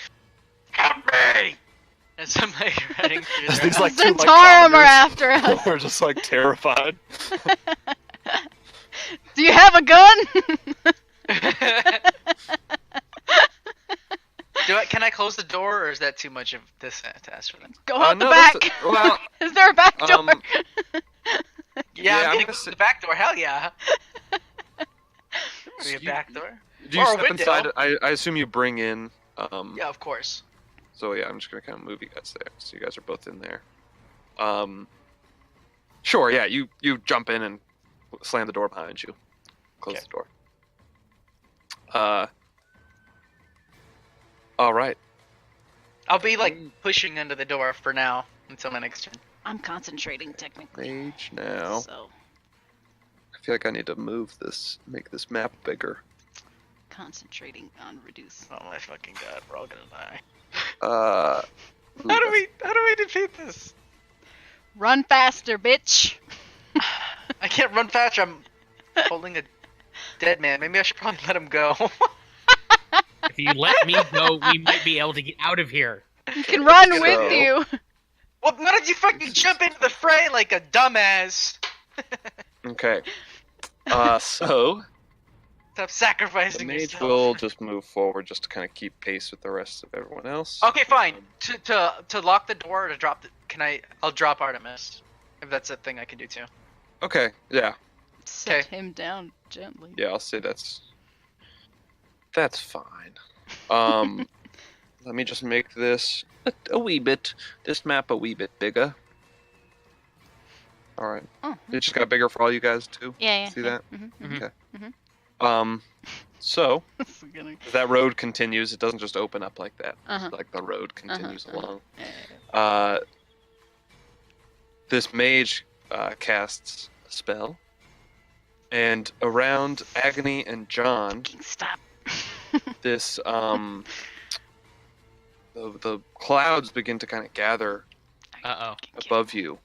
"Help me!" And somebody running through There's there. these like two like Zentarum are commoners after us. who are just like terrified. Do you have a gun? Can I close the door, or is that too much of this task for them? Go out the no, back. well, Is there a back door? Yeah, I'm I'm getting gonna say- the back door. Hell yeah! Be a You- back door. Do you Or a step window. inside? I assume you bring in. Yeah, of course. So yeah, I'm just gonna kind of move you guys there. So you guys are both in there. Sure. Yeah, you jump in and slam the door behind you. Close Okay. the door. All right. I'll be like pushing under the door for now until my next turn. I'm concentrating technically. Mage now. So, I feel like I need to move this, make this map bigger. concentrating on reduce. Oh my fucking god, we're all gonna die. How How do we defeat this? Run faster, bitch. I can't run faster. I'm holding a dead man. Maybe I should probably let him go. If you let me go, we might be able to get out of here. You can run So- with you. Well, why don't you fucking jump into the fray like a dumbass? Okay. So Stop the sacrificing mage yourself. will just move forward just to kind of keep pace with the rest of everyone else. Okay, fine. To lock the door or to drop the... I'll drop Artemis. If that's a thing I can do too. Okay. Yeah. Set Okay. him down gently. Yeah. I'll say that's fine. Let me just make this a wee bit. This map a wee bit bigger. All right. Oh. It just got bigger for all you guys too. Yeah. See yeah. that? Mm-hmm. Okay. So as that road continues, it doesn't just open up like that. Uh-huh. Like the road continues along. Yeah. This mage casts a spell, and around Agony and John, Stop. this the clouds begin to kind of gather Uh-oh. above you,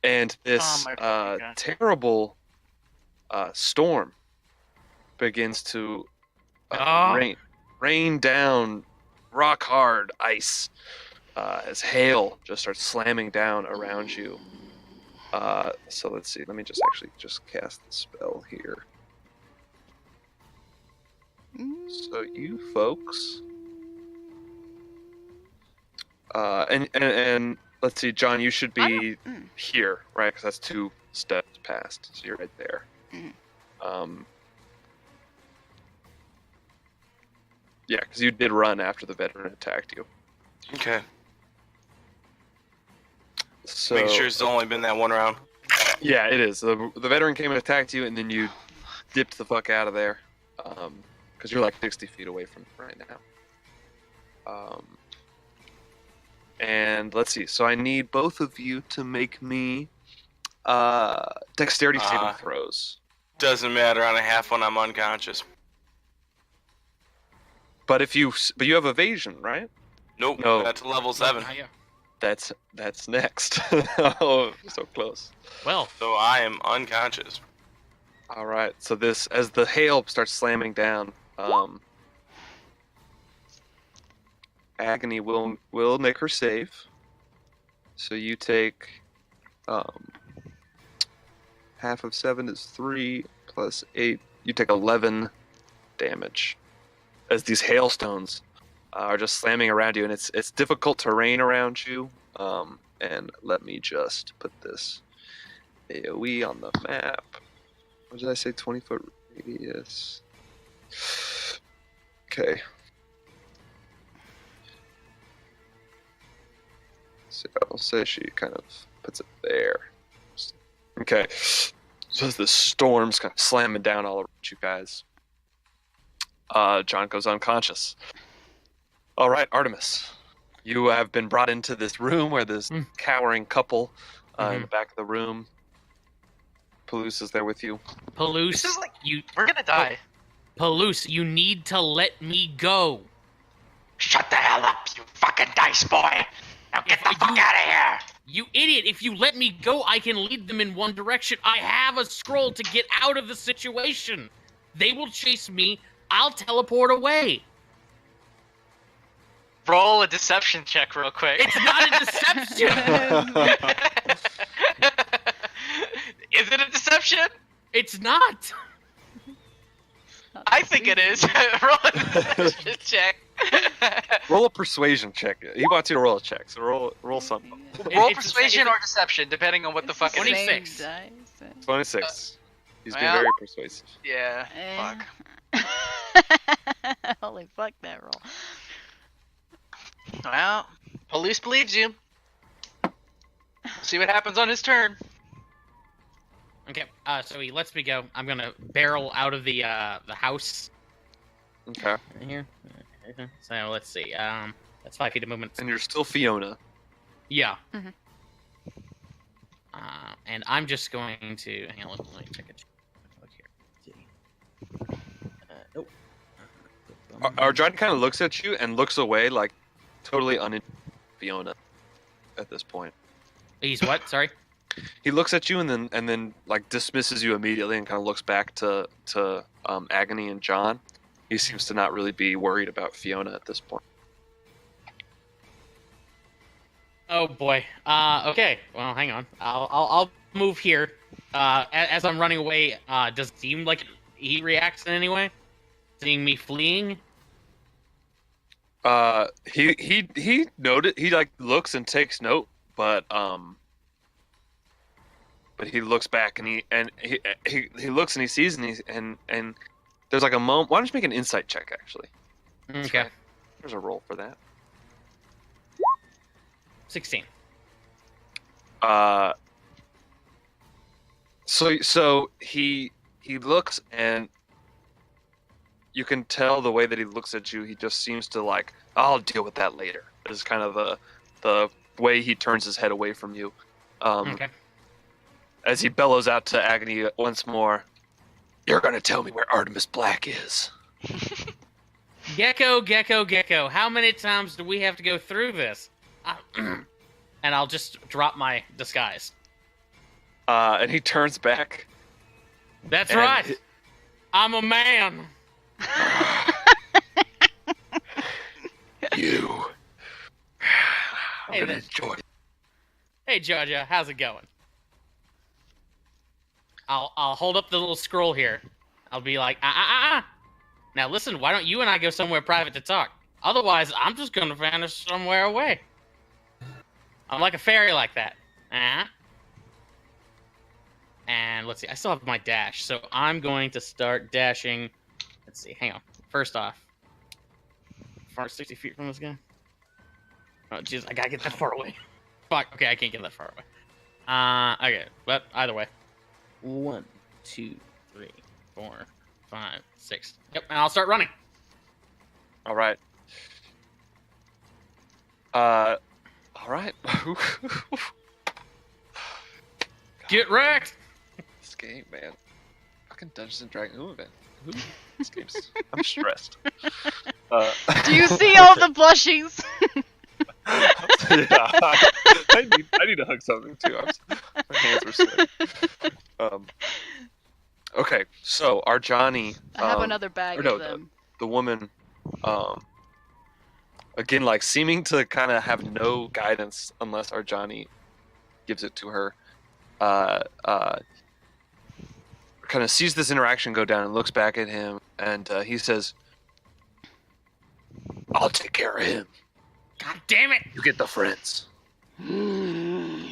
and this Oh my God. terrible storm begins to Oh. rain down rock hard ice as hail just starts slamming down around you. So let's see. Let me just actually just cast the spell here. So you folks, and let's see, John, you should I be don't- here, right? Because that's 2 steps past, so you're right there. Mhm. Yeah, because you did run after the veteran attacked you. Okay. So Make sure it's only been that one round. yeah, it is. The veteran came and attacked you, and then you dipped the fuck out of there, because you're like 60 feet away from it right now. And let's see. So I need both of you to make me dexterity saving throws. Doesn't matter. On a half one, I'm unconscious. But you have evasion, right? Nope. No. That's level 7. Yeah. That's next. Oh, so close. Well, So I am unconscious. All right. So this, as the hail starts slamming down, Agony will make her save. So you take half of 7 is 3 plus 8. You take 11 damage as these hailstones are just slamming around you, and it's difficult terrain around you. And let me just put this AOE on the map. What did I say? 20-foot radius. Okay. So I'll say she kind of puts it there. Okay. So as the storm's kind of slamming down all around you guys, John goes unconscious. All right, Artemis, you have been brought into this room where there's cowering couple in the back of the room. Palouse is there with you. Palouse, This is like- you We're gonna die. Palouse, you need to let me go. Shut the hell up, you fucking dice boy! Now get the fuck out of here! You idiot! If you let me go, I can lead them in one direction. I have a scroll to get out of the situation. They will chase me. I'll teleport away. Roll a deception check real quick. It's not a deception. Is it a deception? It's not. I think it is. Roll a deception check. Roll a persuasion check. He wants you to roll a check, so roll something. Roll It's- persuasion or deception, depending on what the fuck it is. 26. 26. He's being well- very persuasive. Yeah. Fuck. Holy fuck that roll. Well, police believes you. See what happens on his turn. Okay, so he lets me go. I'm gonna barrel out of the house. Okay. Here. So let's see. That's 5 feet of movement. And you're still Fiona. Yeah. Mhm. And I'm just going to hang on. Let me take a look here. Nope. Arjun kind of looks at you and looks away, like totally uninterested in Fiona at this point. He's what? Sorry. He looks at you and then like dismisses you immediately and kind of looks back to Agony and John. He seems to not really be worried about Fiona at this point. Oh boy. Okay. Well, hang on. I'll move here. As I'm running away, does it seem like he reacts in any way? Seeing me fleeing? He noted. He like looks and takes note, but he looks back and he looks and he sees and there's like a moment. Why don't you make an insight check actually? Okay. There's a roll for that. 16. So he looks and you can tell the way that he looks at you. He just seems to like, I'll deal with that later. This is kind of the way he turns his head away from you. Okay. As he bellows out to Agony once more, "You're gonna tell me where Artemis Black is." Gecko. How many times do we have to go through this? And I'll just drop my disguise. And he turns back. That's right. I'm a man. You. I'm Hey, gonna enjoy it. Hey, Georgia, how's it going? I'll hold up the little scroll here. I'll be like, Now listen, why don't you and I go somewhere private to talk? Otherwise, I'm just gonna vanish somewhere away. I'm like a fairy like that. And let's see, I still have my dash, so I'm going to start dashing. Let's see, hang on. First off, far 60 feet from this guy. Oh, jeez, I gotta get that far away. Fuck, okay, I can't get that far away. Okay, but either way. 1, 2, 3, 4, 5, 6. Yep, and I'll start running. All right. All right. Get wrecked! This game, man. Fucking Dungeons and Dragons. This game's. I'm stressed. Do you see all the blushies? Yeah, I need to hug something too. My hands are sweaty. Okay, so our Johnny. I have another bag of them. The woman, again, like seeming to kind of have no guidance unless our Johnny gives it to her. Kind of sees this interaction go down and looks back at him, and he says, "I'll take care of him. God damn it! You get the friends." And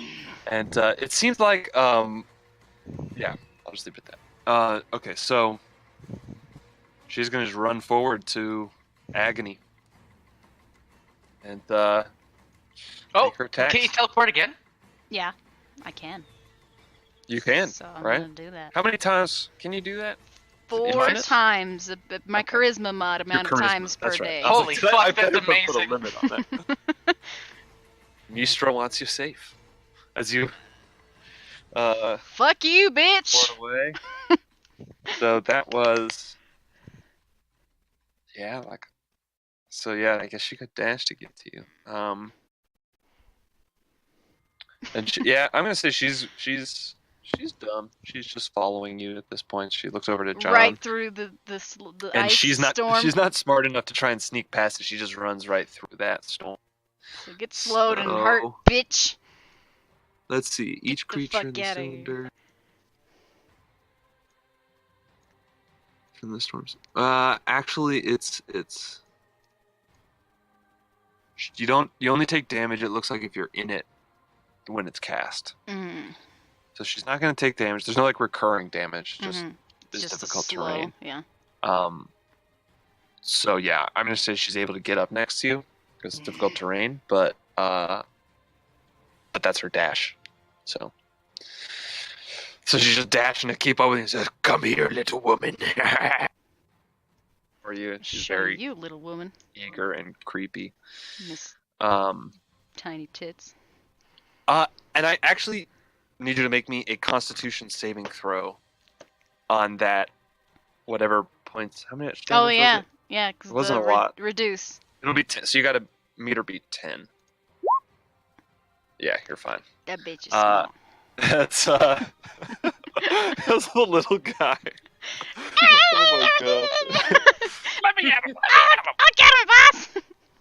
it seems like, yeah, I'll just leave it at that. Okay, so she's gonna just run forward to Agony, and make her attacks. Can you teleport again? Yeah, I can. You can, So I'm right? gonna do that. How many times can you do that? 4 Infinite? times my charisma mod amount Your of charisma, times per that's right. day. I was Holy like, fuck, I that's better Put a amazing. limit on that. Mistra wants you safe as you Fuck you, bitch! port away. So that was, yeah, like, so yeah, I guess she could dash to get to you. And she, yeah, I'm gonna say she's dumb. She's just following you at this point. She looks over to John. Right through the and ice she's not storm. she's not smart enough to try and sneak past it. She just runs right through that storm. So get slowed and hurt, So- bitch. Let's see. Each the creature fuck in the outta here. cylinder. From the storms. Actually, it's you only take damage. It looks like if you're in it when it's cast. Mm, So she's not going to take damage. There's no like recurring damage. Just mhm. it's Just difficult slow, terrain. Yeah. So yeah, I'm going to say she's able to get up next to you because it's difficult terrain. But that's her dash. So she's just dashing to keep up with you and says, "Come here, little woman." For you, and she's Show very you, little woman. eager and creepy. Miss Um, tiny tits. and I actually need you to make me a Constitution saving throw on that, whatever points. How many? Oh damage yeah, was it? yeah. Because It wasn't a lot. Reduce. It'll be 10. So you got to meet or beat 10. Yeah, you're fine. That bitch is Uh, small. That's that's the little guy. Oh my god. Let me at him. I'll get him, boss!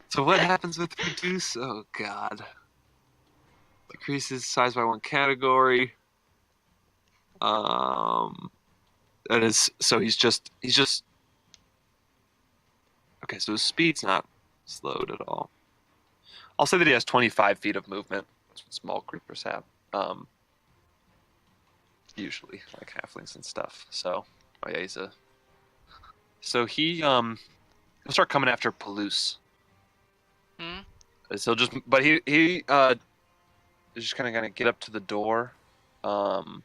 So what happens with reduce? Oh god. Decreases size by one category. That is so he's just okay, so his speed's not slowed at all. I'll say that he has 25 feet of movement. That's what small creatures have. Usually, like halflings and stuff. So, oh yeah, so he'll start coming after Palouse. Hmm? So but he is just kind of gonna get up to the door. Can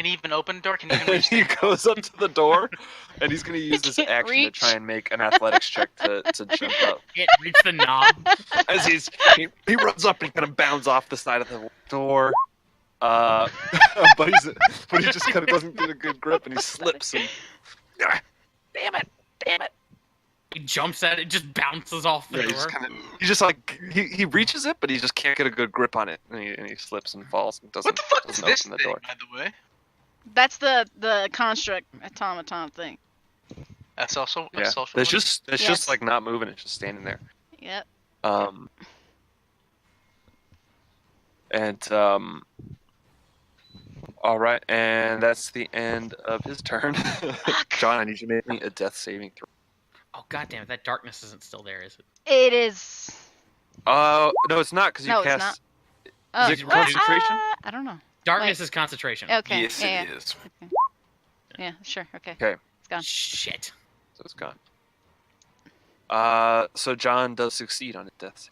he even open the door? Can he even reach He the goes up to the door, and he's gonna use this can't action reach. to try and make an athletics check to jump up. Can't reach the knob. As he runs up and kind of bounds off the side of the door. But he just kind of doesn't get a good grip, and he slips and Damn it. Damn it. He jumps at it, just bounces off the yeah, door. he just like he reaches it, but he just can't get a good grip on it, and he slips and falls and doesn't. What the fuck is doesn't this open the thing, door. by the way? That's the construct automaton thing. That's also a Yeah, social it's one? just Yes. like not moving. It's just standing there. Yep. And all right, and that's the end of his turn. John, I need you to make me a death saving throw. Oh goddamn! That darkness isn't still there, is it? It is. No, it's not because you No, it's cast. not. Oh, Is it what? concentration? I don't know. Darkness Wait. is concentration. Okay. Yes, yeah, it is. yeah, sure. Okay. Okay. It's gone. Shit. So it's gone. So John does succeed on his death save.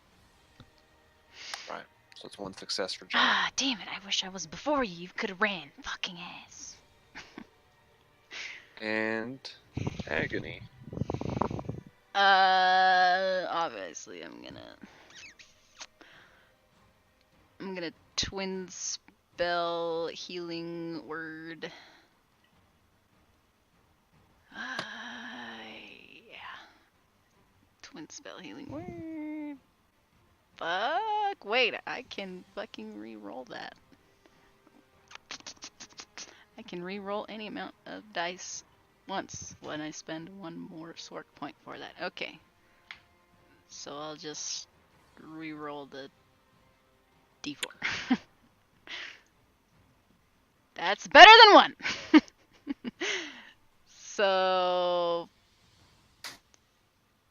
Right. So it's one success for John. Ah, damn it! I wish I was before you. You could have ran, fucking ass. And agony. Obviously, I'm gonna twin spell healing word. Yeah. Twin spell healing word. Fuck. Wait, I can fucking re-roll that. I can re-roll any amount of dice once when I spend one more sork point for that. Okay. So I'll just re-roll the d4. That's better than one! So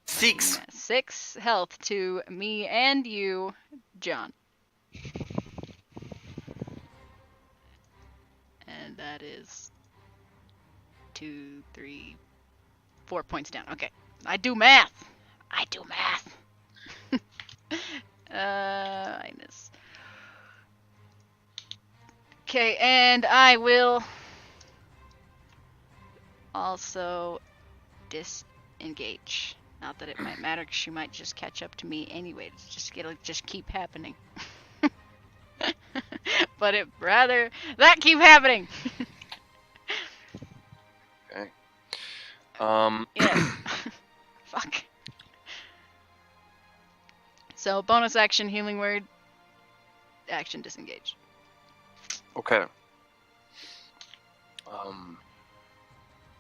6. 6 health to me and you, John. And that is 2, 3, 4 points down. Okay. I do math. Minus. Okay, and I will also disengage. Not that it might matter, because she might just catch up to me anyway. It'll just keep happening. But it rather that keep happening. Okay. Yes. Fuck. So bonus action, healing word, action, disengage. Okay.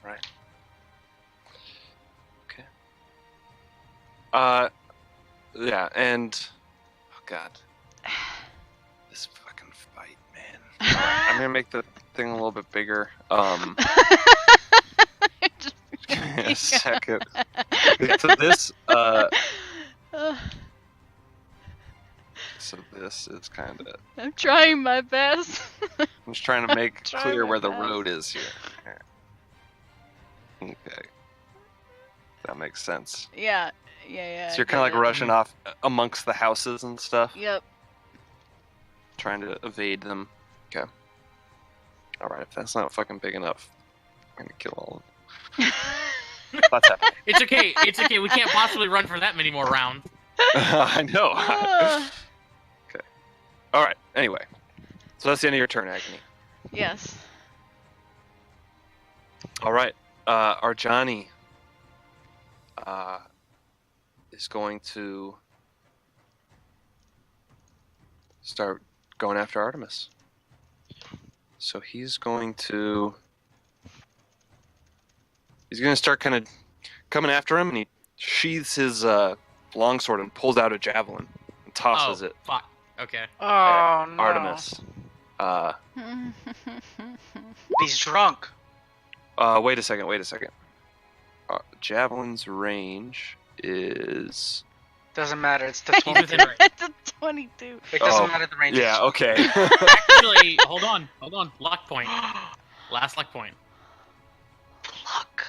Right. Okay. Yeah, and oh god, this fucking fight, man. I'm gonna make the thing a little bit bigger. Give me a second. So this, so this is kind of. I'm trying my best. I'm just trying to make Trying clear my where the best. road is here. Okay. That makes sense. Yeah. So you're kind of like rushing off amongst the houses and stuff, Yep. trying to evade them. Okay. Alright, if that's not fucking big enough, I'm gonna kill all of them. That's happening. It's okay. It's okay. We can't possibly run for that many more rounds. I know. Ah. Okay. Alright, anyway. So that's the end of your turn, Agony. Yes. Alright. Arjani is going to start going after Artemis. So he's going to start kind of coming after him, and he sheathes his longsword and pulls out a javelin and tosses it Fuck. Okay. Oh at no. Artemis. He's drunk. Wait a second. Javelin's range is... Doesn't matter. It's the He's 20. within range. It's a 22. It doesn't Oh, matter the range. Yeah, okay. Actually, hold on. Luck point. Last luck point. Luck.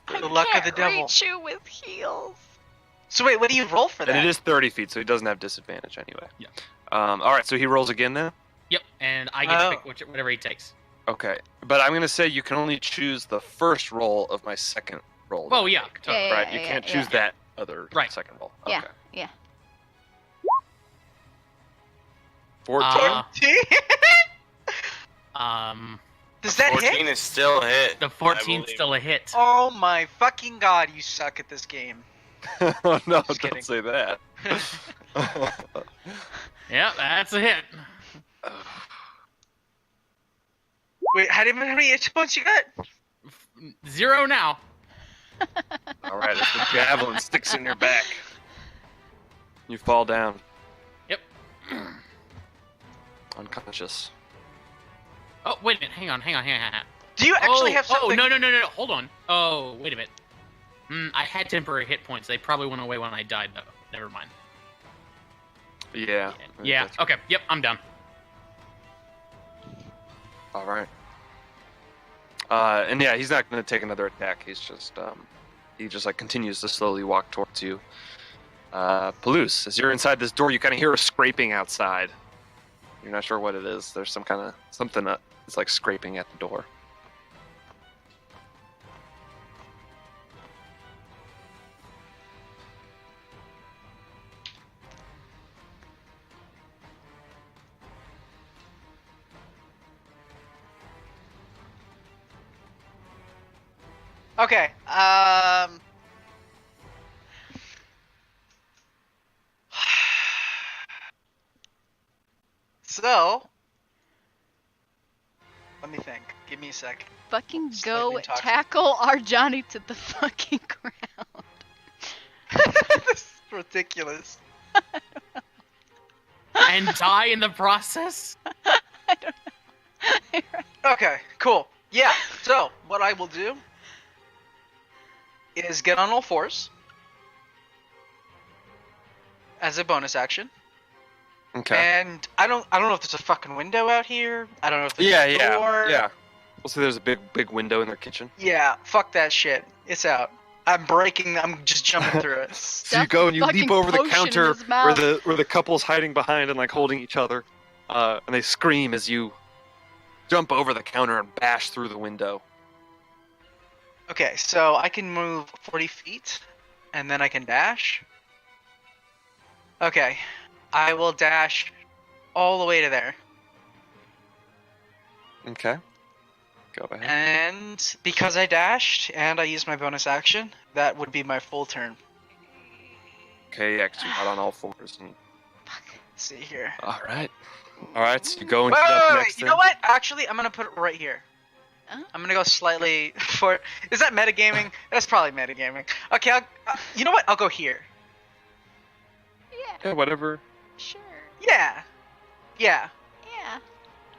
The luck of the devil. Reach you with heels. So wait, what do you roll for that? And it is 30 feet, so he doesn't have disadvantage anyway. Yeah. All right, so he rolls again then? Yep, and I get to pick whatever he takes. Okay, but I'm going to say you can only choose the first roll of my second roll. Oh, yeah. Totally. Yeah, Right, you can't choose that other Right. second roll. Yeah, Okay. yeah. 14. Does that 14 hit? is still a hit. The I 14's believe. still a hit. Oh my fucking god, you suck at this game. Oh, no, Just kidding. don't say that. Yeah, that's a hit. Wait, how many hit points you got? 0 now. All right, as the javelin sticks in your back, you fall down. Yep. Unconscious. Oh, wait a minute. Hang on. Do you actually have something? Oh, no. Hold on. Oh, wait a minute. I had temporary hit points. They probably went away when I died, though. Never mind. Yeah. Yeah. That's- Okay. Yep. I'm done. All right. And yeah, he's not going to take another attack. He's just, he just like continues to slowly walk towards you. Palouse, as you're inside this door, you kind of hear a scraping outside. You're not sure what it is. There's some kind of something that's like scraping at the door. Okay. So, let me think. Give me a sec. Fucking Just go let me talk. tackle our Johnny to the fucking ground. This is ridiculous. And die in the process? I don't know. Okay, cool. Yeah, so what I will do is get on all fours as a bonus action. Okay. And I don't know if there's a fucking window out here. I don't know if there's a door. Yeah. We'll see. There's a big window in their kitchen. Yeah, fuck that shit. It's out. I'm just jumping through it. So you go and you Fucking leap over the potion in counter his mouth. where the couple's hiding behind and like holding each other, and they scream as you jump over the counter and bash through the window. Okay, so I can move 40 feet, and then I can dash. Okay, I will dash all the way to there. Okay. Go ahead. And because I dashed and I used my bonus action, that would be my full turn. Okay, yeah, 'cause you got on all fours. And... Let's see here. All right. So you go and Wait, get up wait, next. you know what? Actually, I'm gonna put it right here. Huh? I'm gonna go slightly for. Is that metagaming? That's probably metagaming. Okay, you know what? I'll go here. Yeah, Yeah, whatever. sure. Yeah. Yeah. Yeah.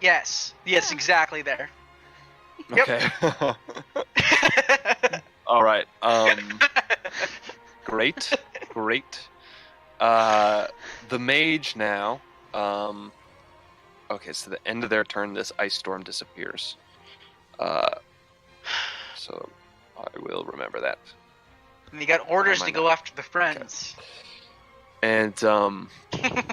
Yes. Yes, Yeah. exactly there. Yep. Okay. All right. Great. The mage now. Okay, so the end of their turn, this ice storm disappears. So I will remember that. And you got orders Oh, to my go God. after the friends. And yeah,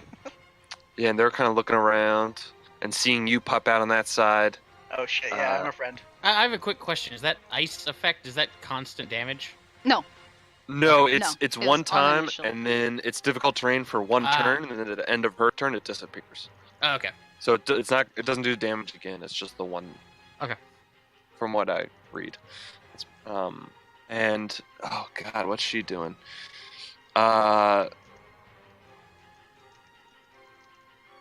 and they're kind of looking around and seeing you pop out on that side. Oh shit! Yeah, I'm a friend. I have a quick question. Is that ice effect? Is that constant damage? No. No, No, it's it's one on time, initial. and then it's difficult terrain for one turn, and then at the end of her turn, it disappears. Oh, okay. So it's not. It doesn't do damage again. It's just the one. Okay. From what I read, and oh god, what's she doing?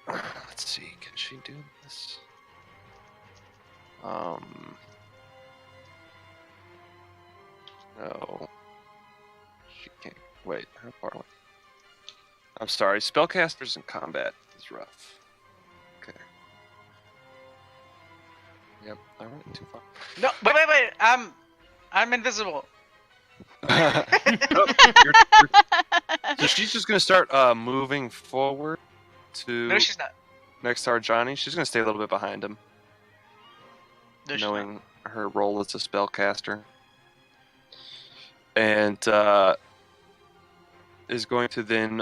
Let's see. Can she do this? No. She can't. Wait, how far away? I'm sorry, spellcasters in combat is rough. Okay. Yep, I went too far. No, wait. I'm invisible. Oh, so she's just gonna start moving forward to No, she's not. next to our Johnny. She's gonna stay a little bit behind him, No, she's knowing her role as a spellcaster, and is going to then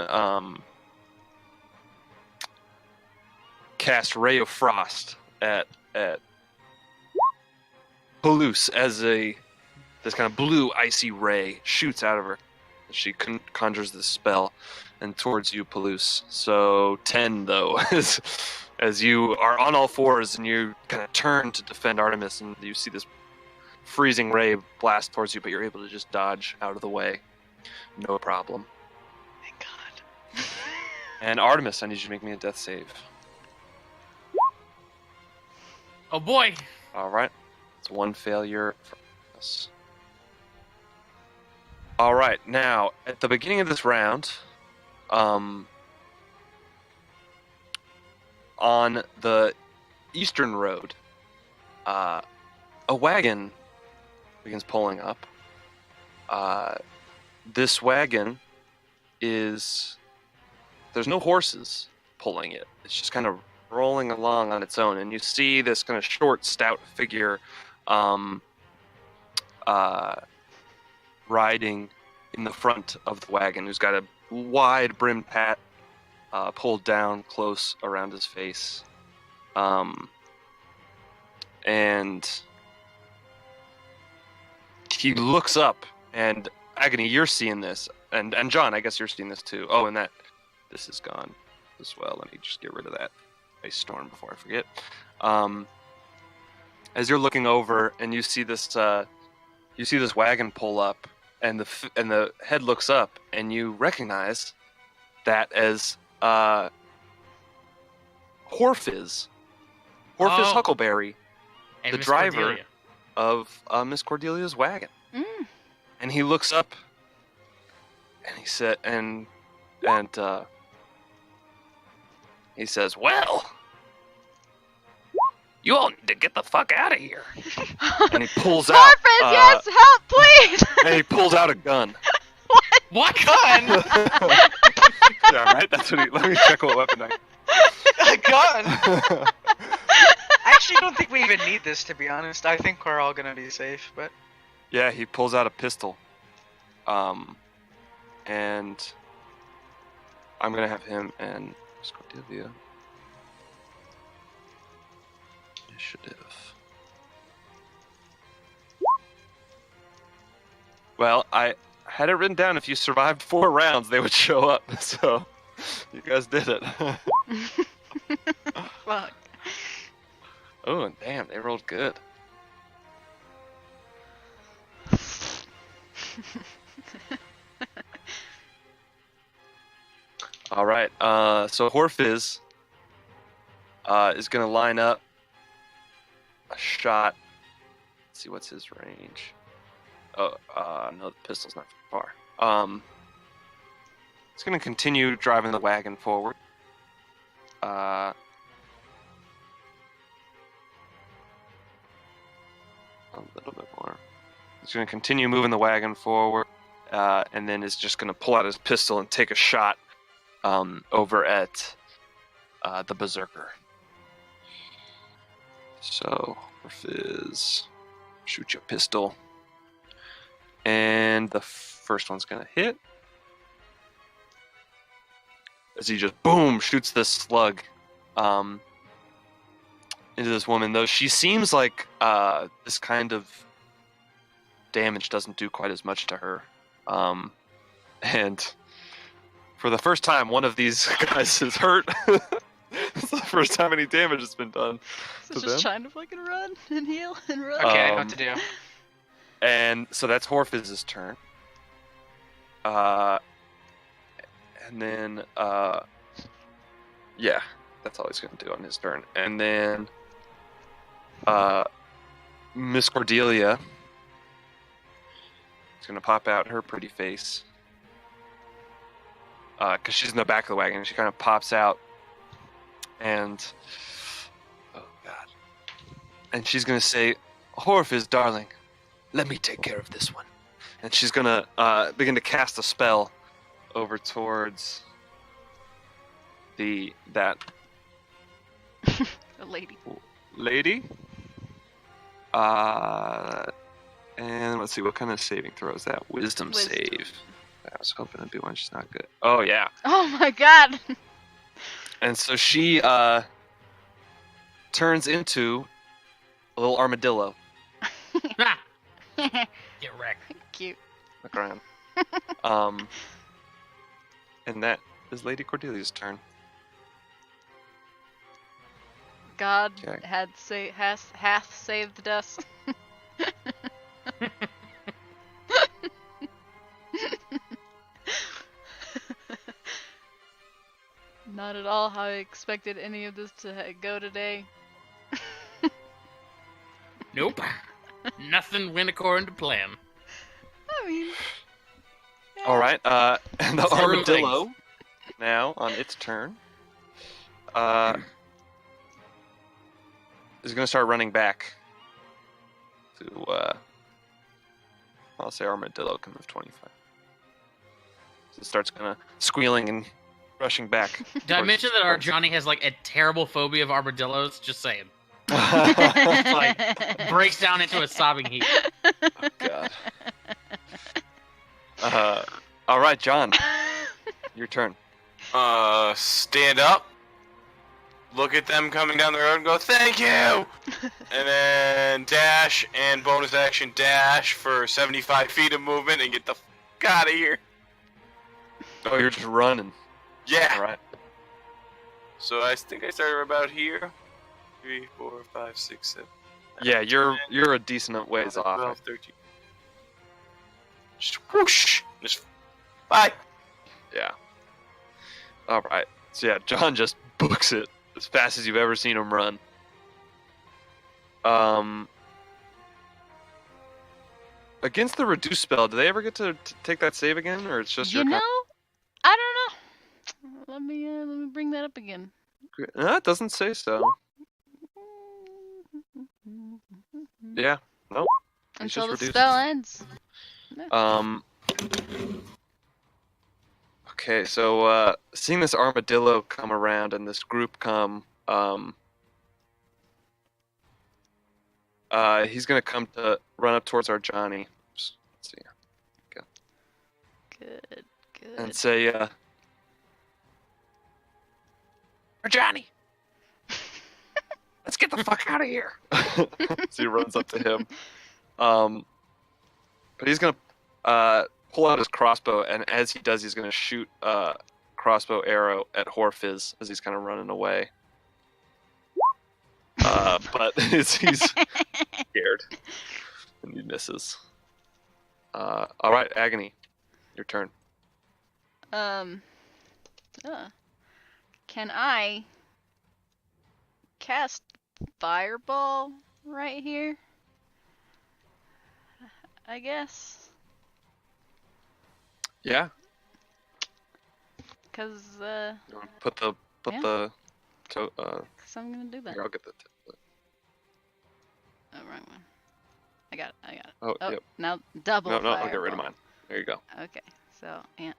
cast Ray of Frost at Palouse as this kind of blue icy ray shoots out of her. She conjures this spell and towards you, Palouse. So 10 though, as you are on all fours and you kind of turn to defend Artemis, and you see this freezing ray blast towards you, but you're able to just dodge out of the way, no problem. Thank God. And Artemis, I need you to make me a death save. Oh boy. All right, it's one failure for us. All right, now at the beginning of this round, on the eastern road, a wagon begins pulling up. This wagon there's no horses pulling it. It's just kind of rolling along on its own, and you see this kind of short, stout figure riding in the front of the wagon, who's got a wide brimmed hat pulled down close around his face. And he looks up, and Agony, you're seeing this, and John, I guess you're seeing this too. Oh, and this is gone as well. Let me just get rid of that ice storm before I forget. As you're looking over, and you see this wagon pull up, and the head looks up, and you recognize that as Horfiz Huckleberry, And the Miss driver Cordelia. of Miss Cordelia's wagon. Mm. And he looks up, and he said, he says, "Well, You all need to get the fuck out of here. and he pulls out, Harfus, yes, help, please! and he pulls out a gun." What gun? Yeah, right. That's what he. Let me check what weapon I. A gun. I actually don't think we even need this, to be honest. I think we're all gonna be safe, but Yeah, he pulls out a pistol. And I'm gonna have him and Miss Cordelia. Initiative. Well, I had it written down. If you survived 4 rounds, they would show up. So you guys did it. Fuck. Oh, and damn, they rolled good. All right. So Horfiz is gonna line up a shot. Let's see, what's his range? Oh, no, the pistol's not far. It's gonna continue driving the wagon forward. A little bit more. He's gonna continue moving the wagon forward, and then is just gonna pull out his pistol and take a shot over at the Berserker. So, Fizz, shoot your pistol. And the first one's gonna hit. As he just, boom, shoots this slug into this woman. Though she seems like this kind of damage doesn't do quite as much to her. And for the first time, one of these guys is hurt. It's the first time any damage has been done So to just them. trying to fucking run and heal and run. okay, I know what to do. And so that's Horfiz's turn. And then, yeah, that's all he's going to do on his turn. And then, Miss Cordelia is gonna pop out her pretty face. Because she's in the back of the wagon. She kind of pops out. And... Oh, God. And she's gonna say, Horfizz, darling, let me take care of this one. And she's gonna begin to cast a spell over towards that A lady. lady. And let's see, what kind of saving throw is that? Wisdom save. I was hoping it'd be one. She's not good. Oh yeah. Oh my god. And so she turns into a little armadillo. Get wrecked. Cute. Look around. And that is Lady Cordelia's turn. God Okay. hath saved us. Not at all how I expected any of this to go today. Nope. Nothing went according to plan. I mean, yeah. All right. And the Zero armadillo things. now on its turn is going to start running back to. I'll say armadillo can move 25. So it starts kind of squealing and rushing back. Did I mention that our Johnny has like a terrible phobia of armadillos? Just saying. Like breaks down into a sobbing heap. Oh, God. All right, John. Your turn. Stand up. Look at them coming down the road and go, thank you! And then dash and bonus action dash for 75 feet of movement and get the fuck out of here. Oh, you're just running. Yeah. All right. So I think I started about here. 3, 4, 5, 6, 7. Yeah, you're a decent ways 12, off. 13. Just whoosh. Just bye. Yeah. All right. So yeah, John just books it as fast as you've ever seen him run. Against the reduce spell, do they ever get to take that save again, or it's just you your? know, I don't know. Let me bring that up again. No, it doesn't say so. Yeah. Nope. It's Until the just reduced. spell ends. Okay, so seeing this armadillo come around and this group come, he's gonna come to run up towards our Johnny. Let's see, Good. and say, Johnny, let's get the fuck out of here. so he runs up to him. But he's gonna pull out his crossbow, and as he does, he's gonna shoot a crossbow arrow at Horfizz as he's kind of running away. But he's scared, and he misses. All right, Agony, your turn. Can I cast Fireball right here? I guess. Yeah. Cause You wanna put the Yeah. to, cause I'm gonna do that. here, I'll get the template. Oh, wrong one. I got it. Oh, Oh, yep. now double. No, I'll get rid of Fireball. mine. There you go. Okay, so yeah,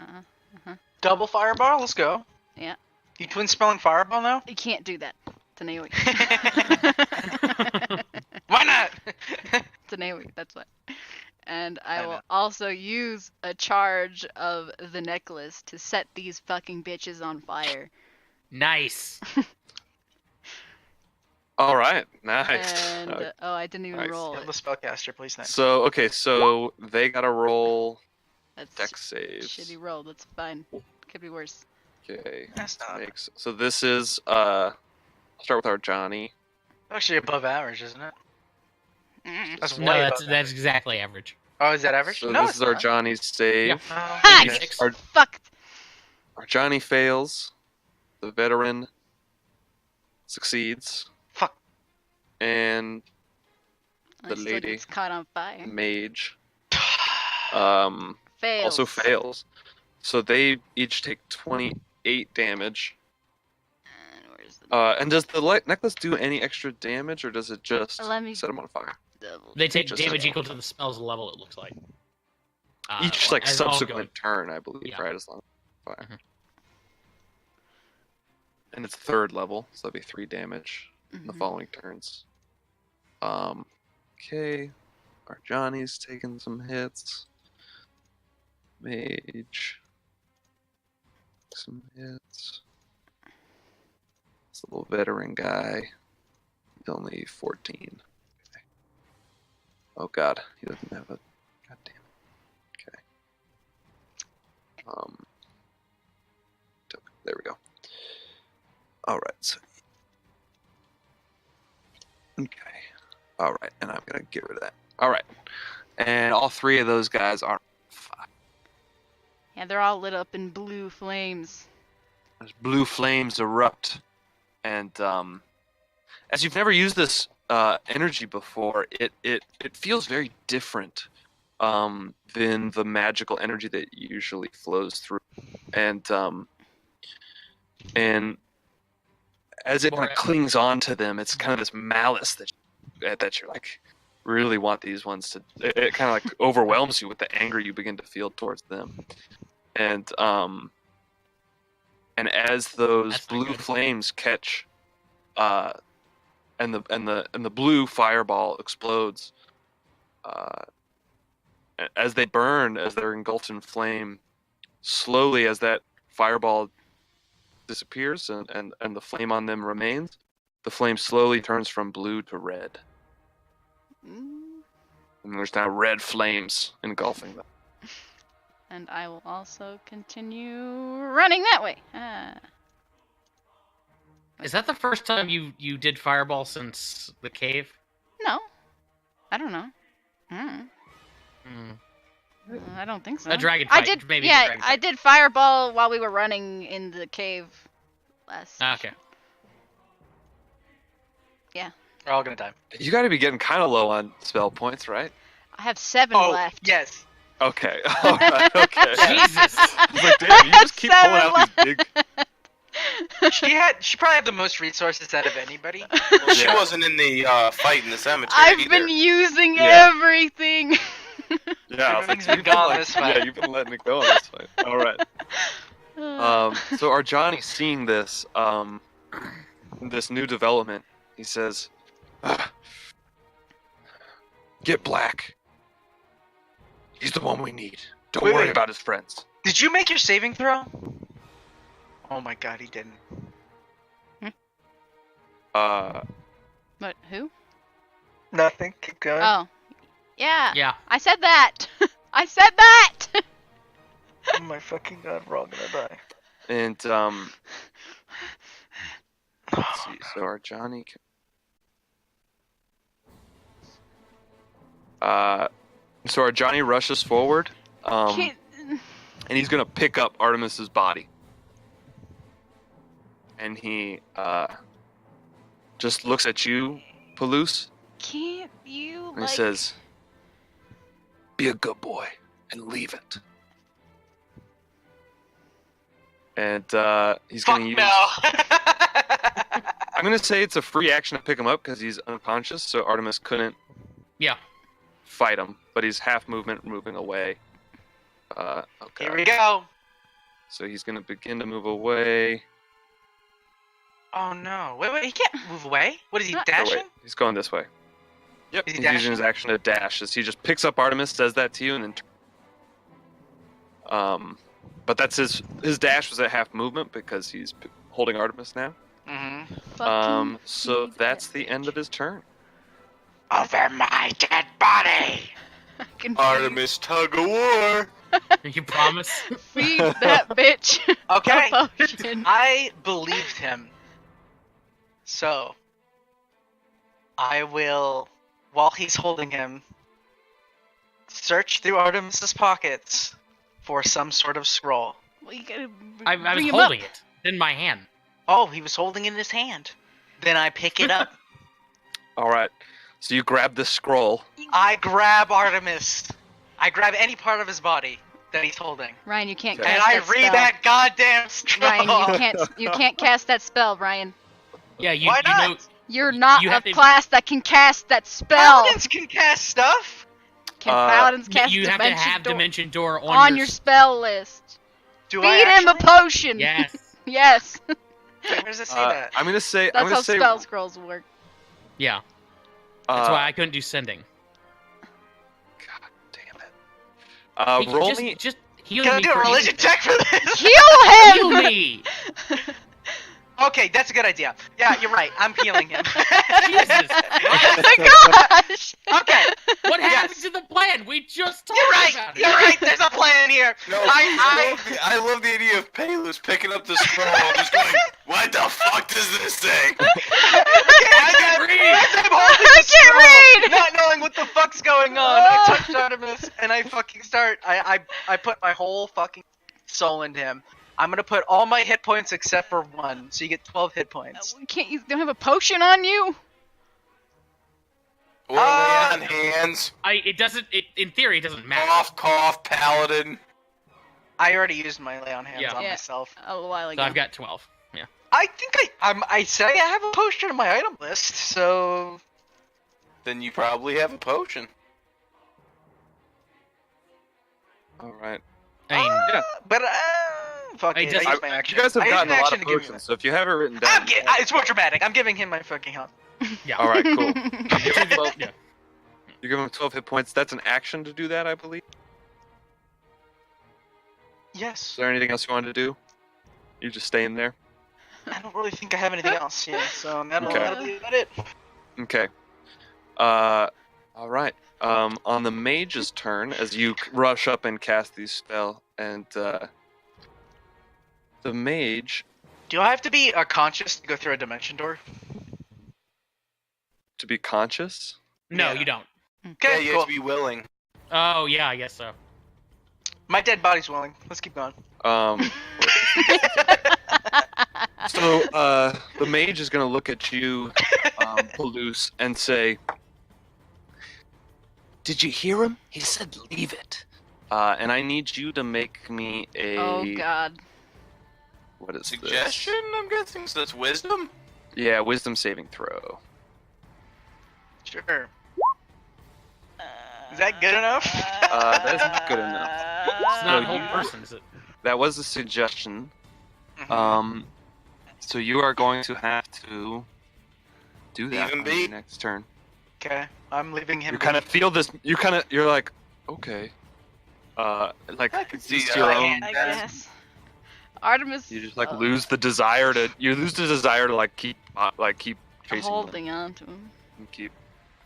Double fireball. Let's go. Yeah. You twin spelling fireball now? You can't do that. It's an AoE. Why not? It's an AoE, that's why. And I I know. will also use a charge of the necklace to set these fucking bitches on fire. Nice. All right, nice. And Okay. I didn't even Nice. roll Kill it. the spellcaster, please. Next. So okay, so they gotta roll That's dex saves. shitty roll. That's fine. Could be worse. Okay. That's not So this is I'll start with our Johnny. actually above average, isn't it? That's No, way that's above that's average. exactly average. Oh, is that average? So no, this it's is our not. Johnny's save. Yeah. Oh, Ha! okay. Six. Our, Fuck! our Johnny fails. The veteran succeeds. Fuck. And the Still lady gets caught on fire. mage Fails. also fails. So they each take 28 damage. And where's the And does the necklace do any extra damage, or does it just Let me set them on fire? double They take Just damage a- equal to the spell's level, it looks like. Each like as all subsequent go. turn, I believe, Yeah. right? As long as fire. Mhm. And it's 3rd level, so that'd be 3 damage in the Mhm. following turns. Okay. Our Johnny's taking some hits. Mage. Some hits. This little veteran guy. He's only 14. Okay. Oh god, he doesn't have a. God damn it. Okay. There we go. All right. So. Okay. All right, and I'm gonna get rid of that. All right, and all 3 of those guys are. Yeah, they're all lit up in blue flames. As blue flames erupt, and as you've never used this energy before, it feels very different than the magical energy that usually flows through, and as it kind of clings on to them, it's kind of this malice that you're like really want these ones to. It kind of like overwhelms you with the anger you begin to feel towards them, and as those That's not blue good. flames catch, and the blue fireball explodes, as they burn, as they're engulfed in flame, slowly as that fireball disappears and the flame on them remains, the flame slowly turns from blue to red, Mm. and there's now red flames engulfing them. And I will also continue running that way. Is that the first time you did fireball since the cave? No. I don't know. Hmm. I don't think so. A dragon I fight, did. maybe the Yeah, dragon I fight. did fireball while we were running in the cave last. Okay. We're all gonna die. You got to be getting kind of low on spell points, right? I have 7 Oh, left. yes. Okay. All right. Okay. Jesus. I was like, damn, you just keep pulling out these big. She probably had the most resources out of anybody. Well, she Yeah. wasn't in the fight in the cemetery I've either. been using Yeah. everything. Yeah, I was like, Everything's been you've been gone like- this way. Yeah, you've been letting it go on this way. All right. So our Johnny seeing this, this new development, he says, "Get Black. He's the one we need. Don't Wait, worry wait. about his friends." Did you make your saving throw? Oh my god, he didn't. What? Who? Nothing. Keep going. Oh. Yeah. Yeah. I said that. I said that. Oh my fucking god, we're all gonna die. And let's see. So our Johnny. So our Johnny rushes forward, Can't- and he's gonna pick up Artemis's body, and he just looks at you, Palouse, Can't you and like? he says, "Be a good boy and leave it." And he's Fuck gonna use. no! I'm gonna say it's a free action to pick him up because he's unconscious, so Artemis couldn't Yeah. fight him, but he's half movement moving away. Okay. Here we go. So he's gonna begin to move away. Oh no. Wait, he can't move away. What is he, Oh, Oh, dashing? wait, he's going this way. Yep, Is he he's using his dashing? action to dash. As he just picks up Artemis, says that to you, and then. But that's his dash was at half movement because he's holding Artemis now. Mm-hmm. Fucking So feed that's that the end of his turn. Over my dead body. fucking Artemis tug of war. You promise? Feed that bitch. Okay. a potion. I believed him. So, I will, while he's holding him, search through Artemis's pockets for some sort of scroll. Well, you gotta I was bring him holding up. it in my hand. Oh, he was holding it in his hand. Then I pick it up. All right. So you grab the scroll. I grab Artemis. I grab any part of his body that he's holding. Ryan, you can't Okay. cast And I that read spell. that goddamn scroll. Ryan, you can't cast that spell, Ryan. Yeah, Why you not? know. You're not You a have to- class that can cast that spell. Paladins can cast stuff. Can paladins cast You have to dimension have door Dimension Door on your spell list? Do I Feed him a actually? potion. Yes. Yes. Where does it say that? I'm gonna say. That's I'm gonna how say. spell scrolls work. Yeah. That's why Uh, I couldn't do sending. God damn it. Roll me. Just heal Can I me do a for religion anything. check for this? Heal Heal him. me! Okay, that's a good idea. Yeah, you're right. I'm healing him. Jesus! Oh my gosh. Okay. What Yes. happened to the plan? We just talked You're right. about it. You're right. There's a plan here. No, I I love the idea of Pelus picking up the scroll and just going, "What the fuck does this say?" I'm holding the I can't scroll, read. not knowing what the fuck's going on. I touch Artemis and I fucking start. I put my whole fucking soul into him. I'm gonna put all my hit points except for 1, so you get 12 hit points. Can't you don't have a potion on you? Or lay on hands. It doesn't. In theory, it doesn't matter. Cough, paladin. I already used my lay on hands Yeah. on Yeah. myself. A while So ago. I've got 12. Yeah. I think I say I have a potion on my item list, so Then you probably have a potion. All right. I mean, Yeah. but fuck It it. I doesn't- used my action. You guys have I used gotten an a lot action of to give him potions, so if you have it written down. it's more dramatic. I'm giving him my fucking health. yeah. All right, cool. Yeah. You give him 12 hit points. That's an action to do that, I believe. Is Yes. there anything else you wanted to do? You just staying there. I don't really think I have anything else yet, so that'll, Okay. that'll be about it. Okay. All right. On the mage's turn, as you rush up and cast these spell, and the mage Do I have to be conscious to go through a dimension door? to be conscious. No, Yeah. you don't. Yeah, Okay, you cool. have to be willing. Oh yeah, I guess so. My dead body's willing. Let's keep going. So the mage is gonna look at you, Palouse, and say, "Did you hear him? He said leave it." And I need you to make me a. Oh god. What is Suggestion, I'm guessing, so that's wisdom? this? Yeah, wisdom saving throw. Sure. Is that good enough? That is not good enough. It's not a No, whole you- person, is it? That was a suggestion. Mhm. So you are going to have to do that Even on your beat? next turn. Okay, I'm leaving him. You kind of feel this. You're like, okay. Like I can see it's that. your I own. can't- I guess. Artemis. You just like lose the desire to. You lose the desire to keep chasing them holding on to him. and keep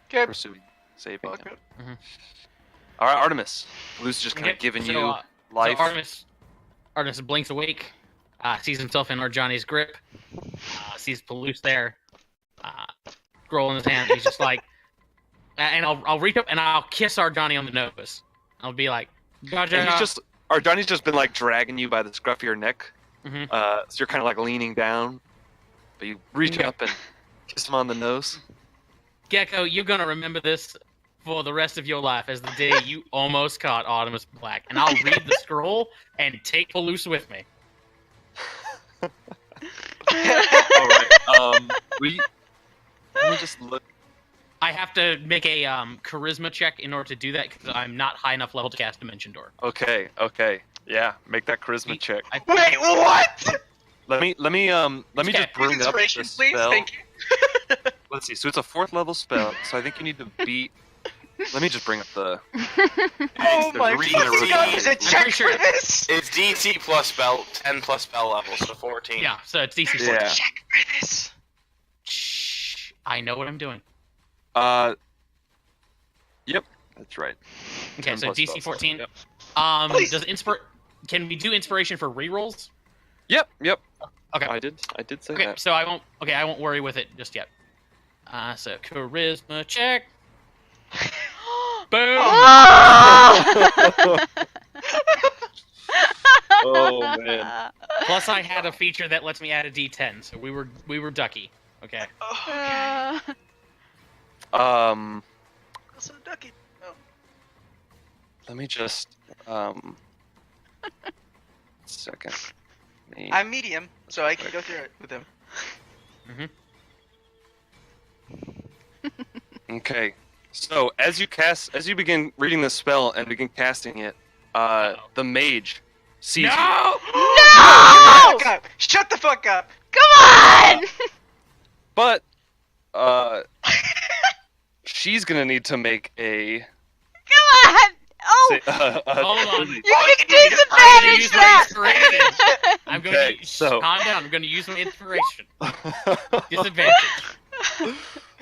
Okay. pursuing, saving Okay. them. All right, Artemis. Luke's just kind of Okay, giving so, you life. So Artemis blinks awake, sees himself in Orjani's grip, sees Palouse there, scroll in his hand. He's just like, and I'll reach up and I'll kiss Arjani on the nose. I'll be like, gotcha. and Johnny's just been dragging you by the scruff of your neck. Mhm. So you're kind of leaning down, but you reach Yeah. up and kiss him on the nose. Gecko, you're gonna remember this for the rest of your life as the day you almost caught Artemis Black, and I'll read the scroll and take Palouse with me. All right. Let me just look. I have to make a charisma check in order to do that because I'm not high enough level to cast Dimension Door. Okay. Yeah. Make that charisma check. Wait, what? Let me Okay. just bring up the Inspiration, please. spell. Thank you. Let's see. So it's a 4th level spell. So I think you need to beat. Let me just bring up the. Oh my reading it really god, quick. there's a check pretty sure- for this? It's DC plus spell, 10 plus spell level, so 14. Yeah, so it's DC 14. Yeah. Check for this. Shh, I know what I'm doing. Yep. That's right. Okay, 10 so plus DC spell 14. Yep. Please. Can we do inspiration for rerolls? Yep. Okay. I did say Okay, that. so I won't worry with it just yet. So charisma check. Boom. Oh man. Plus, I had a feature that lets me add a D10, so we were ducky. Okay. Oh, Also, ducky. Oh. Let me just second. I'm medium, so I can go through it with him. Okay. So as you begin reading the spell and begin casting it, the mage sees you. No! No! Shut the fuck up! Shut the fuck up! Come on! But she's gonna need to make a. Come on! Oh! Hold on. You can disadvantage that! I'm going Okay, to so- calm down. I'm going to use my inspiration. Disadvantage.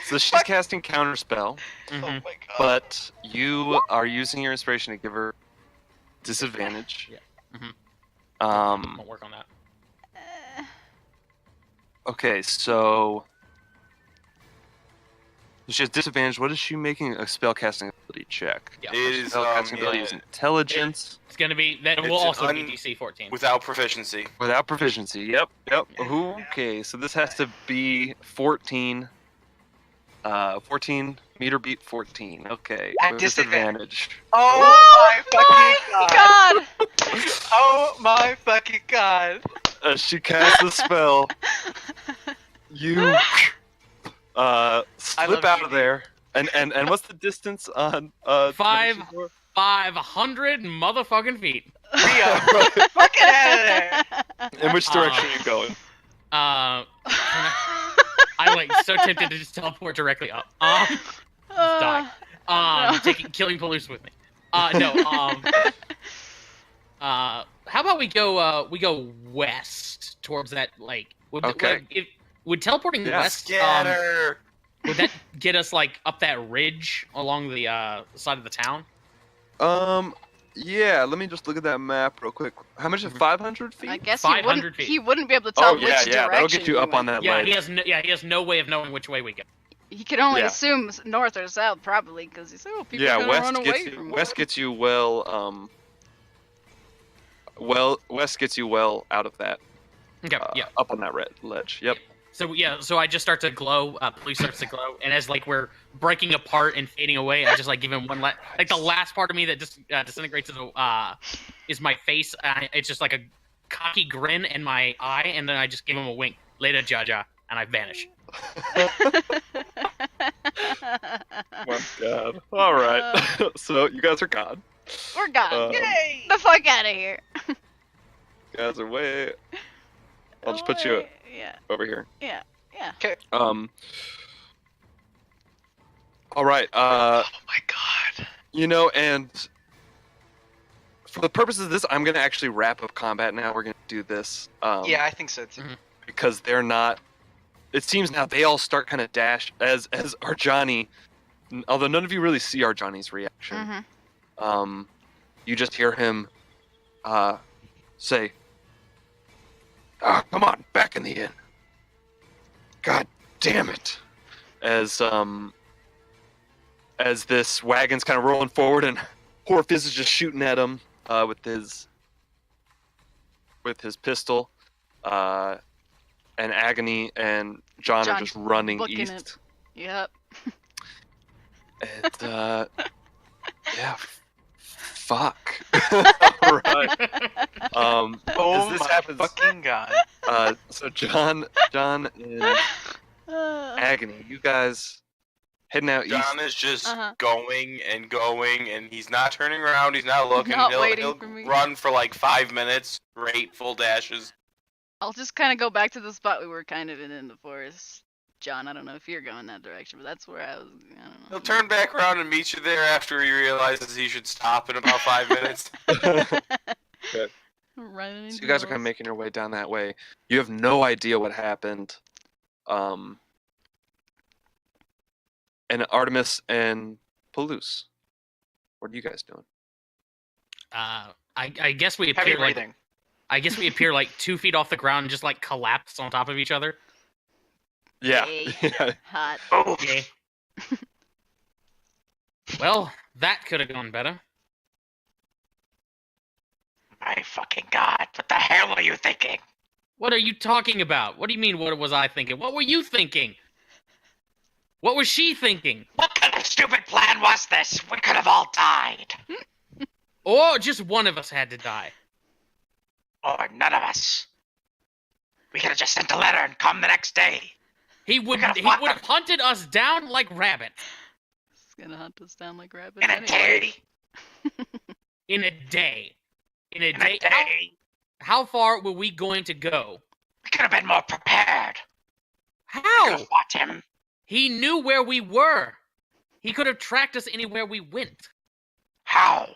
So she's casting counterspell, Oh my god. but you are using your inspiration to give her disadvantage. Yeah. Um. Won't work on that. Okay, so she has disadvantage. What is she making a spellcasting ability check? Yeah. It is Spellcasting ability is intelligence It's going to be that will It's also an be DC 14. without proficiency. without proficiency. Yep. Okay, so this has to be 14. 14 meter beat 14. Okay. At with disadvantage. disadvantage. Oh my fucking god! God! Oh my fucking god! As she casts the spell, you slip love out you, of there. And what's the distance on 500 motherfucking feet. Rio, fucking out of there! In which direction are you going? I'm like so tempted to just teleport directly up. Die. Killing Palouse with me. How about we go west towards that lake? Okay. Would teleporting west Scatter. would that get us like up that ridge along the side of the town? Yeah, let me just look at that map real quick. How much is 500 feet? I guess 500 feet. he wouldn't be able to tell which direction. that'll get you up he on went. that Yeah, ledge. he has no way of knowing which way we go. He can only Yeah. assume north or south, probably, because he's people Yeah, are gonna run away west from gets you well west gets you well out of that. Okay, Up on that red ledge. Yep. So I just start to glow. Police starts to glow, and as like we're breaking apart and fading away, I just like give him one like the last part of me that just disintegrates is my face. It's just like a cocky grin in my eye, and then I just give him a wink. Later, Jaja, and I vanish. My God. All right. So you guys are gone. We're gone. Yay! The fuck out of here. You guys are way. I'll just put you Yeah. over here. Yeah. All right. Oh my god. And for the purposes of this, I'm gonna actually wrap up combat now. We're gonna do this. Yeah, I think so too. Because they're not. It seems now they all start kind of dash as Arjani. Although none of you really see Arjani's reaction. Mm-hmm. You just hear him say, come on, back in the inn. God damn it. As this wagon's kind of rolling forward and Horfizz is just shooting at him with his pistol. And Agony and John are just running booking east. it. Yep. And yeah, fuck. All right. Oh as this my happens, fucking god. so John and Agony, you guys heading out east. John is just Uh-huh. going, and he's not turning around. He's not looking. Not he'll waiting he'll for me. run for like 5 minutes, straight full dashes. I'll just kind of go back to the spot we were kind of in the forest. John, I don't know if you're going that direction, but that's where I was. I don't know. He'll turn back around and meet you there after he realizes he should stop in about 5 minutes. Running into So you guys are kind of walls. making your way down that way. You have no idea what happened. And Artemis and Palouse, what are you guys doing? I guess we Heavy appear like breathing. 2 feet off the ground and just like collapse on top of each other. Yeah. Yay. Yeah. Hot. Yeah. Well, that could have gone better. My fucking god, what the hell were you thinking? What are you talking about? What do you mean, what was I thinking? What were you thinking? What was she thinking? What kind of stupid plan was this? We could have all died. Or just one of us had to die. Or none of us. We could have just sent a letter and come the next day. He would could've have fought them. hunted us down like rabbits. He's gonna hunt us down like rabbits. In a day. In a day. In a In day. a day. How far were we going to go? We could have been more prepared. We could How? have fought him. He knew where we were. He could have tracked us anywhere we went. How?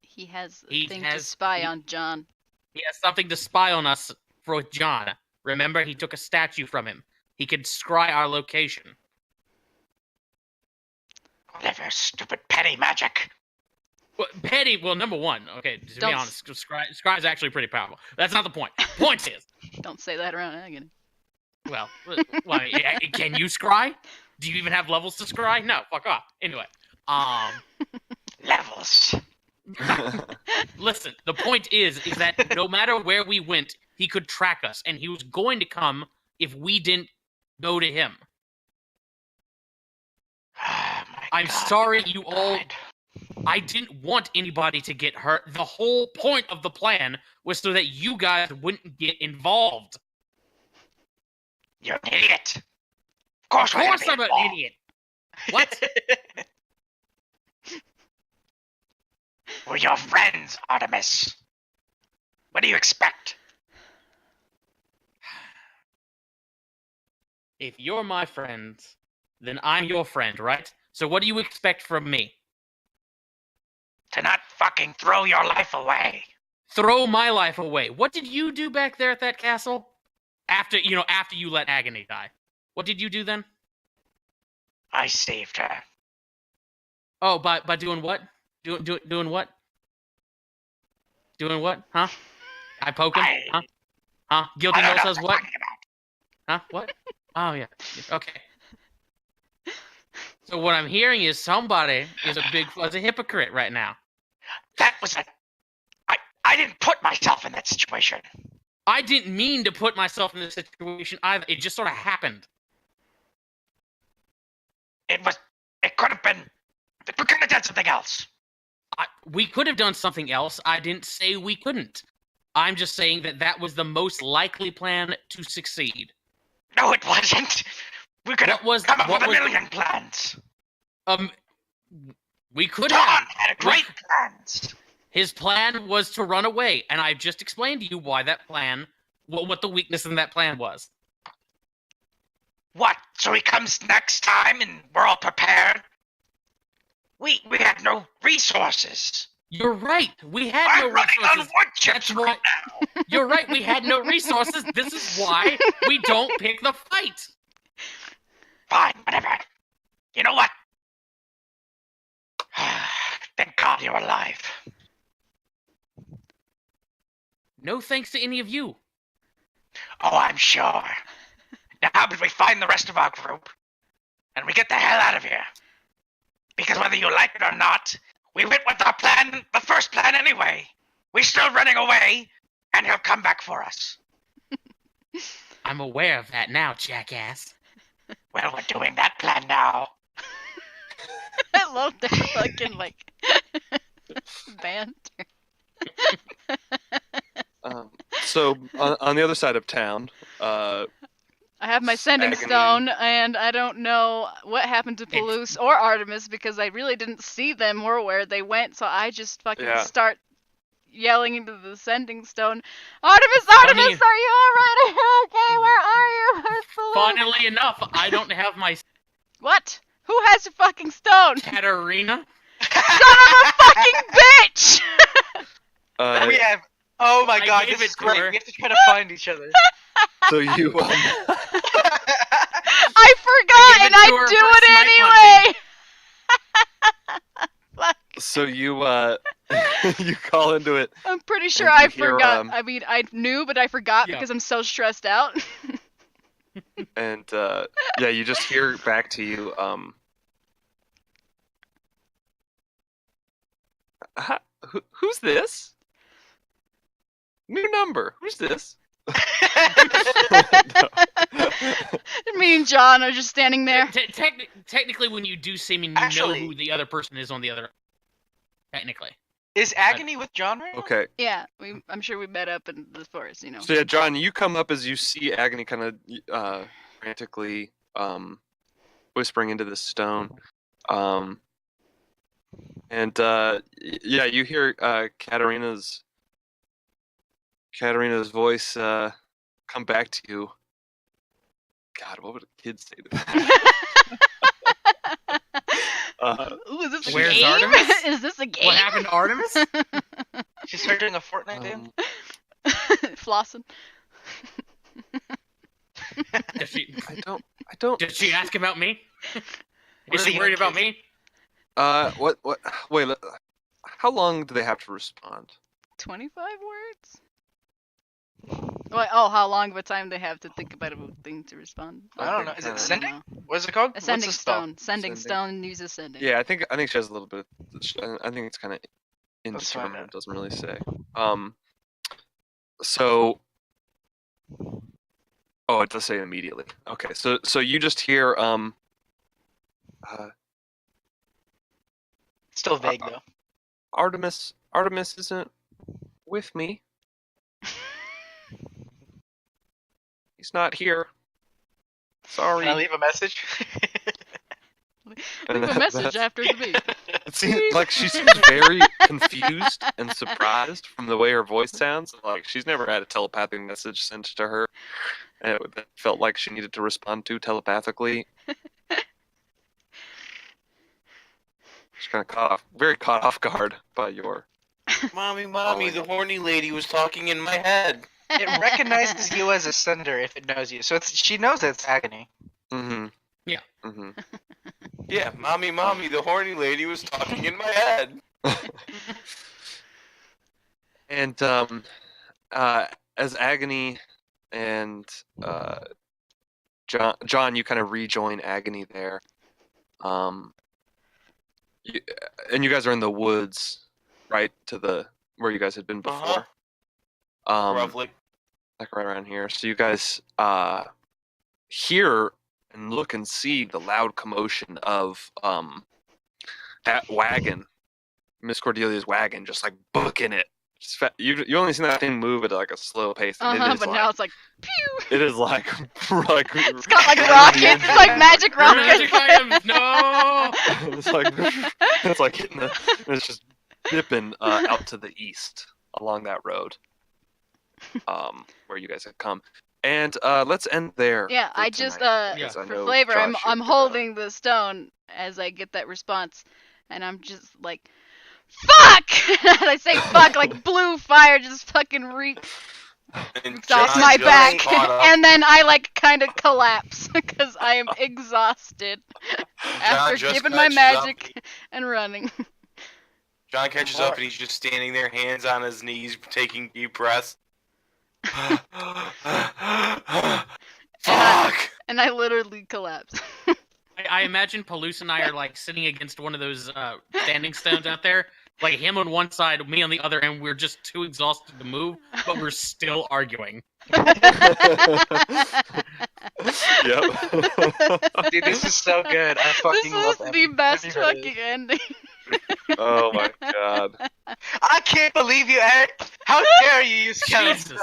He has a He thing to has- spy he- on John. He has something to spy on us for John. Remember, he took a statue from him. He could scry our location. Whatever, stupid petty magic. Well, petty, well, number one, okay, to Don't be honest, scry's actually pretty powerful. That's not the point. Point is, Don't say that around Agony. well, can you scry? Do you even have levels to scry? No, fuck off. Anyway, Levels. listen, the point is that no matter where we went, he could track us, and he was going to come if we didn't go to him. Oh my I'm God, sorry we you could have all... died. I didn't want anybody to get hurt. The whole point of the plan was so that you guys wouldn't get involved. You're an idiot. Of course, Of we're course gonna I'm be an involved. idiot. What? We're your friends, Artemis. What do you expect? If you're my friend, then I'm your friend, right? So what do you expect from me? To not fucking throw your life away. Throw my life away. What did you do back there at that castle? After you let Agony die. What did you do then? I saved her. Oh, by doing what? Doing what? Doing what? Huh? I poke him? Huh? Huh? Guilty I don't Note know says what what? you're talking about. Huh? What? Oh, yeah. Okay. So what I'm hearing is somebody is a hypocrite right now. That was a... I didn't put myself in that situation. I didn't mean to put myself in this situation either. It just sort of happened. It could have been... We couldn't have done something else. We could have done something else. I didn't say we couldn't. I'm just saying that was the most likely plan to succeed. No, it wasn't. We could have come up with a million plans. We could John have. had a great plans. His plan was to run away, and I've just explained to you why that plan, what the weakness in that plan was. What? So he comes next time and we're all prepared? We had no resources. You're right. We had no I'm running resources. on wood chips That's why- right now. You're right. We had no resources. This is why we don't pick the fight. Fine, whatever. You know what? Thank God you're alive. No thanks to any of you. Oh, I'm sure. Now how did we find the rest of our group? And we get the hell out of here. Because whether you like it or not, we went with our plan, the first plan anyway. We're still running away, and he'll come back for us. I'm aware of that now, jackass. Well, we're doing that plan now. I love that fucking banter. So on the other side of town, I have my sending Agony. stone, and I don't know what happened to Palouse or Artemis because I really didn't see them or where they went, so I just fucking start yelling into the sending stone, Artemis, are you alright? Okay, where are you? Where's Palouse? Funnily enough, I don't have my What? Who has your fucking stone? Katarina. Son of a fucking bitch! We have. Oh my I God, gave this is it to great. her. We have to try to find each other. so you I forgot, I gave and it to her I do for it snipe anyway! Fuck. so you call into it. I'm pretty sure And you I hear, forgot. I mean, I knew, but I forgot Yeah. because I'm so stressed out. And you just hear back to you. Who's this? New number. Who's this? Me and John are just standing there. Technically, when you do see me, you Actually- know who the other person is on the other. Technically. Is Agony with John right now? Okay. Yeah, I'm sure we met up in the forest, you know. So yeah, John, you come up as you see Agony kind of frantically whispering into the stone. And yeah, you hear Katarina's voice come back to you. God, what would a kid say to that? Ooh, is this a Where's game? Artemis? Is this a game? What happened to Artemis? She's started doing a Fortnite dance. Flossing. Does she, I don't. did she ask about me? Where Is are she the worried young about kids? me? What? Wait. How long do they have to respond? 25 words? Wait, oh, how long of a time they have to think about a thing to respond? I don't know. Is I it don't sending? know. What is it called? Ascending What's the spell? stone. Sending Ascending. stone uses sending. Yeah, I think she has a little bit. I think it's kind of Let's find indeterminate. out. It doesn't really say. So. Oh, it does say immediately. Okay, so you just hear Still vague though. Artemis isn't with me. He's not here. Sorry. Can I leave a message? And Leave a message that's- after the beep. It seems like she seems very confused and surprised from the way her voice sounds. Like she's never had a telepathic message sent to her, and it felt like she needed to respond to telepathically. She's kind of very caught off guard by your. Mommy, Oh, the horny lady was talking in my head. It recognizes you as a sender if it knows you, so she knows it's Agony. Mm-hmm. Yeah. Mm-hmm. Yeah, mommy, the horny lady was talking in my head. And as Agony and John, you kind of rejoin Agony there. And you guys are in the woods, right to the where you guys had been before. Roughly. Like right around here. So you guys hear and look and see the loud commotion of that wagon, Miss Cordelia's wagon, just like booking it. You only seen that thing move at like a slow pace. And it is But like, now it's like, pew! it is like It's got like rockets. It's like magic Magic rockets. items, no! it's like hitting it's just dipping out to the east along that road, where you guys had come. And let's end there. Yeah, for I just tonight, because I for know flavor, Josh I'm should go. holding the stone as I get that response, and I'm just like, fuck! And I say fuck like blue fire just fucking reeks And off John my just back, caught up. and then I like kind of collapse because I am exhausted after just giving my catches up. magic and running. John catches up and he's just standing there, hands on his knees, taking deep breaths. Fuck! And I literally collapse. I imagine Palouse and I are like sitting against one of those standing stones out there. Like him on one side, me on the other, and we're just too exhausted to move, but we're still arguing. Yep. Dude, this is so good. I fucking This love is it. the best Have you heard of fucking ending. Oh my god. I can't believe you, Eric. How dare you use counter Jesus.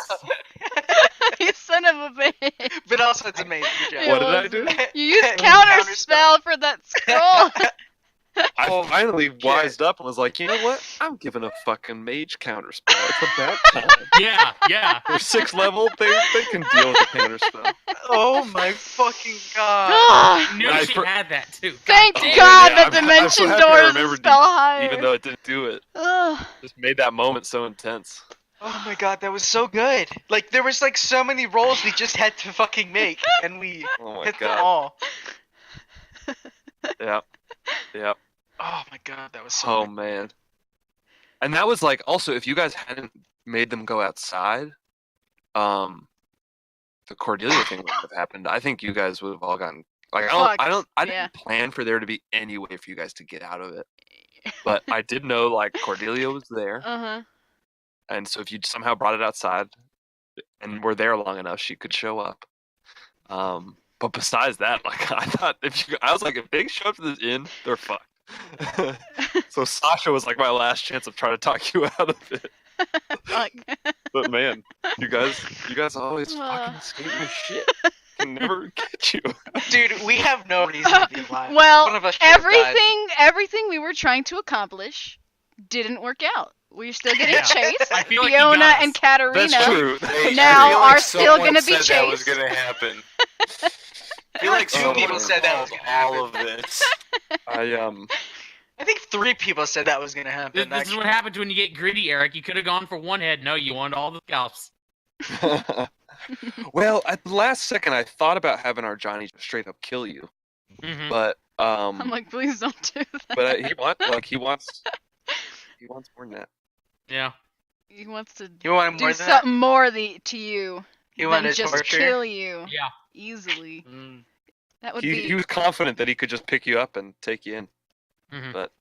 You son of a bitch. But also, it's amazing. Good It job. What did I was- do? You used Counter counter spell. spell for that scroll. I finally wised up and was like, you know what? I'm giving a fucking mage counter spell. It's about time. Yeah. They're 6th level. They can deal with the counter spell. Oh my fucking god. Knew I she for- had that too. Thank damn. God Yeah, the I'm so dimension happy I doors remembered spell higher. Even though it didn't do it. Ugh. Just made that moment so intense. Oh my god, that was so good. Like, there was like so many rolls we just had to fucking make, and we Oh my hit them god. all. Yep. Yep. Oh my god, that was so Oh good. man. And that was like also if you guys hadn't made them go outside, the Cordelia thing wouldn't have happened. I think you guys would have all gotten like I Fucked, didn't yeah. plan for there to be any way for you guys to get out of it. But I did know like Cordelia was there, Uh-huh. and so if you somehow brought it outside and were there long enough, she could show up. But besides that, like I thought, I was like, if they show up to this inn, they're fucked. So Sasha was like my last chance of trying to talk you out of it. Fuck. But man, you guys always Uh. fucking skate my shit. Can never get you. Dude, we have no reason to be alive. Well, One of us should have died. everything we were trying to accomplish didn't work out. We're still getting Yeah. chased. I feel like you Fiona got us. and Katarina. That's true. Hey, Now I feel like are still someone gonna be said that was chased. gonna happen. I feel like Two someone people said that was gonna all of this. I think 3 people said that was gonna happen. This is what happens when you get greedy, Eric. You could have gone for one head. No, you wanted all the scalps. Well, at the last second, I thought about having our Johnny just straight up kill you, Mhm. but I'm like, please don't do that. but he wants more than that. Yeah. He wants to You want more do than that? something more to you You than want to just torture? kill you Yeah. easily. Mm. That would He be was confident that he could just pick you up and take you in, Mhm. but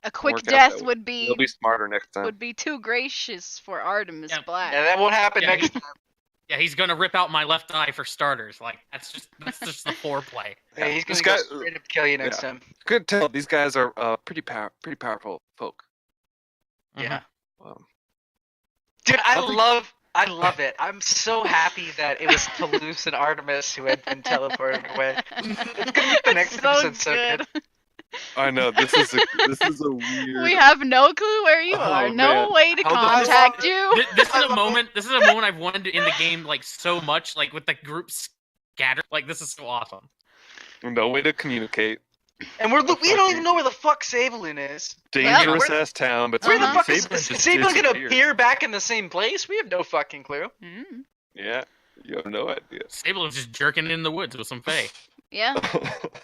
a quick work out death that way. would be he'll be smarter next time. would be too gracious for Artemis Yeah. Black. Yeah, that won't happen Yeah, next time. Yeah, he's gonna rip out my left eye for starters. Like that's just the foreplay. Yeah, he's This gonna guy- go straight up kill you next yeah. time. Could tell these guys are pretty powerful folk. Yeah. Um, Dude, I Something- love it. I'm so happy that it was Toulouse and Artemis who had been teleported away. It's gonna make the next episode so good. I know this is a weird. We have no clue where you Oh, are. No man. way to How the contact fuck- you. This is a moment. This is a moment I've wanted in the game like so much. Like with the group scattered. Like this is so awesome. No way to communicate. And we don't even know where the fuck Sablin is. Dangerous where- ass town, but Where the Uh-huh. fuck is Sablin just Sablin gonna disappeared. appear back in the same place? We have no fucking clue. Mm, Yeah, you have no idea. Sable's just jerking in the woods with some fae. yeah, That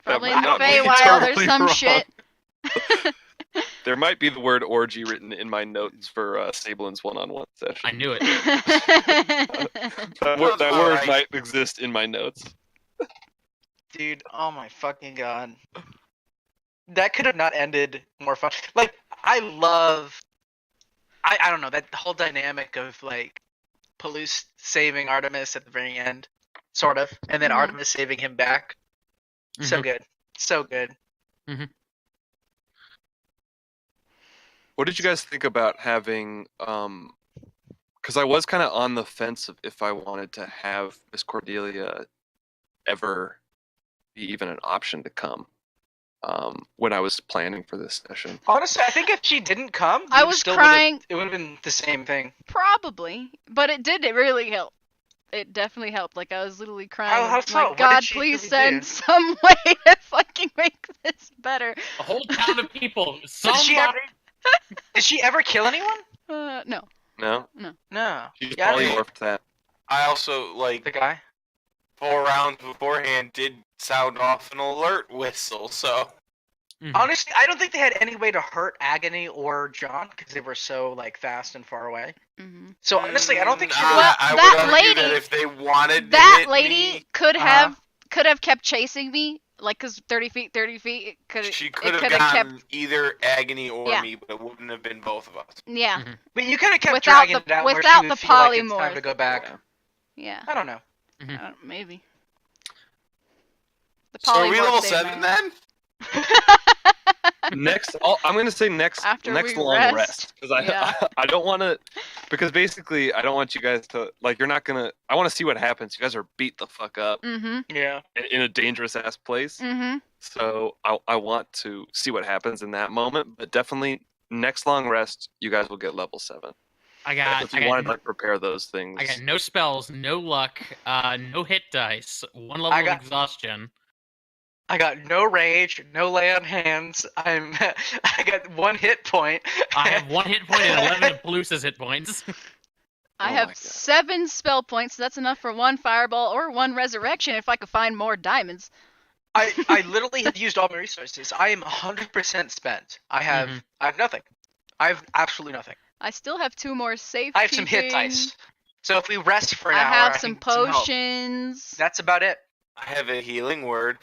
probably might in the not be Feywild there's totally some wrong. shit. There might be the word orgy written in my notes for Sablin's one-on-one I session. knew it. That word Alright. might exist in my notes. Dude, oh my fucking god. That could have not ended more fun. Like, I don't know, that whole dynamic of, like, Palouse saving Artemis at the very end, sort of, and then Mhm. Artemis saving him back. So Mhm. good. So good. What did you guys think about having? Because I was kind of on the fence of if I wanted to have Miss Cordelia ever be even an option to come. When I was planning for this session. Honestly, I think if she didn't come, I we was still crying. It would have been the same thing. Probably, but it really help. It definitely helped. Like I was literally crying. How like, so? What did God, she please really send do?" some way to fucking make this better. A whole town of people. Did Somebody. she ever kill anyone? No. No, No. she just Yeah, I mean, polymorphed that. I also like the guy? 4 rounds beforehand did sound off an alert whistle, so Mhm. Honestly, I don't think they had any way to hurt Agony or John because they were so like fast and far away. Hmm. So honestly, I don't think she. Nah, Well, I that would argue lady- that if they wanted to That hit lady me, could Uh-huh. have kept chasing me, like, cause 30 feet, it could she it could have could have gotten kept. either Agony or Yeah. me, but it wouldn't have been both of us. Yeah, But you kind of kept Without dragging the- it out where without she the would feel like it's time polymorph. to go back. Yeah. yeah. I don't know. Maybe. The So are we polymorph level saved 7 me. then? Next, I'm gonna say next After next we long rest. because I Yeah. I don't want to because basically I don't want you guys to like you're not gonna I want to see what happens. You guys are beat the fuck up Mm-hmm. Yeah. in a dangerous ass place. Mm-hmm. So I want to see what happens in that moment. But definitely next long rest, you guys will get level 7. I got. If you wanted to like, prepare those things. I got no spells, no luck, no hit dice, 1 level I got- of exhaustion. I got no rage, no lay on hands. I got 1 hit point. I have 1 hit point and 11 of Palouse's hit points. I Oh have my God. 7 spell points. So that's enough for 1 fireball or 1 resurrection if I could find more diamonds. I literally have used all my resources. I am 100% spent. I have nothing. I have absolutely nothing. I still have 2 more safe. I have some hit dice. So if we rest for an I hour, have I some can get help. potions. That's about it. I have a healing word.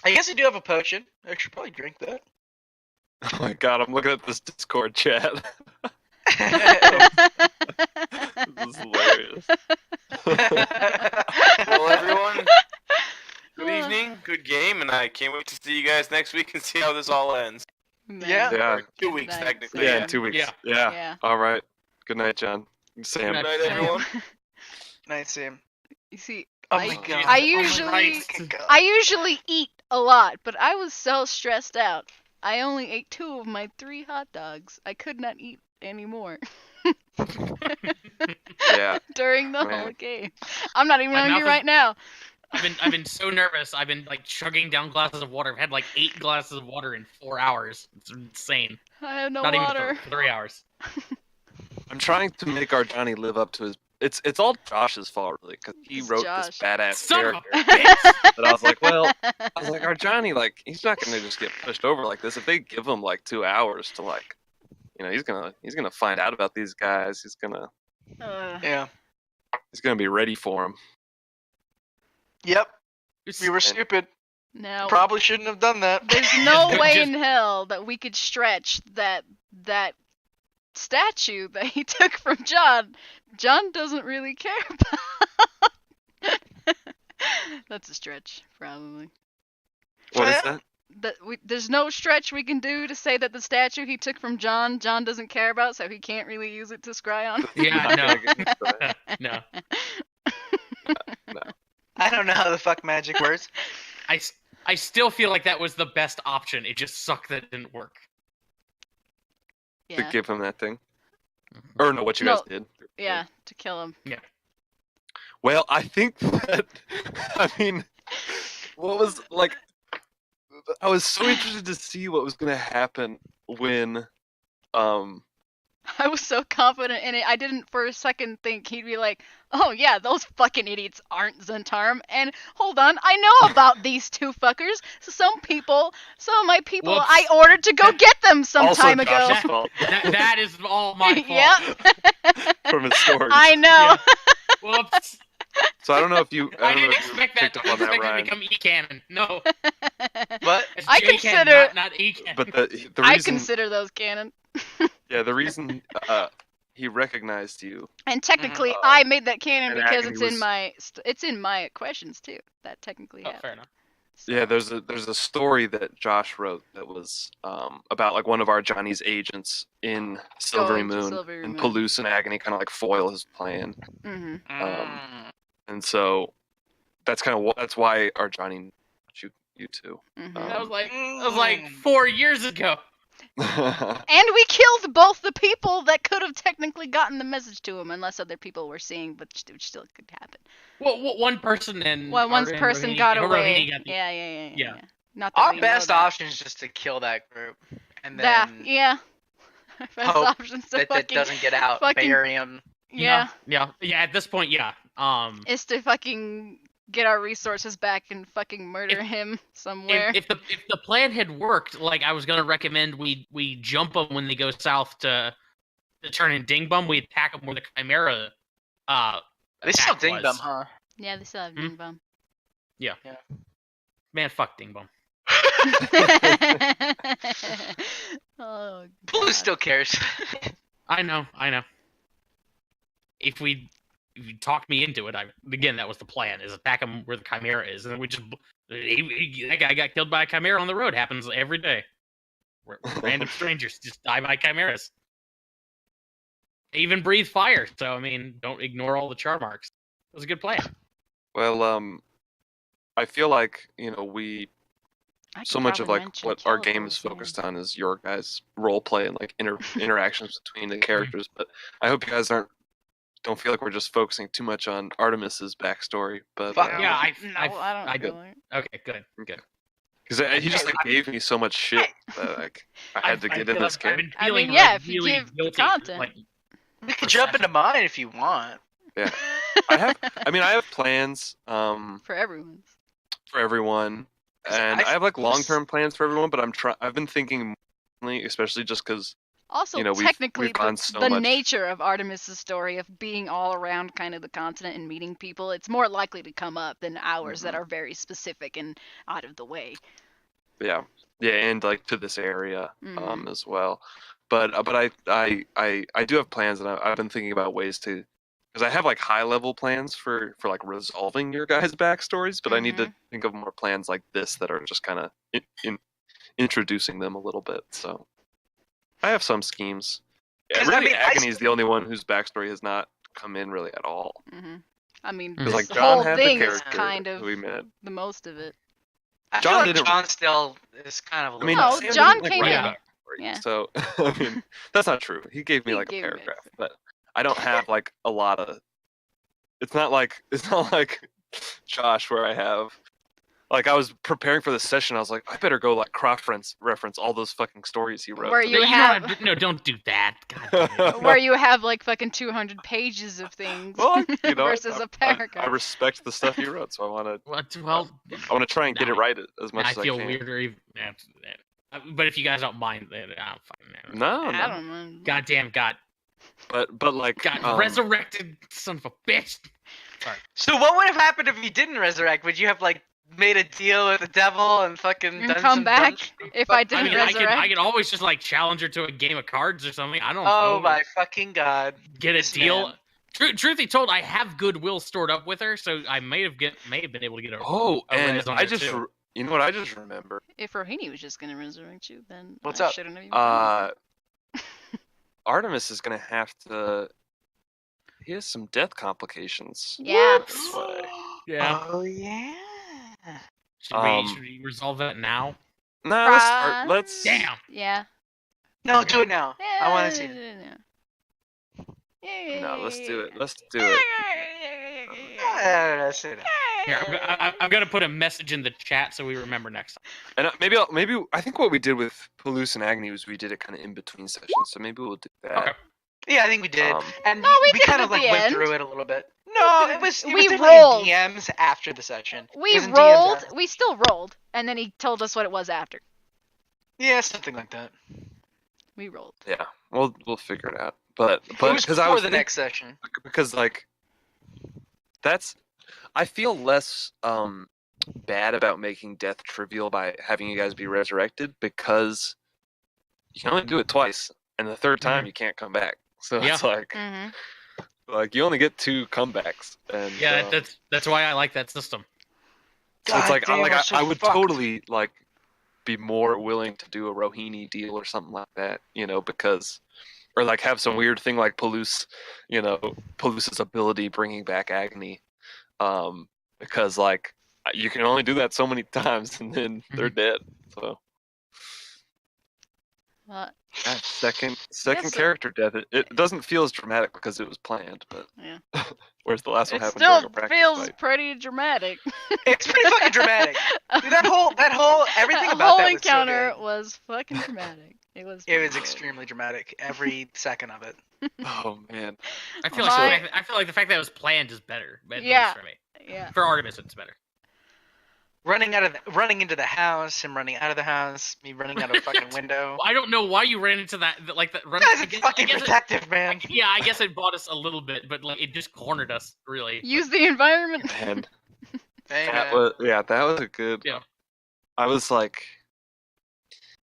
I guess I do have a potion. I should probably drink that. Oh my god, I'm looking at this Discord chat. This is hilarious. Well, good game, and I can't wait to see you guys next week and see how this all ends. Yeah. Yeah. Or 2 Good weeks, night, technically. Yeah, Sam. in 2 weeks. Yeah. Yeah. All right. Good night, John. Sam. Good Good night, Sam. everyone. Nice, Sam. You see, Oh I- my god. I Oh my usually- fucking God. I usually eat a lot, but I was so stressed out. I only ate 2 of my 3 hot dogs. I could not eat any more Yeah. during the Man. whole game. I'm not even My hungry mouth is- right now. I've been so nervous. I've been like chugging down glasses of water. I've had like 8 glasses of water in 4 hours. It's insane. I have no Not water. even 3 hours. I'm trying to make our Johnny live up to his. It's all Josh's fault, really, because he It's wrote Josh. this badass Son of character. a bitch! But I was like, well, our Johnny, like, he's not gonna just get pushed over like this. If they give him like 2 hours to like, he's gonna find out about these guys. He's gonna Yeah. be ready for him. Yep. Just- We were stupid. now, Probably shouldn't have done that. there's no Just- way just- in hell that we could stretch that statue that he took from John. John doesn't really care about. That's a stretch, probably. What is that? There's no stretch we can do to say that the statue he took from John doesn't care about, so he can't really use it to scry on. Yeah, no. I don't know how the fuck magic works. I still feel like that was the best option. It just sucked that it didn't work. To Yeah, give him that thing, or no? What you guys did? yeah, to kill him. Well, I think that. I mean, what was like? I was so interested to see what was gonna happen when, I was so confident in it, I didn't for a second think he'd be like, oh yeah, those fucking idiots aren't Zentarum, and hold on, I know about these 2 fuckers. So some of my people Whoops. I ordered to go get them some also time ago. Josh's fault That is all my fault. Yep. from his story. I know. Whoops. So I don't know if you. I don't know didn't if you expect that picked to up on that, Ryan. become E-canon. No. What? It's I J-canon, consider- not E-canon. But the I reason, consider those canon. the reason he recognized you. And technically, Mhm. I made that canon and because Agony it's in my questions too. That technically Oh, happened. fair enough. So- Yeah, there's a story that Josh wrote that was about like one of our Johnny's agents in Silvery Going to Moon, Silvery and Moon. Palouse and Agony kind of like foil his plan, Mhm. and so that's why our Johnny shoot you two. Mhm. That was like 4 years ago. And we killed both the people that could have technically gotten the message to him, unless other people were seeing, which still could happen. Well, one person and Well, one and person Rohini- got Rohini away. got the- Yeah. Yeah. Not that Our we know best that. option is just to kill that group, and That, then yeah. Best hope option to that fucking doesn't get out. fucking- Bury him. yeah. Yeah. At this point, yeah. Is to fucking get our resources back and fucking murder him somewhere. If the plan had worked, like I was gonna recommend, we jump them when they go south to turn in Ding Bum. We attack them where the Chimera. They still attack ding was. them, huh? Yeah, they still have Hmm? Ding Bum. Man, fuck Ding Bum. Oh, Blue God. still cares. I know. If you talked me into it, again that was the plan: is attack him where the Chimera is, and then we just that guy got killed by a Chimera on the road. Happens every day. Random strangers just die by chimeras. They even breathe fire, so I mean, don't ignore all the char marks. It was a good plan. Well, I feel like we I could so much of probably like mention what our Kelvin game is again. focused on is your guys' role play and like interactions between the characters. But I hope you guys don't feel like we're just focusing too much on Artemis's backstory. But Fuck Yeah, No, I don't feel like. Okay, good. because he just like gave me so much shit that like I had to get in this I've character. been I feeling mean, yeah, like, if you really give guilty, content. like, We can jump into mine if you want. Yeah, I have plans For everyone. for everyone, 'Cause and I I- have like long-term plans for everyone. But I've been thinking, mainly, especially just because Also, we've gone so the much. nature of Artemis's story of being all around kind of the continent and meeting people, it's more likely to come up than ours that are very specific and out of the way. yeah, and like to this area Mhm. as well. But I do have plans, and I've been thinking about ways to because I have like high level plans for like resolving your guys' backstories, but I need to think of more plans like this that are just kind of introducing them a little bit. So I have some schemes. Yeah, 'Cause, really, I mean, I Agony's the only one whose backstory has not come in really at all. I mean, Because, this like, John whole had the thing is character kind of who we met. the most of it. I John feel like didn't- John still is kind of a I mean, little. No, Sam John didn't, like, came write in. a backstory, Yeah. So I mean, that's not true. He gave me He like a gave me paragraph, it. but I don't have like a lot of. It's not like Josh where I have. Like I was preparing for this session, I was like, I better go like reference all those fucking stories he wrote. Where to you make- have- no, don't do that. God damn it. Where you have like fucking 200 pages of things Well, you know, versus a paragraph. I respect the stuff he wrote, so I want Well, to try and get it no, right as much I as I feel can. weirder even after that. But if you guys don't mind, then I'm fine. No, I no. don't know. Goddamn, got Like resurrected, son of a bitch. Sorry. So what would have happened if you didn't resurrect? Would you have like made a deal with the devil and fucking And done come some back dumb- if I I didn't mean, resurrect. I could always just like challenge her to a game of cards or something. I don't Oh know. my fucking god! Get a this deal. man. Truth be told, I have goodwill stored up with her, so I may have been able to get a. Oh, a and res on I her, just too. you know what I just remembered. If Rohini was just gonna resurrect you, then What's I up? shouldn't have even done Artemis is gonna have to. He has some death complications. it. Yeah. This way. Yeah. Oh yeah. Should we resolve that now? No, let's. Damn. Yeah. No, do it now. I want to see it. No, let's do it. Let's do it. That's it. Here, I'm gonna put a message in the chat so we remember next time. And maybe I think what we did with Palouse and Agony was we did it kind of in between sessions, so maybe we'll do that. Okay. Yeah, I think we did. And No, we did kind it of at like the went end. through it a little bit. No, it was We definitely rolled. in DMs after the session. It We was in DMs rolled. after. We still rolled, and then he told us what it was after. Yeah, something like that. We rolled. Yeah, we'll figure it out. But It was because I before was the next session. because like that's I feel less bad about making death trivial by having you guys be resurrected because you can only do it twice, and the third time you can't come back. So Yeah. it's like you only get 2 comebacks, and Yeah, that's why I like that system. so it's like God damn, I'm so I would fucked. totally like be more willing to do a Rohini deal or something like that, because or like have some weird thing like Palouse, Palouse's ability bringing back Agony, because like you can only do that so many times and then they're dead. So What? yeah, second Yes, character death. It doesn't feel as dramatic because it was planned, but Yeah. whereas the last one It happened still during a practice feels fight. pretty dramatic. It's pretty fucking dramatic. Dude, that whole everything That about whole that was encounter so good. was fucking dramatic. It was. It was pretty good. extremely dramatic. Every second of it. Oh man. I feel My- like the fact that it was planned is better. At least Yeah. for me. Yeah. For Artemis, it's better. Running into the house, him running out of the house, me running out of a fucking window. I don't know why you ran into that. Like that. Guys, it's fucking protective, man. Yeah, I guess it bought us a little bit, but like it just cornered us really. Use the environment. Man. Hey, That man. was a good. Yeah. I was like,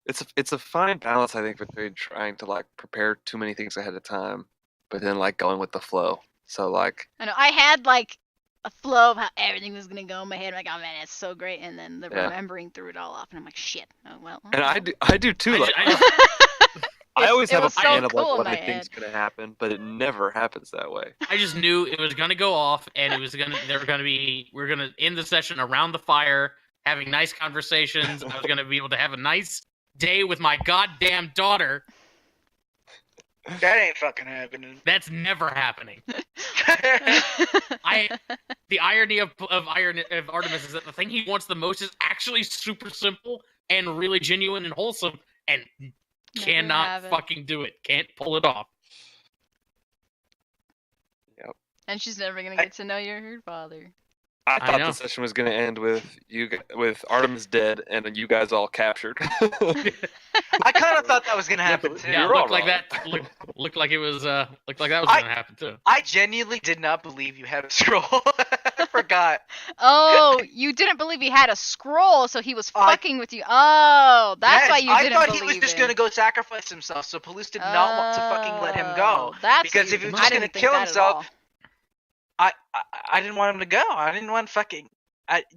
it's a fine balance I think between trying to like prepare too many things ahead of time, but then like going with the flow. So like, I know. I had like a flow of how everything was gonna go in my head. I'm like, oh man, it's so great. And then the Yeah. remembering threw it all off, and I'm like, shit. Oh well. and I do too. I Like, just- I always it have a was so plan of cool like in what my I think's head. gonna happen, but it never happens that way. I just knew it was gonna go off, and we're gonna end the session around the fire, having nice conversations. I was gonna be able to have a nice day with my goddamn daughter. That ain't fucking happening. That's never happening. The irony of Artemis is that the thing he wants the most is actually super simple and really genuine and wholesome, and Never cannot have it. fucking do it. Can't pull it off. And she's never gonna get to know your father. I thought know. the session was gonna end with with Artemis dead and you guys all captured. I kind of thought that was gonna happen too. Yeah, You're all looked like wrong. that. Looked like it was. Looked like that was I- gonna happen too. I genuinely did not believe you had a scroll. I forgot. Oh, you didn't believe he had a scroll, so he was I- fucking with you. Oh, that's Yes, why you I didn't thought believe he was just him. gonna go sacrifice himself, so Palouse did not want to fucking let him go. Oh, that's Because what if he you- was I just didn't gonna think kill that at himself, all. I didn't want him to go. I didn't want fucking.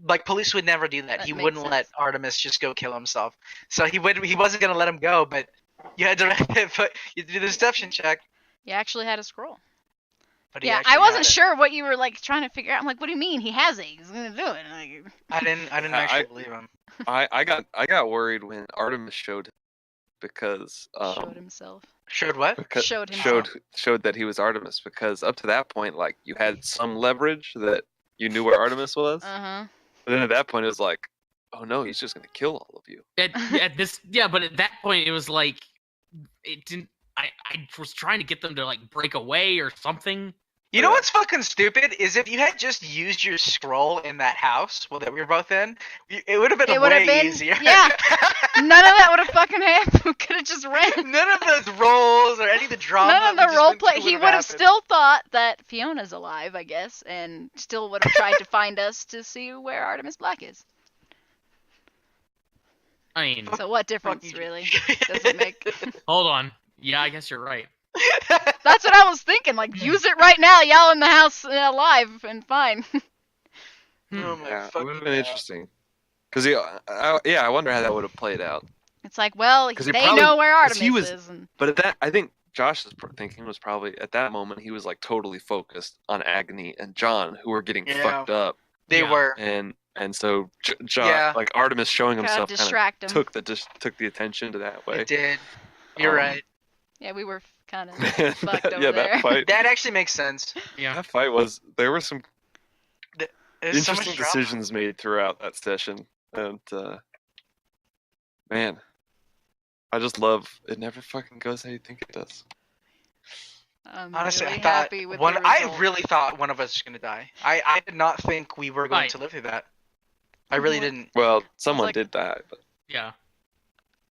Like police would never do that. That He makes wouldn't let sense. Artemis just go kill himself. So he wasn't gonna let him go, but you had to but you had to do the deception check. You actually had a scroll. But he Yeah, actually I wasn't had it. sure what you were like trying to figure out. I'm like, what do you mean he has it? He's gonna do it. Like, I didn't actually believe him. I got worried when Artemis showed because showed himself. Showed what? because Showed himself. showed that he was Artemis, because up to that point, like, you had some leverage that you knew where Artemis was. Uh-huh. But then at that point, it was like, oh no, he's just gonna kill all of you. But at that point, it was like, it didn't. I was trying to get them to like break away or something. You know what's fucking stupid is if you had just used your scroll in that house, that we were both in, it would have been It would have way been easier. Yeah. None of that would have fucking happened. We could have just ran. None of those rolls or any of the drama. None of we the just role went play. through He would've would have happened. still thought that Fiona's alive, I guess, and still would have tried to find us to see where Artemis Black is. I mean, So what difference you. really does it make? hold on. Yeah, I guess you're right. That's what I was thinking. Like, use it right now. Y'all in the house alive and fine. Oh my Yeah, it fucking would have been God. interesting. Because I wonder how that would have played out. It's like, well, 'Cause they he probably- know where 'cause Artemis he was- is. And... But at that, I think Josh's thinking was probably at that moment he was like totally focused on Agni and John, who were getting Yeah. fucked up, They Yeah. were. and so John, Yeah. like Artemis showing Gotta himself, kind distract him. of took the attention to that way. It did. You're Um, right. Yeah, we were kind of That- fucked over yeah, there. that fight. That actually makes sense. Yeah. That fight was. There were some There's so interesting much drama. decisions made throughout that session, and man, I just love it. Never fucking goes how you think it does. I'm Honestly, really I thought happy with the I result. really thought one of us was gonna die. I did not think we were going Right. to live through that. I really Mhm. didn't. Well, someone like- did die, but Yeah.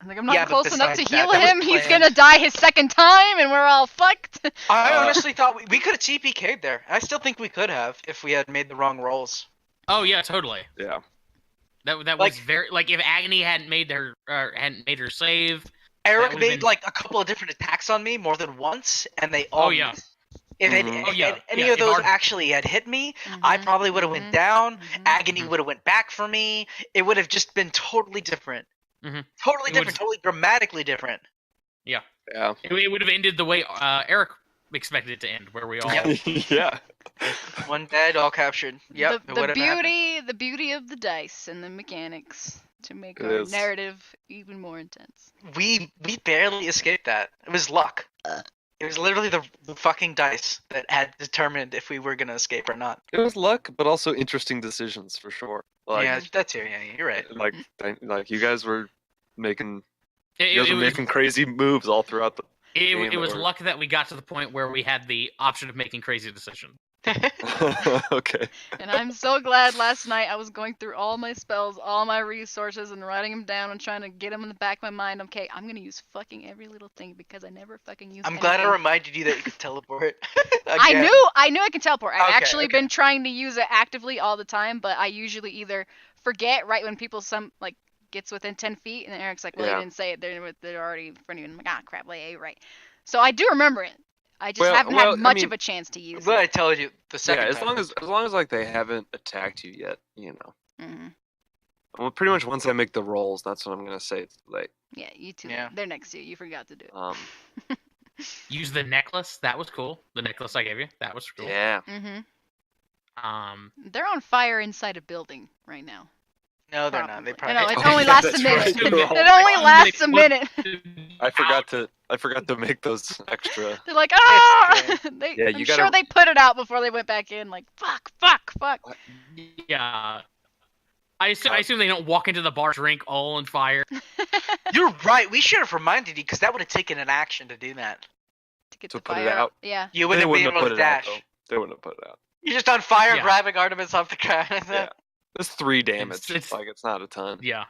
I'm like, I'm not Yeah, but close enough to besides heal that was him. He's planned. gonna die his second time, and we're all fucked. I Uh, honestly thought we could have TPK'd there. I still think we could have if we had made the wrong rolls. Oh yeah, totally. yeah. That was Like- very like if Agni hadn't made her save. Eric would've made been- like a couple of different attacks on me more than once, and they all Oh, yeah. missed. If, it, Mhm. if Oh, yeah. any Yeah, of if those our- actually had hit me, I Mhm, probably would have mhm, went down. mhm. Agony Mhm. would have went back for me. It would have just been totally different. Mhm. Totally It different. would've- Totally dramatically different. Yeah. It would have ended the way Eric expected it to end, where we all. yeah. One dead, all captured. Yep. it the would've happened. beauty of the dice and the mechanics to make It our is. narrative even more intense. We barely escaped that. It was luck. It was literally the fucking dice that had determined if we were gonna escape or not. It was luck, but also interesting decisions for sure. Like, yeah, that's it. Yeah, you're right. like you guys were making It, you guys it were was, making crazy moves all throughout the. it game was or- luck that we got to the point where we had the option of making crazy decisions. Okay. And I'm so glad last night I was going through all my spells, all my resources, and writing them down and trying to get them in the back of my mind. Okay, I'm gonna use fucking every little thing because I never fucking use. I'm glad I anything. reminded you that you could teleport. I Again. knew I can teleport. I've Okay, actually okay. been trying to use it actively all the time, but I usually either forget right when people gets within 10 feet, and then Eric's like, well, Yeah. you didn't say it. They're already in front of you. And I'm like, ah, crap, like, yeah, you're right. So I do remember it. I just haven't well, I had much mean- of a chance to use I'm glad I it. told you the Yeah, second as time. long as like they haven't attacked you yet, you know. Hmm. Well, pretty much once I make the rolls, that's what I'm gonna say. It's late. Yeah, you two. Yeah. They're next to you. You forgot to do it. Use the necklace. That was cool. The necklace I gave you. That was cool. Yeah. Hmm. They're on fire inside a building right now. No, they're not. They Probably. probably. No, it Oh, only yeah, lasts a that's minute. right. You're all- It only lasts a minute. I forgot to make those extra. They're like, ah! It's Yeah, I'm you sure gotta- they put it out before they went back in. Like, fuck. Yeah. I assume they don't walk into the bar, drink, all on fire. You're right. We should have reminded you because that would have taken an action to do that. To get To the put it fire out? Yeah. You They wouldn't have been wouldn't have able put to it out, dash. though. They wouldn't have put it out. You're just on fire, Yeah. grabbing Artemis off the ground. Yeah. It's 3 damage. It's- like it's not a ton. Yeah.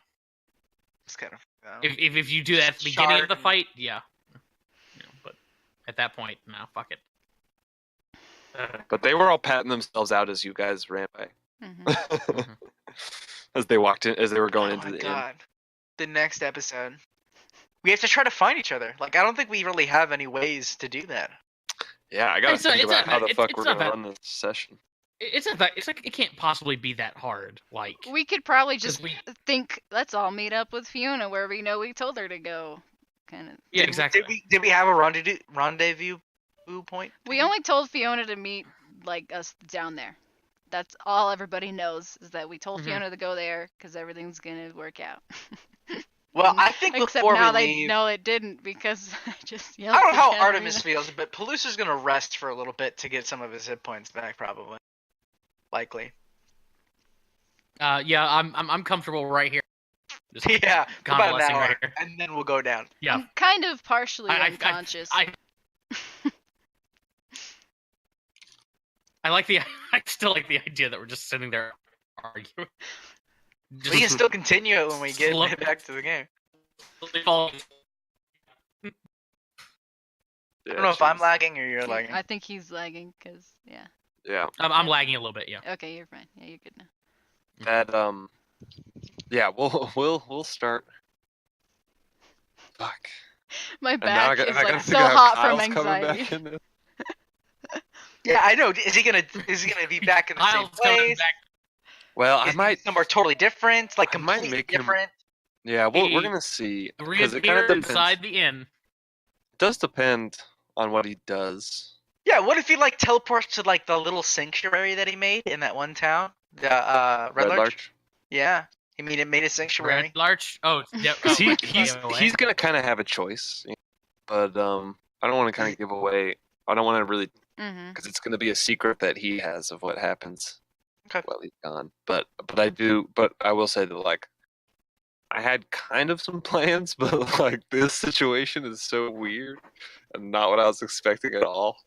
It's kind of. If you do that at the beginning of the Shard. fight, yeah. But at that point, no, fuck it. But they were all patting themselves out as you guys ran by. Hmm. As they walked in, as they were going Oh into my the inn. god. The next episode. We have to try to find each other. Like, I don't think we really have any ways to do that. Yeah, I gotta It's not- think it's about not how bad. the fuck It's we're not gonna bad. run this session. It's like it can't possibly be that hard. Like We could probably just we think, let's all meet up with Fiona where we know we told her to go. Kind of. yeah exactly. Did we have a rendezvous point? We only told Fiona to meet like us down there. That's all everybody knows is that we told Mhm. Fiona to go there because everything's gonna work out. Well, I think Except before now we they leave, know it didn't because I just yelled. I don't know how at Katarina. Artemis feels, but Pelusa's gonna rest for a little bit to get some of his hit points back, probably. Likely. Yeah, I'm comfortable right here. Just Yeah, for about an convalescing hour, right here. and then we'll go down. Yeah. I'm kind of partially I unconscious. I like the I still like the idea that we're just sitting there arguing. Just We can still continue it when we get Slow- back to the game. fall- I don't know if I'm lagging or you're lagging. I think he's lagging because yeah. Yeah. I'm lagging a little bit. Yeah. Okay, you're fine. Yeah, you're good now. That yeah, we'll start. Fuck. My And now back is I gotta like so figure out hot Kyle's from coming anxiety. back in this. Yeah, I know. Is he gonna be back in the same Kyle's coming place? back. Well, Is I he might. somewhere totally different, like I might completely make him- different. Yeah, we're He gonna see because it kind Reappear of depends. inside the inn. It does depend on what he does. Yeah, what if he like teleports to like the little sanctuary that he made in that one town? The Red Larch? Yeah. He made a sanctuary. Red Larch. Oh, yeah. 'Cause Oh, he's gonna kind of have a choice, but I don't want to kind of give away. I don't want to really Mm-hmm. because it's gonna be a secret that he has of what happens Okay. while he's gone. But I do. But I will say that like I had kind of some plans, but like this situation is so weird and not what I was expecting at all.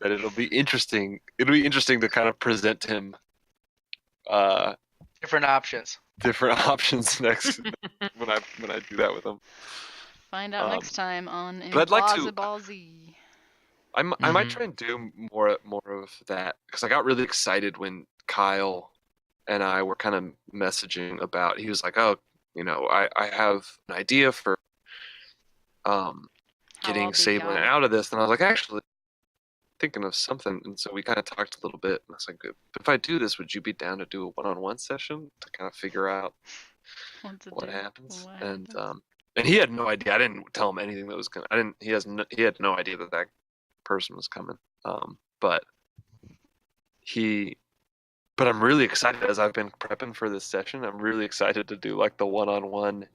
That it'll be interesting. It'll be interesting to kind of present him Different options. different options next when I do that with him. Find out next time on but I'd like to- Implausibles. I might Mhm. try and do more of that because I got really excited when Kyle and I were kind of messaging about. He was like, "Oh, I have an idea for I'll getting be Sablin gone. out of this," and I was like, "Actually, thinking of something." And so we kind of talked a little bit. And I was like, "If I do this, would you be down to do a one-on-one session to kind of figure out what happens?" And he had no idea. I didn't tell him anything that was gonna. I didn't. He had no idea that person was coming. But I'm really excited as I've been prepping for this session. I'm really excited to do like the one-on-one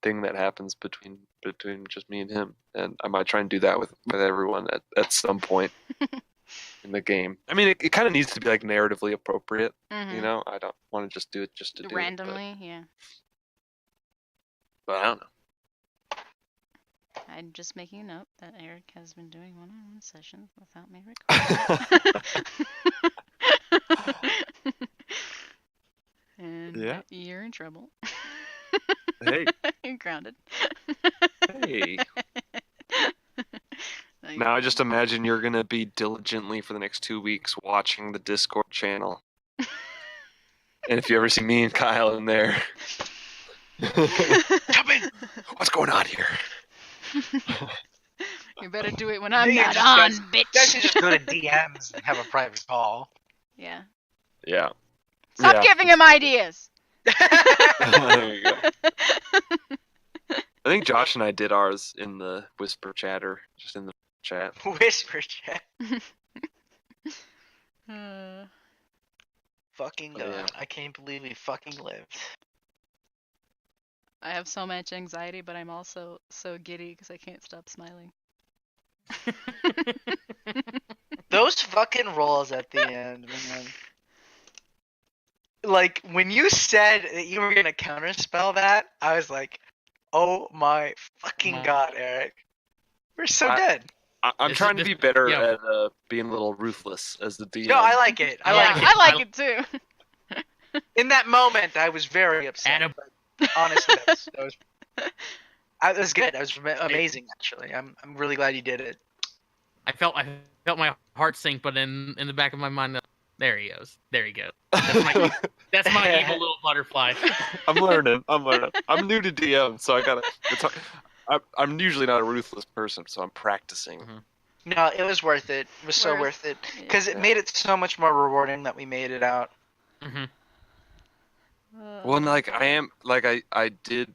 thing that happens between just me and him, and I might try and do that with everyone at some point in the game. I mean, it kind of needs to be like narratively appropriate. Mhm. I don't want to just do it just to do Randomly, yeah. it. But I don't know. I'm just making a note that Eric has been doing one-on-one sessions without me recording. And Yeah. you're in trouble. Hey. You're grounded. Hey. No, you're Now I fine. just imagine you're gonna be diligently for the next 2 weeks watching the Discord channel. And if you ever see me and Kyle in there, Come in. what's going on here? You better do it when I'm You not just on, guys- bitch. You guys should just go to DMs and have a private call. Yeah. Yeah. Stop Yeah. giving him ideas. There you go. I think Josh and I did ours in the whisper chatter, just in the chat. Whisper chat. Uh, Fucking Oh, yeah. God. I can't believe we fucking lived. I have so much anxiety, but I'm also so giddy because I can't stop smiling. Those fucking rolls at the end, man. Like, when you said that you were gonna counterspell that, I was like, oh my fucking God, Eric. We're so dead. I'm This trying is- to be better yeah. at being a little ruthless as the DM. No, I like it. I yeah, like it. I like it too. In that moment, I was very upset. Atta- But honestly, that was good. That was amazing, actually. I'm really glad you did it. I felt my heart sink, but in the back of my mind, there he goes. There he goes. That's my evil little butterfly. I'm learning. I'm new to DM, so I gotta. I'm usually not a ruthless person, so I'm practicing. Mhm. No, it was worth it. It was so worth it because it made it so much more rewarding that we made it out. Mm-hmm. Well, and, like I did,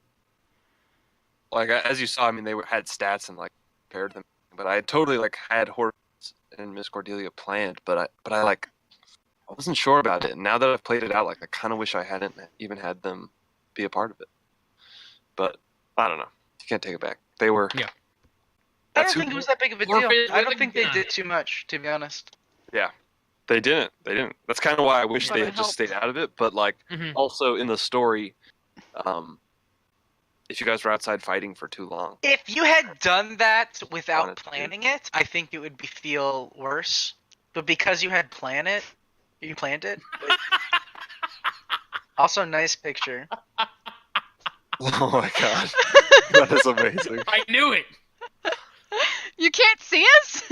like as you saw, I mean, had stats and like paired them, but I totally like had Horse and Miss Cordelia planned, but I wasn't sure about it. And now that I've played it out, like I kind of wish I hadn't even had them be a part of it. But I don't know. You can't take it back. They were. Yeah. I don't think it was that big of a deal. Forfeit I with don't a think they gun. did too much, to be honest. Yeah. They didn't. That's kind of why I wish But they it had just helped. stayed out of it. But like, Mhm. also in the story, if you guys were outside fighting for too long, If you had done that without Wanted to. planning it, I think it would feel worse. But because you had planned it. Also, nice picture. oh my god, that is amazing. I knew it. You can't see us?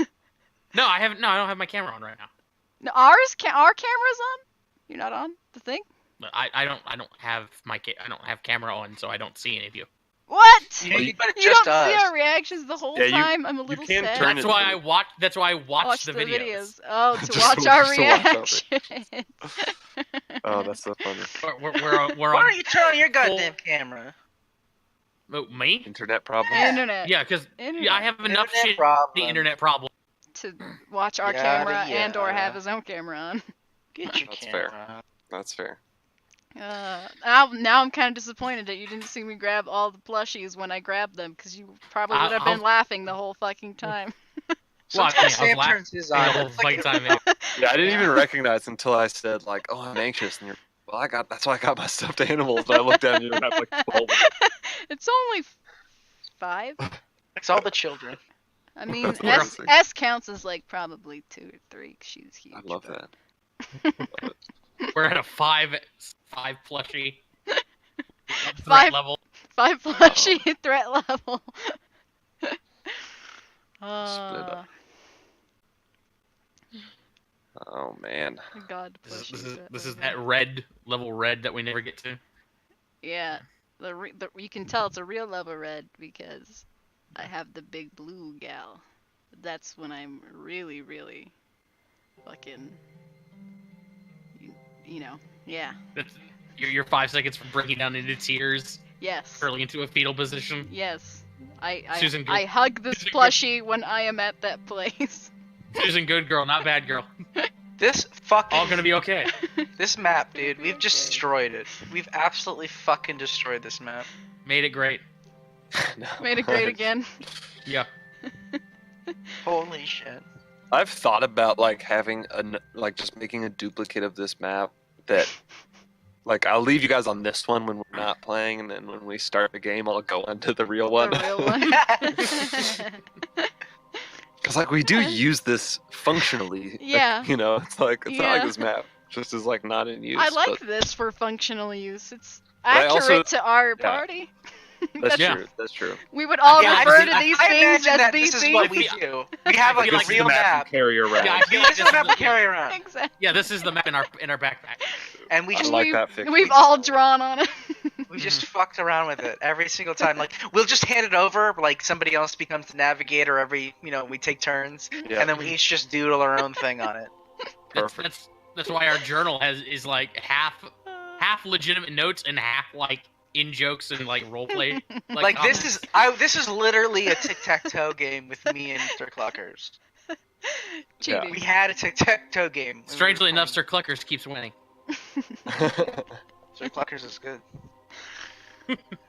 No, I haven't. No, I don't have my camera on right now. No, our camera's on? You're not on the thing? But I don't have I don't have camera on, so I don't see any of you. What? You need to put it You just don't see us. our reactions the whole Yeah, you- time? I'm a little can't sad. turn That's it why to- I watched. That's why I watched Watch the videos. Oh, to Just watch to- our just to watch our reaction. Oh, that's so funny. We're Why on don't you turn on your goddamn camera? oh, me. Internet problems. Internet. Yeah, because Internet. I have enough Internet shit. problem. The internet problem. To watch our Yada, camera and or yada. have his own camera on. Get your That's fair. camera. That's fair. Now I'm kind of disappointed that you didn't see me grab all the plushies when I grabbed them, because you probably would have been laughing the whole fucking time. Well, I mean, I was Sam laughing turns his the on. whole It's like- fight time. Yeah. Yeah, I didn't even recognize until I said like, "Oh, I'm anxious," and you're, "Well, that's why I got my stuffed animals." And I looked down at you and I'm like, "Oh." It's only 5. It's all the children. I mean, That's S amazing. S counts as like probably 2 or 3. 'Cause she's huge. I love but- that. We're at a 5 plushie threat 5 level. 5 plushie threat level. up. Oh man. God, This plushie is threat this is level. that red level red that we never get to. Yeah, you can tell it's a real level red because I have the big blue gal. That's when I'm really, really fucking, you know, yeah. That's, you're 5 seconds from breaking down into tears, Yes. curling into a fetal position. Yes. Susan, I hug this Susan, plushie when I am at that place. Susan, good girl, not bad girl. This fucking All gonna be okay. this map, dude. We've just destroyed it. We've absolutely fucking destroyed this map. Made it great. No. Made it great again. Yeah. Holy shit. I've thought about like having just making a duplicate of this map that like I'll leave you guys on this one when we're not playing, and then when we start the game I'll go onto the real one. The real one. Because like we do use this functionally. Like, Yeah. you know, it's not like Yeah. this map just is like not in use. I like but this for functional use. It's I accurate also- to our yeah. party. that's Yeah. true. That's true. We would all Yeah, refer I- to these I things imagine as that BC. this is what we do. We have like feel a like real You map. carry around. Yeah, I feel This like is this the is map we the, carry around. Exactly. yeah, this is the map in our backpack. And we I just like that fiction. We've all drawn on it. we just fucked around with it every single time. Like we'll just hand it over, like somebody else becomes the navigator every we take turns. Yeah. And then we each just doodle our own thing on it. Perfect. That's why our journal is like half legitimate notes and half like in jokes and like role play. Like comments. this is literally a tic-tac-toe game with me and Sir Cluckers. Cheating. We had a tic-tac-toe game. Strangely enough, Sir Cluckers keeps winning. Sir Cluckers is good.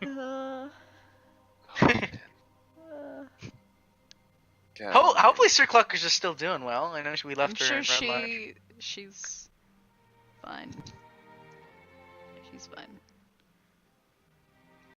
Uh, God. Hopefully Sir Cluckers is still doing well. I know we I'm left her sure in Red Lodge. she's fine. She's fine.